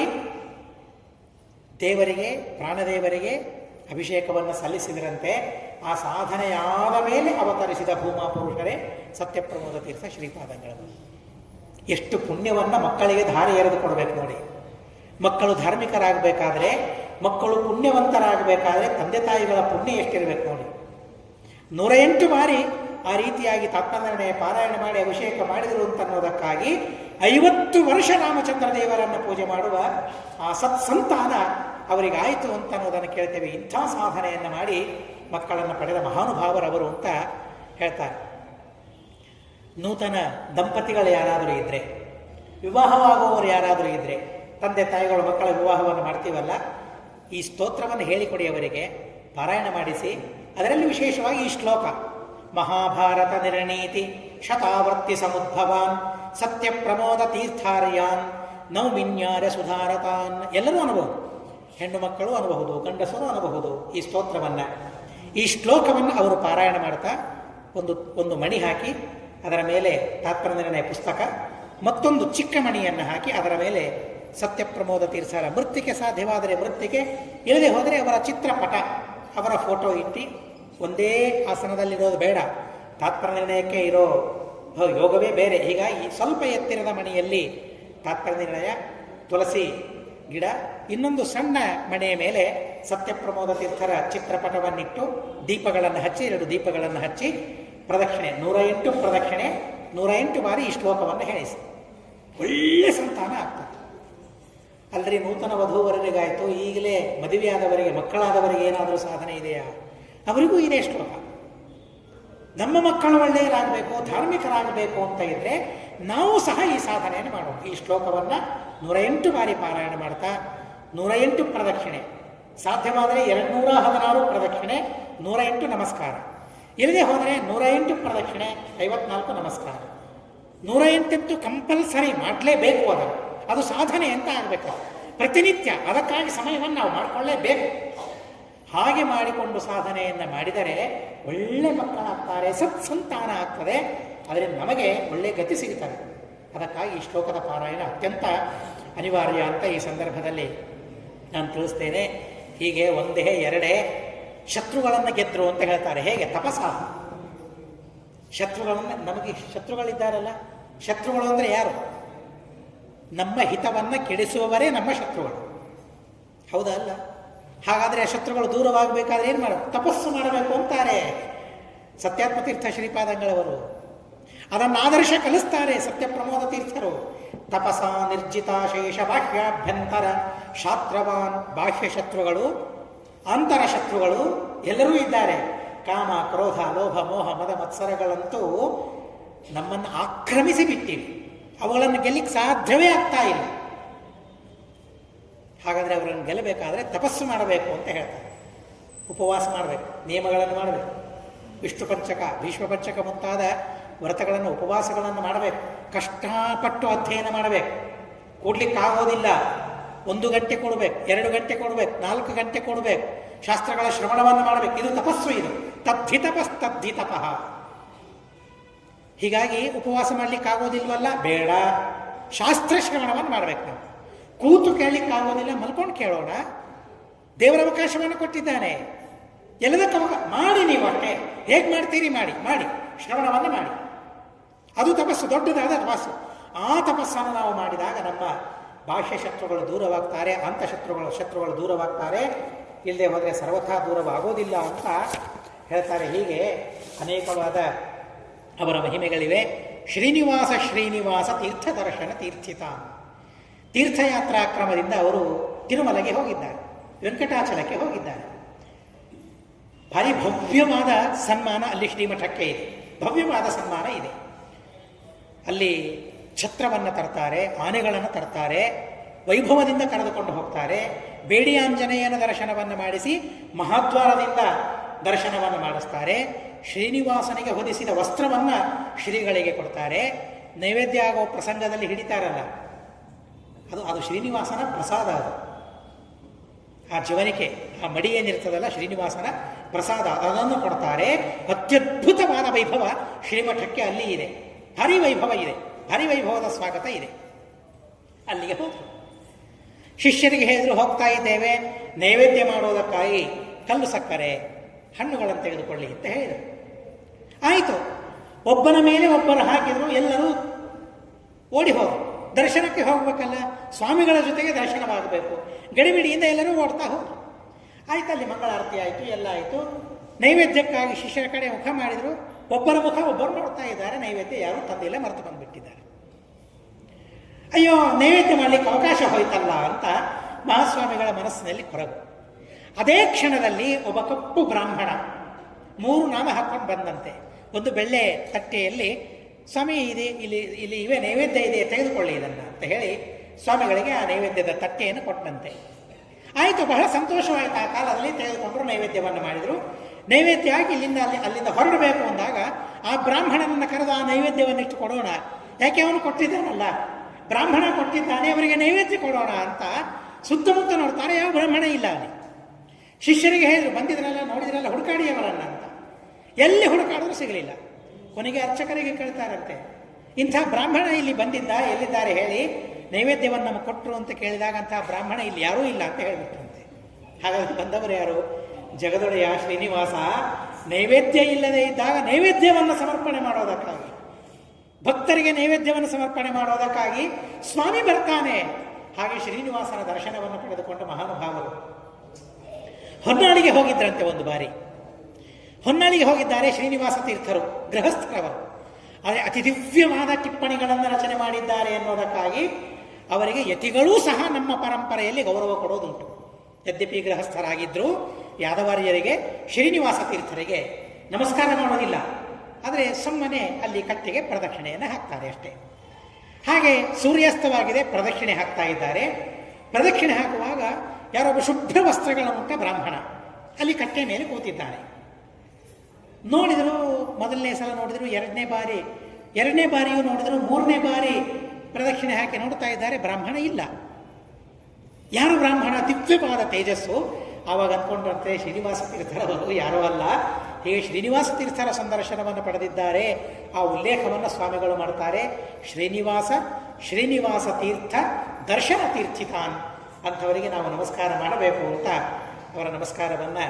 ದೇವರಿಗೆ, ಪ್ರಾಣದೇವರಿಗೆ ಅಭಿಷೇಕವನ್ನು ಸಲ್ಲಿಸಿದರಂತೆ. ಆ ಸಾಧನೆಯಾದ ಮೇಲೆ ಅವತರಿಸಿದ ಭೂಮಾ ಪುರುಷರೇ ಸತ್ಯಪ್ರಮೋದ ತೀರ್ಥ ಶ್ರೀಪಾದಂಗಳವರು. ಎಷ್ಟು ಪುಣ್ಯವನ್ನು ಮಕ್ಕಳಿಗೆ ಧಾರೆ ಎರೆದು ಕೊಡಬೇಕು ನೋಡಿ. ಮಕ್ಕಳು ಧಾರ್ಮಿಕರಾಗಬೇಕಾದ್ರೆ, ಮಕ್ಕಳು ಪುಣ್ಯವಂತರಾಗಬೇಕಾದ್ರೆ ತಂದೆ ತಾಯಿಗಳ ಪುಣ್ಯ ಎಷ್ಟಿರಬೇಕು ನೋಡಿ. 108 ಬಾರಿ ಆ ರೀತಿಯಾಗಿ ತಾತ್ಪರ್ಯ ಪಾರಾಯಣ ಮಾಡಿ ಅಭಿಷೇಕ ಮಾಡಿದರು ಅಂತನ್ನೋದಕ್ಕಾಗಿ 50 ವರ್ಷ ರಾಮಚಂದ್ರ ದೇವರನ್ನು ಪೂಜೆ ಮಾಡುವ ಆ ಸತ್ಸಂತಾನ ಅವರಿಗಾಯಿತು ಅಂತ ಅನ್ನೋದನ್ನು ಕೇಳ್ತೇವೆ. ಇಂಥ ಸಾಧನೆಯನ್ನು ಮಾಡಿ ಮಕ್ಕಳನ್ನು ಪಡೆದ ಮಹಾನುಭಾವರವರು ಅಂತ ಹೇಳ್ತಾರೆ. ನೂತನ ದಂಪತಿಗಳು ಯಾರಾದರೂ ಇದ್ದರೆ, ವಿವಾಹವಾಗುವವರು ಯಾರಾದರೂ ಇದ್ದರೆ, ತಂದೆ ತಾಯಿಗಳು ಮಕ್ಕಳ ವಿವಾಹವನ್ನು ಮಾಡ್ತೀವಲ್ಲ, ಈ ಸ್ತೋತ್ರವನ್ನು ಹೇಳಿಕೊಡಿ, ಅವರಿಗೆ ಪಾರಾಯಣ ಮಾಡಿಸಿ. ಅದರಲ್ಲಿ ವಿಶೇಷವಾಗಿ ಈ ಶ್ಲೋಕ, ಮಹಾಭಾರತ ನಿರ್ಣೀತಿ ಶತಾವರ್ತಿ ಸಮುದ್ಭವಾನ್ ಸತ್ಯ ಪ್ರಮೋದ ತೀರ್ಥಾರ್ಯಾನ್ ನೌಮಿನ್ಯಾರ ಸುಧಾರತಾನ್. ಎಲ್ಲರೂ ಅನಬಹುದು, ಹೆಣ್ಣು ಮಕ್ಕಳು ಅನ್ನಬಹುದು, ಗಂಡಸರು ಅನ್ನಬಹುದು ಈ ಸ್ತೋತ್ರವನ್ನು. ಈ ಶ್ಲೋಕವನ್ನು ಅವರು ಪಾರಾಯಣ ಮಾಡ್ತಾ ಒಂದು ಮಣಿ ಹಾಕಿ ಅದರ ಮೇಲೆ ತಾತ್ಪರ್ಯ ನಿರ್ಣಯ ಪುಸ್ತಕ, ಮತ್ತೊಂದು ಚಿಕ್ಕ ಮಣಿಯನ್ನು ಹಾಕಿ ಅದರ ಮೇಲೆ ಸತ್ಯಪ್ರಮೋದ ತೀರ್ಥರ ಮೃತ್ತಿಕೆ, ಸಾಧ್ಯವಾದರೆ ಮೃತ್ತಿಕೆ, ಇಲ್ಲದೆ ಹೋದರೆ ಅವರ ಚಿತ್ರಪಟ, ಅವರ ಫೋಟೋ ಇಟ್ಟು, ಒಂದೇ ಆಸನದಲ್ಲಿರೋದು ಬೇಡ, ತಾತ್ಪರ್ಯ ನಿರ್ಣಯಕ್ಕೆ ಇರೋ ಯೋಗವೇ ಬೇರೆ. ಹೀಗಾಗಿ ಸ್ವಲ್ಪ ಎತ್ತರದ ಮಣಿಯಲ್ಲಿ ತಾತ್ಪರ್ಯ ನಿರ್ಣಯ, ತುಳಸಿ ಗಿಡ, ಇನ್ನೊಂದು ಸಣ್ಣ ಮಣೆಯ ಮೇಲೆ ಸತ್ಯಪ್ರಮೋದ ತೀರ್ಥರ ಚಿತ್ರಪಟವನ್ನಿಟ್ಟು ದೀಪಗಳನ್ನು ಹಚ್ಚಿ, 2 ದೀಪಗಳನ್ನು ಹಚ್ಚಿ ಪ್ರದಕ್ಷಿಣೆ 108 ಪ್ರದಕ್ಷಿಣೆ 108 ಬಾರಿ ಈ ಶ್ಲೋಕವನ್ನು ಹೇಳಿಸಿ. ಒಳ್ಳೆ ಸಂತಾನ ಆಗ್ತದೆ. ಅಲ್ಲರಿ ನೂತನ ವಧೂವರರಿಗಾಯಿತು, ಈಗಲೇ ಮದುವೆಯಾದವರಿಗೆ, ಮಕ್ಕಳಾದವರಿಗೆ ಏನಾದರೂ ಸಾಧನೆ ಇದೆಯಾ? ಅವರಿಗೂ ಇದೇ ಶ್ಲೋಕ. ನಮ್ಮ ಮಕ್ಕಳು ಒಳ್ಳೆಯರಾಗಬೇಕು, ಧಾರ್ಮಿಕರಾಗಬೇಕು ಅಂತ ಇದ್ದರೆ ನಾವು ಸಹ ಈ ಸಾಧನೆಯನ್ನು ಮಾಡೋಣ. ಈ ಶ್ಲೋಕವನ್ನು 108 ಬಾರಿ ಪಾರಾಯಣ ಮಾಡ್ತಾ 108 ಪ್ರದಕ್ಷಿಣೆ, ಸಾಧ್ಯವಾದರೆ 216 ಪ್ರದಕ್ಷಿಣೆ, 108 ನಮಸ್ಕಾರ, ಇಲ್ಲದೆ ಹೋದರೆ 108 ಪ್ರದಕ್ಷಿಣೆ, 54 ನಮಸ್ಕಾರ. 108 ಕಂಪಲ್ಸರಿ ಮಾಡಲೇಬೇಕು. ಅದು ಸಾಧನೆ ಅಂತ ಆಗಬೇಕು. ಪ್ರತಿನಿತ್ಯ ಅದಕ್ಕಾಗಿ ಸಮಯವನ್ನು ನಾವು ಮಾಡಿಕೊಳ್ಳೇಬೇಕು. ಹಾಗೆ ಮಾಡಿಕೊಂಡು ಸಾಧನೆಯನ್ನು ಮಾಡಿದರೆ ಒಳ್ಳೆ ಮಕ್ಕಳಾಗ್ತಾರೆ, ಸತ್ಸಂತಾನ ಆಗ್ತದೆ. ಅದರಿಂದ ನಮಗೆ ಒಳ್ಳೆ ಗತಿ ಸಿಗುತ್ತದೆ. ಅದಕ್ಕಾಗಿ ಈ ಶ್ಲೋಕದ ಪಾರಾಯಣ ಅತ್ಯಂತ ಅನಿವಾರ್ಯ ಅಂತ ಈ ಸಂದರ್ಭದಲ್ಲಿ ನಾನು ತಿಳಿಸ್ತೇನೆ. ಹೀಗೆ ಒಂದೇ ಎರಡೇ ಶತ್ರುಗಳನ್ನು ಗೆದ್ದರು ಅಂತ ಹೇಳ್ತಾರೆ. ಹೇಗೆ? ತಪಸ. ಶತ್ರುಗಳನ್ನು, ನಮಗೆ ಶತ್ರುಗಳಿದ್ದಾರಲ್ಲ, ಶತ್ರುಗಳು ಅಂದರೆ ಯಾರು? ನಮ್ಮ ಹಿತವನ್ನು ಕೆಡಿಸುವವರೇ ನಮ್ಮ ಶತ್ರುಗಳು. ಹೌದಾ ಅಲ್ಲ? ಹಾಗಾದರೆ ಶತ್ರುಗಳು ದೂರವಾಗಬೇಕಾದ್ರೆ ಏನು ಮಾಡಬೇಕು? ತಪಸ್ಸು ಮಾಡಬೇಕು ಅಂತಾರೆ ಸತ್ಯಾತ್ಮತೀರ್ಥ ಶ್ರೀಪಾದಂಗಳವರು. ಅದನ್ನು ಆದರ್ಶ ಕಲಿಸ್ತಾರೆ ಸತ್ಯಪ್ರಮೋದ ತೀರ್ಥರು. ತಪಸ ನಿರ್ಜಿತಾಶೇಷ ಬಾಹ್ಯಾಭ್ಯಂತರ ಶಾಸ್ತ್ರವಾನ್. ಬಾಹ್ಯ ಶತ್ರುಗಳು, ಅಂತರ ಶತ್ರುಗಳು ಎಲ್ಲರೂ ಇದ್ದಾರೆ. ಕಾಮ, ಕ್ರೋಧ, ಲೋಭ, ಮೋಹ, ಮದ, ಮತ್ಸರಗಳಂತೂ ನಮ್ಮನ್ನು ಆಕ್ರಮಿಸಿ ಬಿಟ್ಟಿವೆ. ಅವುಗಳನ್ನು ಗೆಲ್ಲಿಕ್ಕೆ ಸಾಧ್ಯವೇ ಆಗ್ತಾ ಇಲ್ಲ. ಹಾಗಾದರೆ ಅವರನ್ನು ಗೆಲ್ಲಬೇಕಾದ್ರೆ ತಪಸ್ಸು ಮಾಡಬೇಕು ಅಂತ ಹೇಳ್ತಾರೆ. ಉಪವಾಸ ಮಾಡಬೇಕು, ನಿಯಮಗಳನ್ನು ಮಾಡಬೇಕು, ವಿಷ್ಣು ಪಂಚಕ, ಭೀಷ್ಮ ಪಂಚಕ ಮುಂತಾದ ವ್ರತಗಳನ್ನು, ಉಪವಾಸಗಳನ್ನು ಮಾಡಬೇಕು. ಕಷ್ಟಪಟ್ಟು ಅಧ್ಯಯನ ಮಾಡಬೇಕು. ಕೊಡ್ಲಿಕ್ಕಾಗೋದಿಲ್ಲ. 1 ಗಂಟೆ ಕೊಡಬೇಕು, 2 ಗಂಟೆ ಕೊಡಬೇಕು, 4 ಗಂಟೆ ಕೊಡಬೇಕು. ಶಾಸ್ತ್ರಗಳ ಶ್ರವಣವನ್ನು ಮಾಡಬೇಕು. ಇದು ತಪಸ್ಸು. ಇದು ತದ್ಧಿ ತಪಸ್ತದ್ಧಿ ತಪಃ. ಹೀಗಾಗಿ ಉಪವಾಸ ಮಾಡಲಿಕ್ಕಾಗೋದಿಲ್ವಲ್ಲ, ಬೇಡ. ಶಾಸ್ತ್ರ ಶ್ರವಣವನ್ನು ಮಾಡಬೇಕು. ನಾವು ಕೂತು ಕೇಳಲಿಕ್ಕಾಗೋದಿಲ್ಲ, ಮಲ್ಕೊಂಡು ಕೇಳೋಣ. ದೇವರ ಅವಕಾಶವನ್ನು ಕೊಟ್ಟಿದ್ದಾನೆ. ಎಲ್ಲದಕ್ಕೆ ಮಾಡಿ. ನೀವು ಅಷ್ಟೇ ಹೇಗೆ ಮಾಡ್ತೀರಿ ಮಾಡಿ ಮಾಡಿ ಶ್ರವಣವನ್ನು ಮಾಡಿ. ಅದು ತಪಸ್ಸು, ದೊಡ್ಡದಾದ ತಪಸ್ಸು. ಆ ತಪಸ್ಸನ್ನು ನಾವು ಮಾಡಿದಾಗ ನಮ್ಮ ಬಾಹ್ಯ ಶತ್ರುಗಳು ದೂರವಾಗ್ತಾರೆ, ಶತ್ರುಗಳು ದೂರವಾಗ್ತಾರೆ. ಇಲ್ಲದೆ ಹೋದರೆ ಸರ್ವಥಾ ದೂರವಾಗೋದಿಲ್ಲ ಅಂತ ಹೇಳ್ತಾರೆ. ಹೀಗೆ ಅನೇಕವಾದ ಅವರ ಮಹಿಮೆಗಳಿವೆ. ಶ್ರೀನಿವಾಸ ತೀರ್ಥ ದರ್ಶನ ತೀರ್ಥಿತ. ತೀರ್ಥಯಾತ್ರಾ ಕ್ರಮದಿಂದ ಅವರು ತಿರುಮಲೆಗೆ ಹೋಗಿದ್ದಾರೆ, ವೆಂಕಟಾಚಲಕ್ಕೆ ಹೋಗಿದ್ದಾರೆ. ಭಾರಿ ಭವ್ಯವಾದ ಸನ್ಮಾನ ಅಲ್ಲಿ ಶ್ರೀಮಠಕ್ಕೆ ಇದೆ. ಭವ್ಯವಾದ ಸನ್ಮಾನ ಇದೆ. ಅಲ್ಲಿ ಛತ್ರವನ್ನು ತರ್ತಾರೆ, ಆನೆಗಳನ್ನು ತರ್ತಾರೆ, ವೈಭವದಿಂದ ಕರೆದುಕೊಂಡು ಹೋಗ್ತಾರೆ. ಬೇಡಿ ಆಂಜನೇಯನ ದರ್ಶನವನ್ನು ಮಾಡಿಸಿ ಮಹಾದ್ವಾರದಿಂದ ದರ್ಶನವನ್ನು ಮಾಡಿಸ್ತಾರೆ. ಶ್ರೀನಿವಾಸನಿಗೆ ಹೊದಿಸಿದ ವಸ್ತ್ರವನ್ನು ಶ್ರೀಗಳಿಗೆ ಕೊಡ್ತಾರೆ. ನೈವೇದ್ಯ ಆಗೋ ಪ್ರಸಂಗದಲ್ಲಿ ಹಿಡಿತಾರಲ್ಲ, ಅದು ಶ್ರೀನಿವಾಸನ ಪ್ರಸಾದ. ಅದು ಆ ಜೀವನಿಕೆ, ಆ ಮಡಿ ಏನಿರ್ತದಲ್ಲ ಶ್ರೀನಿವಾಸನ ಪ್ರಸಾದ, ಅದನ್ನು ಕೊಡ್ತಾರೆ. ಅತ್ಯದ್ಭುತವಾದ ವೈಭವ ಶ್ರೀಮಠಕ್ಕೆ ಅಲ್ಲಿ ಇದೆ. ಭಾರಿ ವೈಭವ ಇದೆ, ಭಾರಿ ವೈಭವದ ಸ್ವಾಗತ ಇದೆ. ಅಲ್ಲಿಗೆ ಹೋದರು. ಶಿಷ್ಯರಿಗೆ ಹೇಳಿದ್ರು, ಹೋಗ್ತಾ ಇದ್ದೇವೆ, ನೈವೇದ್ಯ ಮಾಡೋದಕ್ಕಾಗಿ ಕಲ್ಲು ಸಕ್ಕರೆ ಹಣ್ಣುಗಳನ್ನು ತೆಗೆದುಕೊಳ್ಳಿ ಅಂತ ಹೇಳಿದರು. ಆಯಿತು. ಒಬ್ಬನ ಮೇಲೆ ಒಬ್ಬರು ಹಾಕಿದ್ರು, ಎಲ್ಲರೂ ಓಡಿ ಹೋದರು. ದರ್ಶನಕ್ಕೆ ಹೋಗಬೇಕಲ್ಲ, ಸ್ವಾಮಿಗಳ ಜೊತೆಗೆ ದರ್ಶನವಾಗಬೇಕು. ಗಡಿಬಿಡಿಯಿಂದ ಎಲ್ಲರೂ ಓಡ್ತಾ ಹೋದರು. ಆಯ್ತು, ಅಲ್ಲಿ ಮಂಗಳಾರತಿ ಆಯಿತು, ಎಲ್ಲ ಆಯಿತು. ನೈವೇದ್ಯಕ್ಕಾಗಿ ಶಿಷ್ಯರ ಕಡೆ ಮುಖ ಮಾಡಿದರು. ಒಬ್ಬರ ಮುಖ ಒಬ್ಬರು ನೋಡ್ತಾ ಇದ್ದಾರೆ. ನೈವೇದ್ಯ ಯಾರೂ ತಂದಿಲ್ಲ, ಮರೆತು ಬಂದುಬಿಟ್ಟಿದ್ದಾರೆ. ಅಯ್ಯೋ, ನೈವೇದ್ಯ ಮಾಡಲಿಕ್ಕೆ ಅವಕಾಶ ಹೋಯ್ತಲ್ಲ ಅಂತ ಮಹಾಸ್ವಾಮಿಗಳ ಮನಸ್ಸಿನಲ್ಲಿ ಕೊರಗು. ಅದೇ ಕ್ಷಣದಲ್ಲಿ ಒಬ್ಬ ಕಪ್ಪು ಬ್ರಾಹ್ಮಣ 3 ನಾಮ ಹಾಕ್ಕೊಂಡು ಬಂದಂತೆ. ಒಂದು ಬೆಳ್ಳೆ ತಟ್ಟೆಯಲ್ಲಿ, ಸ್ವಾಮಿ ಇದೆ ಇಲ್ಲಿ ಇವೇ ನೈವೇದ್ಯ ಇದೆ, ತೆಗೆದುಕೊಳ್ಳಿ ಇದನ್ನು ಅಂತ ಹೇಳಿ ಸ್ವಾಮಿಗಳಿಗೆ ಆ ನೈವೇದ್ಯದ ತಟ್ಟೆಯನ್ನು ಕೊಟ್ಟಂತೆ. ಆಯಿತು, ಬಹಳ ಸಂತೋಷವಾಯಿತು. ಆ ಕಾಲದಲ್ಲಿ ತೆಗೆದುಕೊಂಡರು, ನೈವೇದ್ಯವನ್ನು ಮಾಡಿದರು. ನೈವೇದ್ಯ ಆಗಿ ಅಲ್ಲಿಂದ ಹೊರಡಬೇಕು ಅಂದಾಗ ಆ ಬ್ರಾಹ್ಮಣನನ್ನು ಕರೆದು ಆ ನೈವೇದ್ಯವನ್ನು ಇಟ್ಟು ಕೊಡೋಣ, ಯಾಕೆ ಅವನು ಕೊಟ್ಟಿದ್ದಾನಲ್ಲ, ಬ್ರಾಹ್ಮಣ ಕೊಟ್ಟಿದ್ದಾನೆ, ಅವರಿಗೆ ನೈವೇದ್ಯ ಕೊಡೋಣ ಅಂತ ಸುತ್ತಮುತ್ತ ನೋಡ್ತಾರೆ. ಯಾವ ಬ್ರಾಹ್ಮಣ ಇಲ್ಲ ಅಲ್ಲಿ. ಶಿಷ್ಯರಿಗೆ ಹೇಳಿದ್ರು, ಬಂದಿದ್ರಲ್ಲ, ನೋಡಿದ್ರಲ್ಲ, ಹುಡುಕಾಡಿ ಅವರನ್ನ ಅಂತ. ಎಲ್ಲಿ ಹುಡುಕಾಡಿದ್ರು ಸಿಗಲಿಲ್ಲ. ಕೊನೆಗೆ ಅರ್ಚಕರಿಗೆ ಕೇಳ್ತಾರಂತೆ, ಇಂಥ ಬ್ರಾಹ್ಮಣ ಇಲ್ಲಿ ಬಂದಿದ್ದ, ಎಲ್ಲಿದ್ದಾರೆ ಹೇಳಿ, ನೈವೇದ್ಯವನ್ನು ನಮಗೆ ಕೊಟ್ಟರು ಅಂತ ಕೇಳಿದಾಗ ಅಂತಹ ಬ್ರಾಹ್ಮಣ ಇಲ್ಲಿ ಯಾರೂ ಇಲ್ಲ ಅಂತ ಹೇಳಿಬಿಟ್ರಂತೆ. ಹಾಗಾಗಿ ಬಂದವರು ಯಾರು? ಜಗದೊಡೆಯ ಶ್ರೀನಿವಾಸ ನೈವೇದ್ಯ ಇಲ್ಲದೆ ಇದ್ದಾಗ ನೈವೇದ್ಯವನ್ನು ಸಮರ್ಪಣೆ ಮಾಡೋದಕ್ಕಾಗಿ, ಭಕ್ತರಿಗೆ ನೈವೇದ್ಯವನ್ನು ಸಮರ್ಪಣೆ ಮಾಡೋದಕ್ಕಾಗಿ ಸ್ವಾಮಿ ಬರ್ತಾನೆ. ಹಾಗೆ ಶ್ರೀನಿವಾಸನ ದರ್ಶನವನ್ನು ಪಡೆದುಕೊಂಡ ಮಹಾನುಭಾವರು ಹೊನ್ನಾಳಿಗೆ ಹೋಗಿದ್ದರಂತೆ. ಒಂದು ಬಾರಿ ಹೊನ್ನಾಳಿಗೆ ಹೋಗಿದ್ದಾರೆ ಶ್ರೀನಿವಾಸ ತೀರ್ಥರು, ಗೃಹಸ್ಥರವರು. ಆದರೆ ಅತಿ ದಿವ್ಯವಾದ ಟಿಪ್ಪಣಿಗಳನ್ನು ರಚನೆ ಮಾಡಿದ್ದಾರೆ ಎನ್ನುವುದಕ್ಕಾಗಿ ಅವರಿಗೆ ಯತಿಗಳೂ ಸಹ ನಮ್ಮ ಪರಂಪರೆಯಲ್ಲಿ ಗೌರವ ಕೊಡೋದುಂಟು. ಯದ್ಯಪಿ ಗೃಹಸ್ಥರಾಗಿದ್ದರೂ ಯಾದವಾರ್ಯರಿಗೆ, ಶ್ರೀನಿವಾಸ ತೀರ್ಥರಿಗೆ ನಮಸ್ಕಾರ ಮಾಡೋದಿಲ್ಲ. ಆದರೆ ಸುಮ್ಮನೆ ಅಲ್ಲಿ ಕಟ್ಟಿಗೆ ಪ್ರದಕ್ಷಿಣೆಯನ್ನು ಹಾಕ್ತಾರೆ ಅಷ್ಟೇ. ಹಾಗೆ ಸೂರ್ಯಾಸ್ತವಾಗಿದೆ, ಪ್ರದಕ್ಷಿಣೆ ಹಾಕ್ತಾ ಇದ್ದಾರೆ. ಪ್ರದಕ್ಷಿಣೆ ಹಾಕುವಾಗ ಯಾರೊಬ್ಬ ಶುಭ್ರ ವಸ್ತ್ರಗಳನ್ನುಂಟ ಬ್ರಾಹ್ಮಣ ಅಲ್ಲಿ ಕಟ್ಟೆ ಮೇಲೆ ಕೂತಿದ್ದಾನೆ. ನೋಡಿದರು, ಮೊದಲನೇ ಸಲ ನೋಡಿದರು, ಎರಡನೇ ಬಾರಿಯೂ ನೋಡಿದರು, 3ನೇ ಬಾರಿ ಪ್ರದಕ್ಷಿಣೆ ಹಾಕಿ ನೋಡ್ತಾ ಇದ್ದಾರೆ, ಬ್ರಾಹ್ಮಣ ಇಲ್ಲ. ಯಾರು ಬ್ರಾಹ್ಮಣ? ದಿವ್ಯವಾದ ತೇಜಸ್ಸು. ಆವಾಗ ಅಂದ್ಕೊಂಡ್ರಂತೆ ಶ್ರೀನಿವಾಸ ತೀರ್ಥರವರು ಯಾರೋ ಅಲ್ಲ, ಹೀಗೆ ಶ್ರೀನಿವಾಸ ತೀರ್ಥರ ಸಂದರ್ಶನವನ್ನು ಪಡೆದಿದ್ದಾರೆ. ಆ ಉಲ್ಲೇಖವನ್ನು ಸ್ವಾಮಿಗಳು ಮಾಡ್ತಾರೆ. ಶ್ರೀನಿವಾಸ ತೀರ್ಥ ದರ್ಶನ ತೀರ್ಥಿತಾನ್ ಅಂಥವರಿಗೆ ನಾವು ನಮಸ್ಕಾರ ಮಾಡಬೇಕು ಅಂತ ಅವರ ನಮಸ್ಕಾರವನ್ನು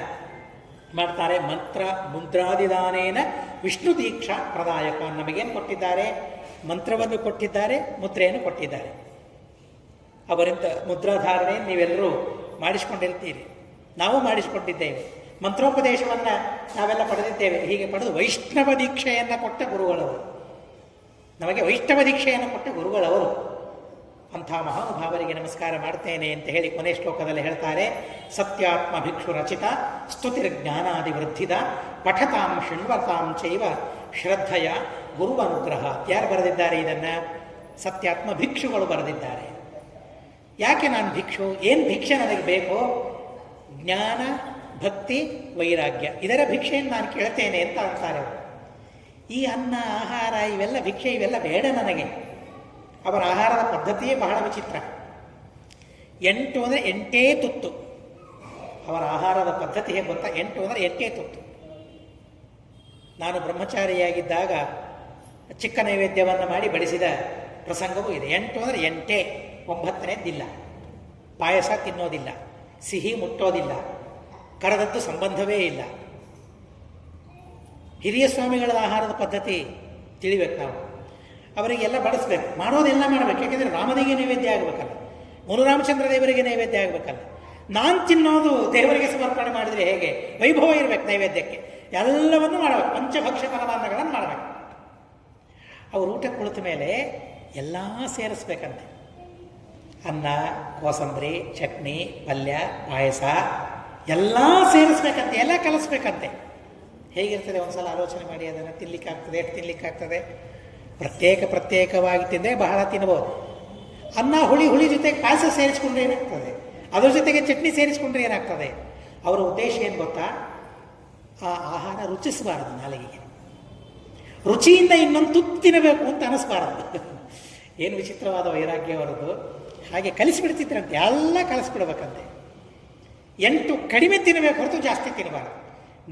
ಮಾಡ್ತಾರೆ. ಮಂತ್ರ ಮುದ್ರಾದಿದಾನೇನ ವಿಷ್ಣು ದೀಕ್ಷಾ ಪ್ರದಾಯಕ. ನಮಗೇನು ಕೊಟ್ಟಿದ್ದಾರೆ? ಮಂತ್ರವನ್ನು ಕೊಟ್ಟಿದ್ದಾರೆ, ಮುದ್ರೆಯನ್ನು ಕೊಟ್ಟಿದ್ದಾರೆ. ಅವರಿಂದ ಮುದ್ರಾಧಾರಣೆ ನೀವೆಲ್ಲರೂ ಮಾಡಿಸಿಕೊಂಡಿರ್ತೀರಿ, ನಾವು ಮಾಡಿಸಿಕೊಂಡಿದ್ದೇವೆ. ಮಂತ್ರೋಪದೇಶವನ್ನು ನಾವೆಲ್ಲ ಪಡೆದಿದ್ದೇವೆ. ಹೀಗೆ ಪಡೆದು ವೈಷ್ಣವ ದೀಕ್ಷೆಯನ್ನು ಕೊಟ್ಟ ಗುರುಗಳವರು, ನಮಗೆ ವೈಷ್ಣವ ದೀಕ್ಷೆಯನ್ನು ಕೊಟ್ಟ ಗುರುಗಳವರು. ಅಂಥ ಮಹಾನುಭಾವರಿಗೆ ನಮಸ್ಕಾರ ಮಾಡ್ತೇನೆ ಅಂತ ಹೇಳಿ ಕೊನೆ ಶ್ಲೋಕದಲ್ಲಿ ಹೇಳ್ತಾರೆ. ಸತ್ಯಾತ್ಮ ಭಿಕ್ಷು ರಚಿತ ಸ್ತುತಿರ್ಜ್ಞಾನಾದಿವೃದ್ಧಿದ ಪಠತಾಂ ಶೃಣ್ವತಾಂ ಚೈವ ಶ್ರದ್ಧೆಯ ಗುರುವನುಗ್ರಹ. ಯಾರು ಬರೆದಿದ್ದಾರೆ ಇದನ್ನು? ಸತ್ಯಾತ್ಮ ಭಿಕ್ಷುಗಳು ಬರೆದಿದ್ದಾರೆ. ಯಾಕೆ ನಾನು ಭಿಕ್ಷು? ಏನು ಭಿಕ್ಷೆ ನನಗೆ ಬೇಕು? ಜ್ಞಾನ, ಭಕ್ತಿ, ವೈರಾಗ್ಯ, ಇದರ ಭಿಕ್ಷೆಯನ್ನು ನಾನು ಕೇಳ್ತೇನೆ ಅಂತ ಅಂತಾರೆ. ಈ ಅನ್ನ, ಆಹಾರ, ಇವೆಲ್ಲ ಭಿಕ್ಷೆ, ಇವೆಲ್ಲ ಬೇಡ ನನಗೆ. ಅವರ ಆಹಾರದ ಪದ್ಧತಿಯೇ ಬಹಳ ವಿಚಿತ್ರ. 8 ಅಂದರೆ 8 ತುತ್ತು. ಅವರ ಆಹಾರದ ಪದ್ಧತಿ ಹೇಗೆ ಗೊತ್ತಾ? 8 ಅಂದರೆ 8 ತುತ್ತು. ನಾನು ಬ್ರಹ್ಮಚಾರಿಯಾಗಿದ್ದಾಗ ಚಿಕ್ಕ ನೈವೇದ್ಯವನ್ನು ಮಾಡಿ ಬಡಿಸಿದ ಪ್ರಸಂಗವೂ ಇದೆ. 8 ಅಂದರೆ 8, 9ನೇದಿಲ್ಲ. ಪಾಯಸ ತಿನ್ನೋದಿಲ್ಲ, ಸಿಹಿ ಮುಟ್ಟೋದಿಲ್ಲ, ಕರೆದದ್ದು ಸಂಬಂಧವೇ ಇಲ್ಲ. ಹಿರಿಯ ಸ್ವಾಮಿಗಳ ಆಹಾರದ ಪದ್ಧತಿ ತಿಳಿಬೇಕು ನಾವು. ಅವರಿಗೆಲ್ಲ ಬಡಿಸ್ಬೇಕು, ಮಾಡೋದೆಲ್ಲ ಮಾಡಬೇಕು. ಯಾಕೆಂದರೆ ರಾಮನಿಗೆ ನೈವೇದ್ಯ ಆಗಬೇಕಲ್ಲ, ಮುನುರಾಮಚಂದ್ರ ದೇವರಿಗೆ ನೈವೇದ್ಯ ಆಗಬೇಕಲ್ಲ. ನಾನು ತಿನ್ನೋದು ದೇವರಿಗೆ ಸಮರ್ಪಣೆ ಮಾಡಿದರೆ ಹೇಗೆ? ವೈಭವ ಇರಬೇಕು ನೈವೇದ್ಯಕ್ಕೆ. ಎಲ್ಲವನ್ನೂ ಮಾಡಬೇಕು, ಪಂಚಭಕ್ಷ್ಯ ಪರಮಾನ್ನಗಳನ್ನು ಮಾಡಬೇಕು. ಅವರು ಊಟ ಕುಳಿತ ಮೇಲೆ ಎಲ್ಲ ಸೇರಿಸ್ಬೇಕಂತೆ. ಅನ್ನ, ಕೋಸಂಬರಿ, ಚಟ್ನಿ, ಪಲ್ಯ, ಪಾಯಸ ಎಲ್ಲ ಸೇರಿಸ್ಬೇಕಂತೆ, ಎಲ್ಲ ಕಲಿಸ್ಬೇಕಂತೆ. ಹೇಗಿರ್ತದೆ ಒಂದು ಸಲ ಆಲೋಚನೆ ಮಾಡಿ. ಅದನ್ನು ತಿನ್ನಲಿಕ್ಕಾಗ್ತದೆ, ಎಷ್ಟು ತಿನ್ನಲಿಕ್ಕಾಗ್ತದೆ? ಪ್ರತ್ಯೇಕವಾಗಿ ತಿಂದರೆ ಬಹಳ ತಿನ್ನಬಹುದು. ಅನ್ನ ಹುಳಿ ಜೊತೆಗೆ ಪಾಯಸ ಸೇರಿಸ್ಕೊಂಡ್ರೆ ಏನಾಗ್ತದೆ, ಅದ್ರ ಜೊತೆಗೆ ಚಟ್ನಿ ಸೇರಿಸ್ಕೊಂಡ್ರೆ ಏನಾಗ್ತದೆ. ಅವರ ಉದ್ದೇಶ ಏನು ಗೊತ್ತಾ, ಆ ಆಹಾರ ರುಚಿಸಬಾರದು, ನಾಲಿಗೆಗೆ ರುಚಿಯಿಂದ ಇನ್ನೊಂದು ತುತ್ತು ತಿನ್ನಬೇಕು ಅಂತ ಅನಿಸ್ಬಾರದು. ಏನು ವಿಚಿತ್ರವಾದ ವೈರಾಗ್ಯ ಅವರದ್ದು. ಹಾಗೆ ಕಲಿಸಿಬಿಡ್ತಿದ್ರಂತೆ, ಎಲ್ಲ ಕಲಿಸ್ಬಿಡ್ಬೇಕಂತೆ. 8 ಕಡಿಮೆ ತಿನ್ನಬೇಕು ಹೊರತು ಜಾಸ್ತಿ ತಿನ್ನಬಾರದು,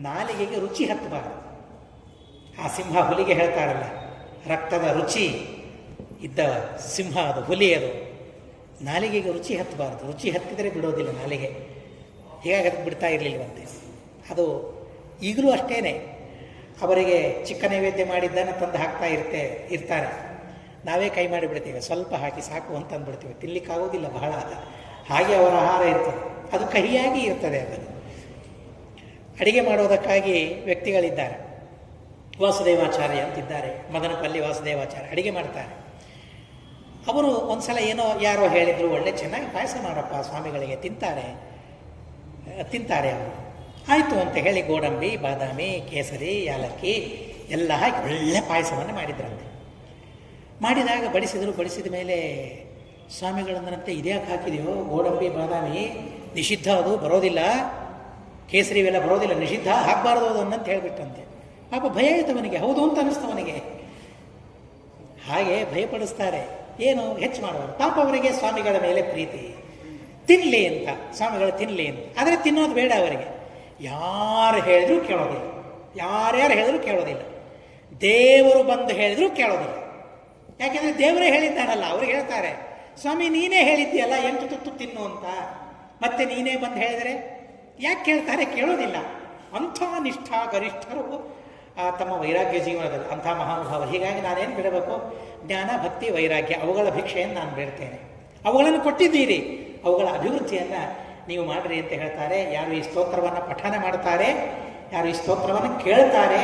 ನಾಲಿಗೆಗೆ ರುಚಿ ಹತ್ತಬಾರದು. ಆ ಸಿಂಹ ಹುಲಿಗೆ ಹೇಳ್ತಾರಲ್ಲ, ರಕ್ತದ ರುಚಿ ಇದ್ದ ಸಿಂಹ ಅದು, ಹುಲಿ ಅದು. ನಾಲಿಗೆಗೆ ರುಚಿ ಹತ್ತಬಾರದು, ರುಚಿ ಹತ್ತಿದರೆ ಬಿಡೋದಿಲ್ಲ ನಾಲಿಗೆ. ಹೀಗಾಗಿ ಅದಕ್ಕೆ ಬಿಡ್ತಾ ಇರಲಿಲ್ಲವಂತೆ. ಅದು ಈಗಲೂ ಅಷ್ಟೇ. ಅವರಿಗೆ ಚಿಕ್ಕ ನೈವೇದ್ಯ ಮಾಡಿದ್ದನ್ನು ತಂದು ಹಾಕ್ತಾ ಇರ್ತಾರೆ. ನಾವೇ ಕೈ ಮಾಡಿಬಿಡ್ತೀವಿ, ಸ್ವಲ್ಪ ಹಾಕಿ ಸಾಕು ಅಂತ ಅಂದ್ಬಿಡ್ತೀವಿ, ತಿನ್ನಲಿಕ್ಕಾಗೋದಿಲ್ಲ ಬಹಳ. ಹಾಗೆ ಅವರ ಆಹಾರ ಇರ್ತದೆ, ಅದು ಕಹಿಯಾಗಿ ಇರ್ತದೆ. ಅದನ್ನು ಅಡಿಗೆ ಮಾಡೋದಕ್ಕಾಗಿ ವ್ಯಕ್ತಿಗಳಿದ್ದಾರೆ. ವಾಸುದೇವಾಚಾರ್ಯ ಅಂತಿದ್ದಾರೆ, ಮದನಪಲ್ಲಿ ವಾಸುದೇವಾಚಾರ್ಯ ಅಡಿಗೆ ಮಾಡ್ತಾರೆ. ಅವರು ಒಂದು ಸಲ ಯಾರೋ ಹೇಳಿದರು, ಒಳ್ಳೆ ಚೆನ್ನಾಗಿ ಪಾಯಸ ಮಾಡಪ್ಪ ಸ್ವಾಮಿಗಳಿಗೆ, ತಿಂತಾರೆ ಅವರು. ಆಯಿತು ಅಂತ ಹೇಳಿ ಗೋಡಂಬಿ, ಬಾದಾಮಿ, ಕೇಸರಿ, ಯಾಲಕ್ಕಿ ಎಲ್ಲ ಹಾಕಿ ಒಳ್ಳೆ ಪಾಯಸವನ್ನು ಮಾಡಿದ್ರಂತೆ. ಮಾಡಿದಾಗ ಬಡಿಸಿದ ಮೇಲೆ ಸ್ವಾಮಿಗಳಂದ್ರಂತೆ, ಇದ್ಯಾಕೆ ಹಾಕಿದೆಯೋ, ಗೋಡಂಬಿ ಬಾದಾಮಿ ನಿಷಿದ್ಧ, ಅದು ಬರೋದಿಲ್ಲ, ಕೇಸರಿ ಇವೆಲ್ಲ ಬರೋದಿಲ್ಲ, ನಿಷಿದ್ಧ, ಹಾಕಬಾರ್ದು ಅದು ಅನ್ನಂತ ಹೇಳಿಬಿಟ್ಟಂತೆ. ಪಾಪ ಭಯ ಆಯಿತು ಅವನಿಗೆ, ಹೌದು ಅಂತ ಅನ್ನಿಸ್ತವನಿಗೆ. ಹಾಗೆ ಭಯಪಡಿಸ್ತಾರೆ, ಏನು ಹೆಚ್ಚು ಮಾಡುವರು. ಪಾಪ ಅವರಿಗೆ ಸ್ವಾಮಿಗಳ ಮೇಲೆ ಪ್ರೀತಿ, ತಿನ್ನಲಿ ಅಂತ, ಸ್ವಾಮಿಗಳು ತಿನ್ನಲಿ ಅಂತ. ಆದರೆ ತಿನ್ನೋದು ಬೇಡ ಅವರಿಗೆ. ಯಾರು ಹೇಳಿದ್ರು ಕೇಳೋದಿಲ್ಲ, ಯಾರ್ಯಾರು ಹೇಳಿದ್ರು ಕೇಳೋದಿಲ್ಲ, ದೇವರು ಬಂದು ಹೇಳಿದ್ರು ಕೇಳೋದಿಲ್ಲ. ಯಾಕೆಂದರೆ ದೇವರೇ ಹೇಳಿದ್ದಾನಲ್ಲ. ಅವ್ರಿಗೆ ಹೇಳ್ತಾರೆ, ಸ್ವಾಮಿ ನೀನೇ ಹೇಳಿದ್ದೀಯಲ್ಲ 8 ತುತ್ತು ತಿನ್ನು ಅಂತ, ಮತ್ತೆ ನೀನೇ ಬಂದು ಹೇಳಿದರೆ ಯಾಕೆ ಕೇಳ್ತಾರೆ? ಕೇಳೋದಿಲ್ಲ. ಅಂಥ ನಿಷ್ಠಾ ಗರಿಷ್ಠರು ತಮ್ಮ ವೈರಾಗ್ಯ ಜೀವನದಲ್ಲಿ, ಅಂಥ ಮಹಾನುಭಾವರು. ಹೀಗಾಗಿ ನಾನೇನು ಬಿಡಬೇಕು? ಜ್ಞಾನ, ಭಕ್ತಿ, ವೈರಾಗ್ಯ, ಅವುಗಳ ಭಿಕ್ಷೆಯನ್ನು ನಾನು ಬೇಡ್ತೇನೆ. ಅವುಗಳನ್ನು ಕೊಟ್ಟಿದ್ದೀರಿ, ಅವುಗಳ ಅಭಿವೃದ್ಧಿಯನ್ನು ನೀವು ಮಾಡಿರಿ ಅಂತ ಹೇಳ್ತಾರೆ. ಯಾರು ಈ ಸ್ತೋತ್ರವನ್ನು ಪಠನ ಮಾಡ್ತಾರೆ, ಯಾರು ಈ ಸ್ತೋತ್ರವನ್ನು ಕೇಳ್ತಾರೆ,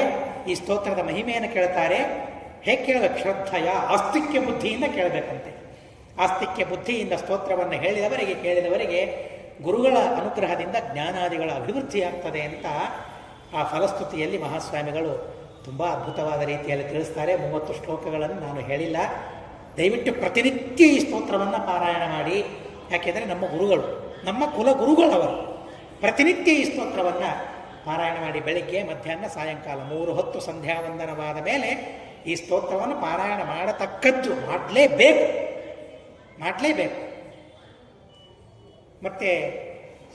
ಈ ಸ್ತೋತ್ರದ ಮಹಿಮೆಯನ್ನು ಕೇಳ್ತಾರೆ, ಹೇಗೆ ಕೇಳಬೇಕು? ಶ್ರದ್ಧೆಯ ಆಸ್ತಿಕ್ಯ ಬುದ್ಧಿಯಿಂದ ಕೇಳಬೇಕಂತೆ. ಆಸ್ತಿಕ್ಯ ಬುದ್ಧಿಯಿಂದ ಸ್ತೋತ್ರವನ್ನು ಕೇಳಿದವರಿಗೆ ಗುರುಗಳ ಅನುಗ್ರಹದಿಂದ ಜ್ಞಾನಾದಿಗಳ ಅಭಿವೃದ್ಧಿ ಆಗ್ತದೆ ಅಂತ ಆ ಫಲಸ್ತುತಿಯಲ್ಲಿ ಮಹಾಸ್ವಾಮಿಗಳು ತುಂಬ ಅದ್ಭುತವಾದ ರೀತಿಯಲ್ಲಿ ತಿಳಿಸ್ತಾರೆ. 30 ಶ್ಲೋಕಗಳನ್ನು ನಾನು ಹೇಳಿಲ್ಲ. ದಯವಿಟ್ಟು ಪ್ರತಿನಿತ್ಯ ಈ ಸ್ತೋತ್ರವನ್ನು ಪಾರಾಯಣ ಮಾಡಿ. ಯಾಕೆಂದರೆ ನಮ್ಮ ಗುರುಗಳು, ನಮ್ಮ ಕುಲಗುರುಗಳವರು. ಪ್ರತಿನಿತ್ಯ ಈ ಸ್ತೋತ್ರವನ್ನು ಪಾರಾಯಣ ಮಾಡಿ, ಬೆಳಿಗ್ಗೆ, ಮಧ್ಯಾಹ್ನ, ಸಾಯಂಕಾಲ 3 ಹೊತ್ತು ಸಂಧ್ಯಾವಂದನವಾದ ಮೇಲೆ ಈ ಸ್ತೋತ್ರವನ್ನು ಪಾರಾಯಣ ಮಾಡತಕ್ಕದ್ದು, ಮಾಡಲೇಬೇಕು. ಮತ್ತು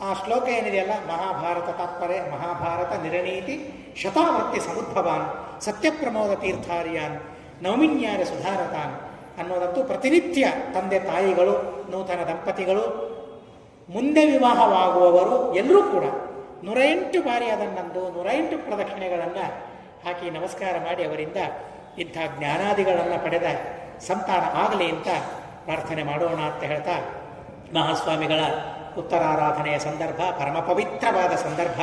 ಆ ಶ್ಲೋಕ ಏನಿದೆಯಲ್ಲ, ಮಹಾಭಾರತ ತಾತ್ಪರ್ಯ, ಮಹಾಭಾರತ ನಿರನೀತಿ ಶತಾವರ್ತಿ ಸಮುದ್ಭವಾನ್ ಸತ್ಯಪ್ರಮೋದ ತೀರ್ಥಾರ್ಯಾನ್ ನೌಮಿನ್ಯಾರ ಸುಧಾರತಾನ್ ಅನ್ನೋದಂತೂ ಪ್ರತಿನಿತ್ಯ ತಂದೆ ತಾಯಿಗಳು, ನೂತನ ದಂಪತಿಗಳು, ಮುಂದೆ ವಿವಾಹವಾಗುವವರು ಎಲ್ಲರೂ ಕೂಡ 108 ಬಾರಿ ಅದನ್ನಂದು 108 ಪ್ರದಕ್ಷಿಣೆಗಳನ್ನು ಹಾಕಿ ನಮಸ್ಕಾರ ಮಾಡಿ ಅವರಿಂದ ಇಂಥ ಜ್ಞಾನಾದಿಗಳನ್ನು ಪಡೆದ ಸಂತಾನ ಆಗಲಿ ಅಂತ ಪ್ರಾರ್ಥನೆ ಮಾಡೋಣ ಅಂತ ಹೇಳ್ತಾ, ಮಹಾಸ್ವಾಮಿಗಳ ಉತ್ತರಾರಾಧನೆಯ ಸಂದರ್ಭ, ಪರಮ ಪವಿತ್ರವಾದ ಸಂದರ್ಭ.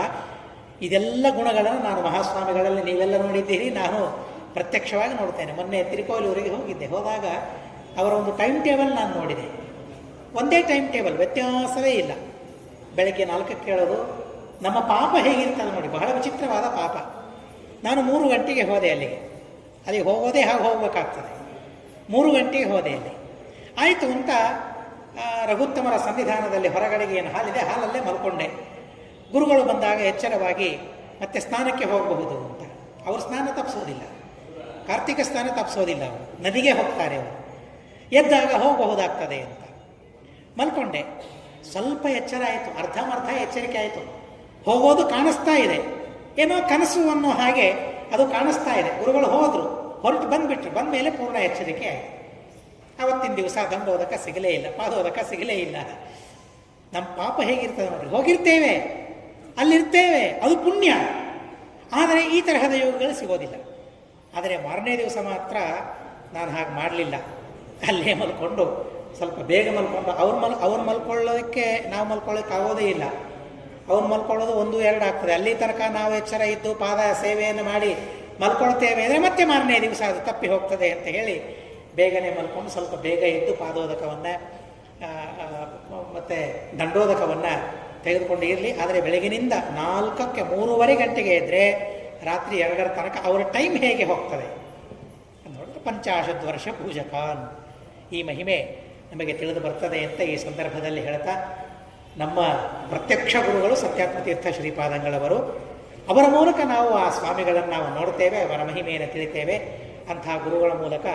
ಇದೆಲ್ಲ ಗುಣಗಳನ್ನು ನಾನು ಮಹಾಸ್ವಾಮಿಗಳಲ್ಲಿ ನೀವೆಲ್ಲ ನೋಡಿದ್ದೀರಿ, ನಾನು ಪ್ರತ್ಯಕ್ಷವಾಗಿ ನೋಡ್ತೇನೆ. ಮೊನ್ನೆ ತಿರುಕೋಲೂರಿಗೆ ಹೋದಾಗ ಅವರ ಒಂದು ಟೈಮ್ ಟೇಬಲ್ ನಾನು ನೋಡಿದೆ. ಒಂದೇ ಟೈಮ್ ಟೇಬಲ್, ವ್ಯತ್ಯಾಸವೇ ಇಲ್ಲ. ಬೆಳಗ್ಗೆ 4ಕ್ಕೆ ಕೇಳೋದು. ನಮ್ಮ ಪಾಪ ಹೇಗಿರ್ತದೆ ನೋಡಿ, ಬಹಳ ವಿಚಿತ್ರವಾದ ಪಾಪ. ನಾನು 3 ಗಂಟೆಗೆ ಹೋದೆ ಅಲ್ಲಿಗೆ ಹೋಗೋದೇ ಹಾಗೆ ಹೋಗ್ಬೇಕಾಗ್ತದೆ. 3 ಗಂಟೆಗೆ ಹೋದೆ ಅಲ್ಲಿ. ಆಯಿತು ಅಂತ ರಘುತ್ತಮರ ಸನ್ನಿಧಾನದಲ್ಲಿ ಹೊರಗಡೆಗೆ ಏನು ಹಾಲಿದೆ, ಹಾಲಲ್ಲೇ ಮಲ್ಕೊಂಡೆ. ಗುರುಗಳು ಬಂದಾಗ ಎಚ್ಚರವಾಗಿ ಮತ್ತೆ ಸ್ನಾನಕ್ಕೆ ಹೋಗಬಹುದು ಅಂತ. ಅವರು ಸ್ನಾನ ತಪ್ಪಿಸೋದಿಲ್ಲ, ಕಾರ್ತಿಕ ಸ್ನಾನ ತಪ್ಪಿಸೋದಿಲ್ಲ, ಅವರು ನದಿಗೆ ಹೋಗ್ತಾರೆ. ಅವರು ಎದ್ದಾಗ ಹೋಗಬಹುದಾಗ್ತದೆ ಅಂತ ಮಲ್ಕೊಂಡೆ. ಸ್ವಲ್ಪ ಎಚ್ಚರ ಆಯಿತು, ಅರ್ಧಮರ್ಧ ಎಚ್ಚರಿಕೆ ಆಯಿತು. ಹೋಗೋದು ಕಾಣಿಸ್ತಾ ಇದೆ, ಏನೋ ಕನಸು ಅನ್ನೋ ಹಾಗೆ ಅದು ಕಾಣಿಸ್ತಾ ಇದೆ. ಗುರುಗಳು ಹೊರಟು ಬಂದುಬಿಟ್ರು. ಬಂದ ಮೇಲೆ ಪೂರ್ಣ ಎಚ್ಚರಿಕೆ ಆಯಿತು. ಆವತ್ತಿನ ದಿವಸ ದಂಡೋದಕ ಸಿಗಲೇ ಇಲ್ಲ, ಪಾದೋದಕ ಸಿಗಲೇ ಇಲ್ಲ. ನಮ್ಮ ಪಾಪ ಹೇಗಿರ್ತದೆ ನೋಡ್ರಿ. ಹೋಗಿರ್ತೇವೆ, ಅಲ್ಲಿರ್ತೇವೆ, ಅದು ಪುಣ್ಯ. ಆದರೆ ಈ ತರಹದ ಯೋಗಗಳು ಸಿಗೋದಿಲ್ಲ. ಆದರೆ ಮಾರನೇ ದಿವಸ ಮಾತ್ರ ನಾನು ಹಾಗೆ ಮಾಡಲಿಲ್ಲ. ಅಲ್ಲೇ ಮಲ್ಕೊಂಡು ಸ್ವಲ್ಪ ಬೇಗ ಮಲ್ಕೊಂಡು, ಅವ್ರು ಮಲ್ಕೊಳ್ಳೋದಕ್ಕೆ ನಾವು ಮಲ್ಕೊಳ್ಳೋಕೆ ಆಗೋದೇ ಇಲ್ಲ. ಅವ್ರು ಮಲ್ಕೊಳ್ಳೋದು 1-2 ಆಗ್ತದೆ. ಅಲ್ಲಿ ತನಕ ನಾವು ಎಚ್ಚರ ಇದ್ದು ಪಾದ ಸೇವೆಯನ್ನು ಮಾಡಿ ಮಲ್ಕೊಳ್ತೇವೆ ಅಂದರೆ ಮತ್ತೆ ಮಾರನೇ ದಿವಸ ಅದು ತಪ್ಪಿ ಹೋಗ್ತದೆ ಅಂತ ಹೇಳಿ ಬೇಗನೆ ಮಲ್ಕೊಂಡು ಸ್ವಲ್ಪ ಬೇಗ ಎದ್ದು ಪಾದೋದಕವನ್ನು ಮತ್ತು ದಂಡೋದಕವನ್ನು ತೆಗೆದುಕೊಂಡು ಇರಲಿ. ಆದರೆ ಬೆಳಗಿನಿಂದ 4ಕ್ಕೆ 3:15 ಗಂಟೆಗೆ ಇದ್ದರೆ ರಾತ್ರಿ 2 ತನಕ ಅವರ ಟೈಮ್ ಹೇಗೆ ಹೋಗ್ತದೆ ನೋಡಿದ್ರೆ ಪಂಚಾಶದ್ ವರ್ಷ ಪೂಜಕಾನ್. ಈ ಮಹಿಮೆ ನಮಗೆ ತಿಳಿದು ಬರ್ತದೆ ಅಂತ ಈ ಸಂದರ್ಭದಲ್ಲಿ ಹೇಳ್ತಾ, ನಮ್ಮ ಪ್ರತ್ಯಕ್ಷ ಗುರುಗಳು ಸತ್ಯಾತ್ಮತೀರ್ಥ ಶ್ರೀಪಾದಂಗಳವರು. ಅವರ ಮೂಲಕ ನಾವು ಆ ಸ್ವಾಮಿಗಳನ್ನು ನಾವು ನೋಡ್ತೇವೆ, ಅವರ ಮಹಿಮೆಯನ್ನು ತಿಳಿತೇವೆ. ಅಂತಹ ಗುರುಗಳ ಮೂಲಕ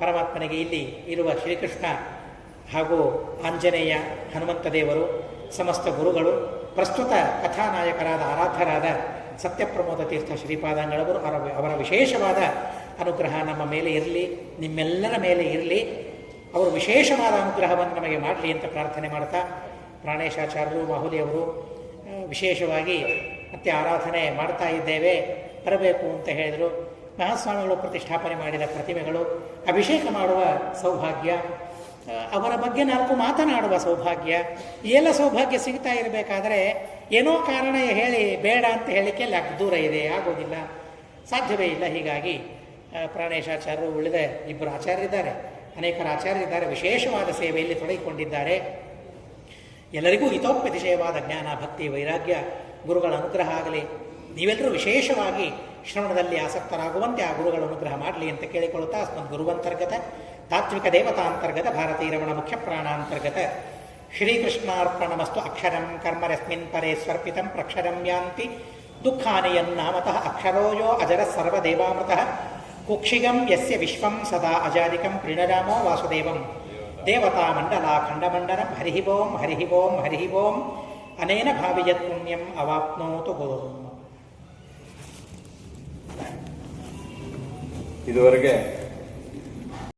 ಪರಮಾತ್ಮನಿಗೆ ಇಲ್ಲಿ ಇರುವ ಶ್ರೀಕೃಷ್ಣ ಹಾಗೂ ಆಂಜನೇಯ, ಹನುಮಂತ ದೇವರು, ಸಮಸ್ತ ಗುರುಗಳು, ಪ್ರಸ್ತುತ ಕಥಾನಾಯಕರಾದ ಆರಾಧ್ಯರಾದ ಸತ್ಯಪ್ರಮೋದ ತೀರ್ಥ ಶ್ರೀಪಾದಂಗಳವರು ಅವರ ವಿಶೇಷವಾದ ಅನುಗ್ರಹ ನಮ್ಮ ಮೇಲೆ ಇರಲಿ, ನಿಮ್ಮೆಲ್ಲರ ಮೇಲೆ ಇರಲಿ. ಅವರು ವಿಶೇಷವಾದ ಅನುಗ್ರಹವನ್ನು ನಮಗೆ ಮಾಡಲಿ ಅಂತ ಪ್ರಾರ್ಥನೆ ಮಾಡ್ತಾ, ಪ್ರಾಣೇಶಾಚಾರ್ಯರು, ಮಾಹುಲಿಯವರು ವಿಶೇಷವಾಗಿ ಮತ್ತೆ ಆರಾಧನೆ ಮಾಡ್ತಾ ಇದ್ದೇವೆ, ಬರಬೇಕು ಅಂತ ಹೇಳಿದರು. ಮಹಾಸ್ವಾಮಿಗಳು ಪ್ರತಿಷ್ಠಾಪನೆ ಮಾಡಿದ ಪ್ರತಿಮೆಗಳು, ಅಭಿಷೇಕ ಮಾಡುವ ಸೌಭಾಗ್ಯ, ಅವರ ಬಗ್ಗೆ 4 ಮಾತನಾಡುವ ಸೌಭಾಗ್ಯ, ಎಲ್ಲ ಸೌಭಾಗ್ಯ ಸಿಗ್ತಾ ಇರಬೇಕಾದರೆ ಏನೋ ಕಾರಣ ಹೇಳಿ ಬೇಡ ಅಂತ ಹೇಳಿಕೆ ದೂರ ಇದೆ, ಆಗೋದಿಲ್ಲ, ಸಾಧ್ಯವೇ ಇಲ್ಲ. ಹೀಗಾಗಿ ಪ್ರಾಣೇಶಾಚಾರ್ಯರು, ಉಳಿದ 2 ಆಚಾರ್ಯರಿದ್ದಾರೆ, ಅನೇಕರ ಆಚಾರ್ಯರಿದ್ದಾರೆ, ವಿಶೇಷವಾದ ಸೇವೆಯಲ್ಲಿ ತೊಡಗಿಕೊಂಡಿದ್ದಾರೆ. ಎಲ್ಲರಿಗೂ ಹಿತೋಪತಿಶಯವಾದ ಜ್ಞಾನ, ಭಕ್ತಿ, ವೈರಾಗ್ಯ, ಗುರುಗಳ ಅನುಗ್ರಹ ಆಗಲಿ. ನೀವೆಲ್ಲರೂ ವಿಶೇಷವಾಗಿ ಶ್ರವಣದಲ್ಲಿ ಆಸಕ್ತರಾಗುವಂತೆ ಆ ಗುರುಗಳ ಅನುಗ್ರಹ ಮಾಡಲಿ ಅಂತ ಕೇಳಿಕೊಳ್ಳುತ್ತಾ, ಅಸ್ಮದ್ ಗುರುವಂತರ್ಗತ ತಾತ್ವಿಕ ದೇವತಾಂತರ್ಗತ ಭಾರತೀ ರಮಣ ಮುಖ್ಯ ಪ್ರಾಣಾಂತರ್ಗತ ಶ್ರೀಕೃಷ್ಣಾರ್ಪಣಮಸ್ತು. ಅಕ್ಷರಂ ಕರ್ಮರಸ್ಮಿನ್ ಪರೇ ಸ್ವರ್ಪಿತಂ ಪ್ರಕ್ಷರಂ ಯಾಂತಿ ದುಃಖಾನಿ ಯನ್ನಾಮತಃ ಅಕ್ಷರೋಯೋ ಅಜರ ಸರ್ವದೇವಾಮೃತಃ ಕುಕ್ಷಿಗಂ ಯಸ್ಯ ವಿಶ್ವಂ ಸದಾ ಅಜಾದಿಕಂ ಪ್ರೀಣರಾಮೋ ವಾಸುದೇವಂ ದೇವತಾ ಮಂಡಲಾ ಖಂಡಮಂಡಲಂ. ಹರಿ ಓಂ ಹರಿ ಓಂ ಹರಿ ಓಂ. ಅನೇನ ಭಾವಿಯತ್ ಪುಣ್ಯಂ ಅವಾಪ್ನೋತು ಗುರುಂ. ಇದುವರೆಗೆ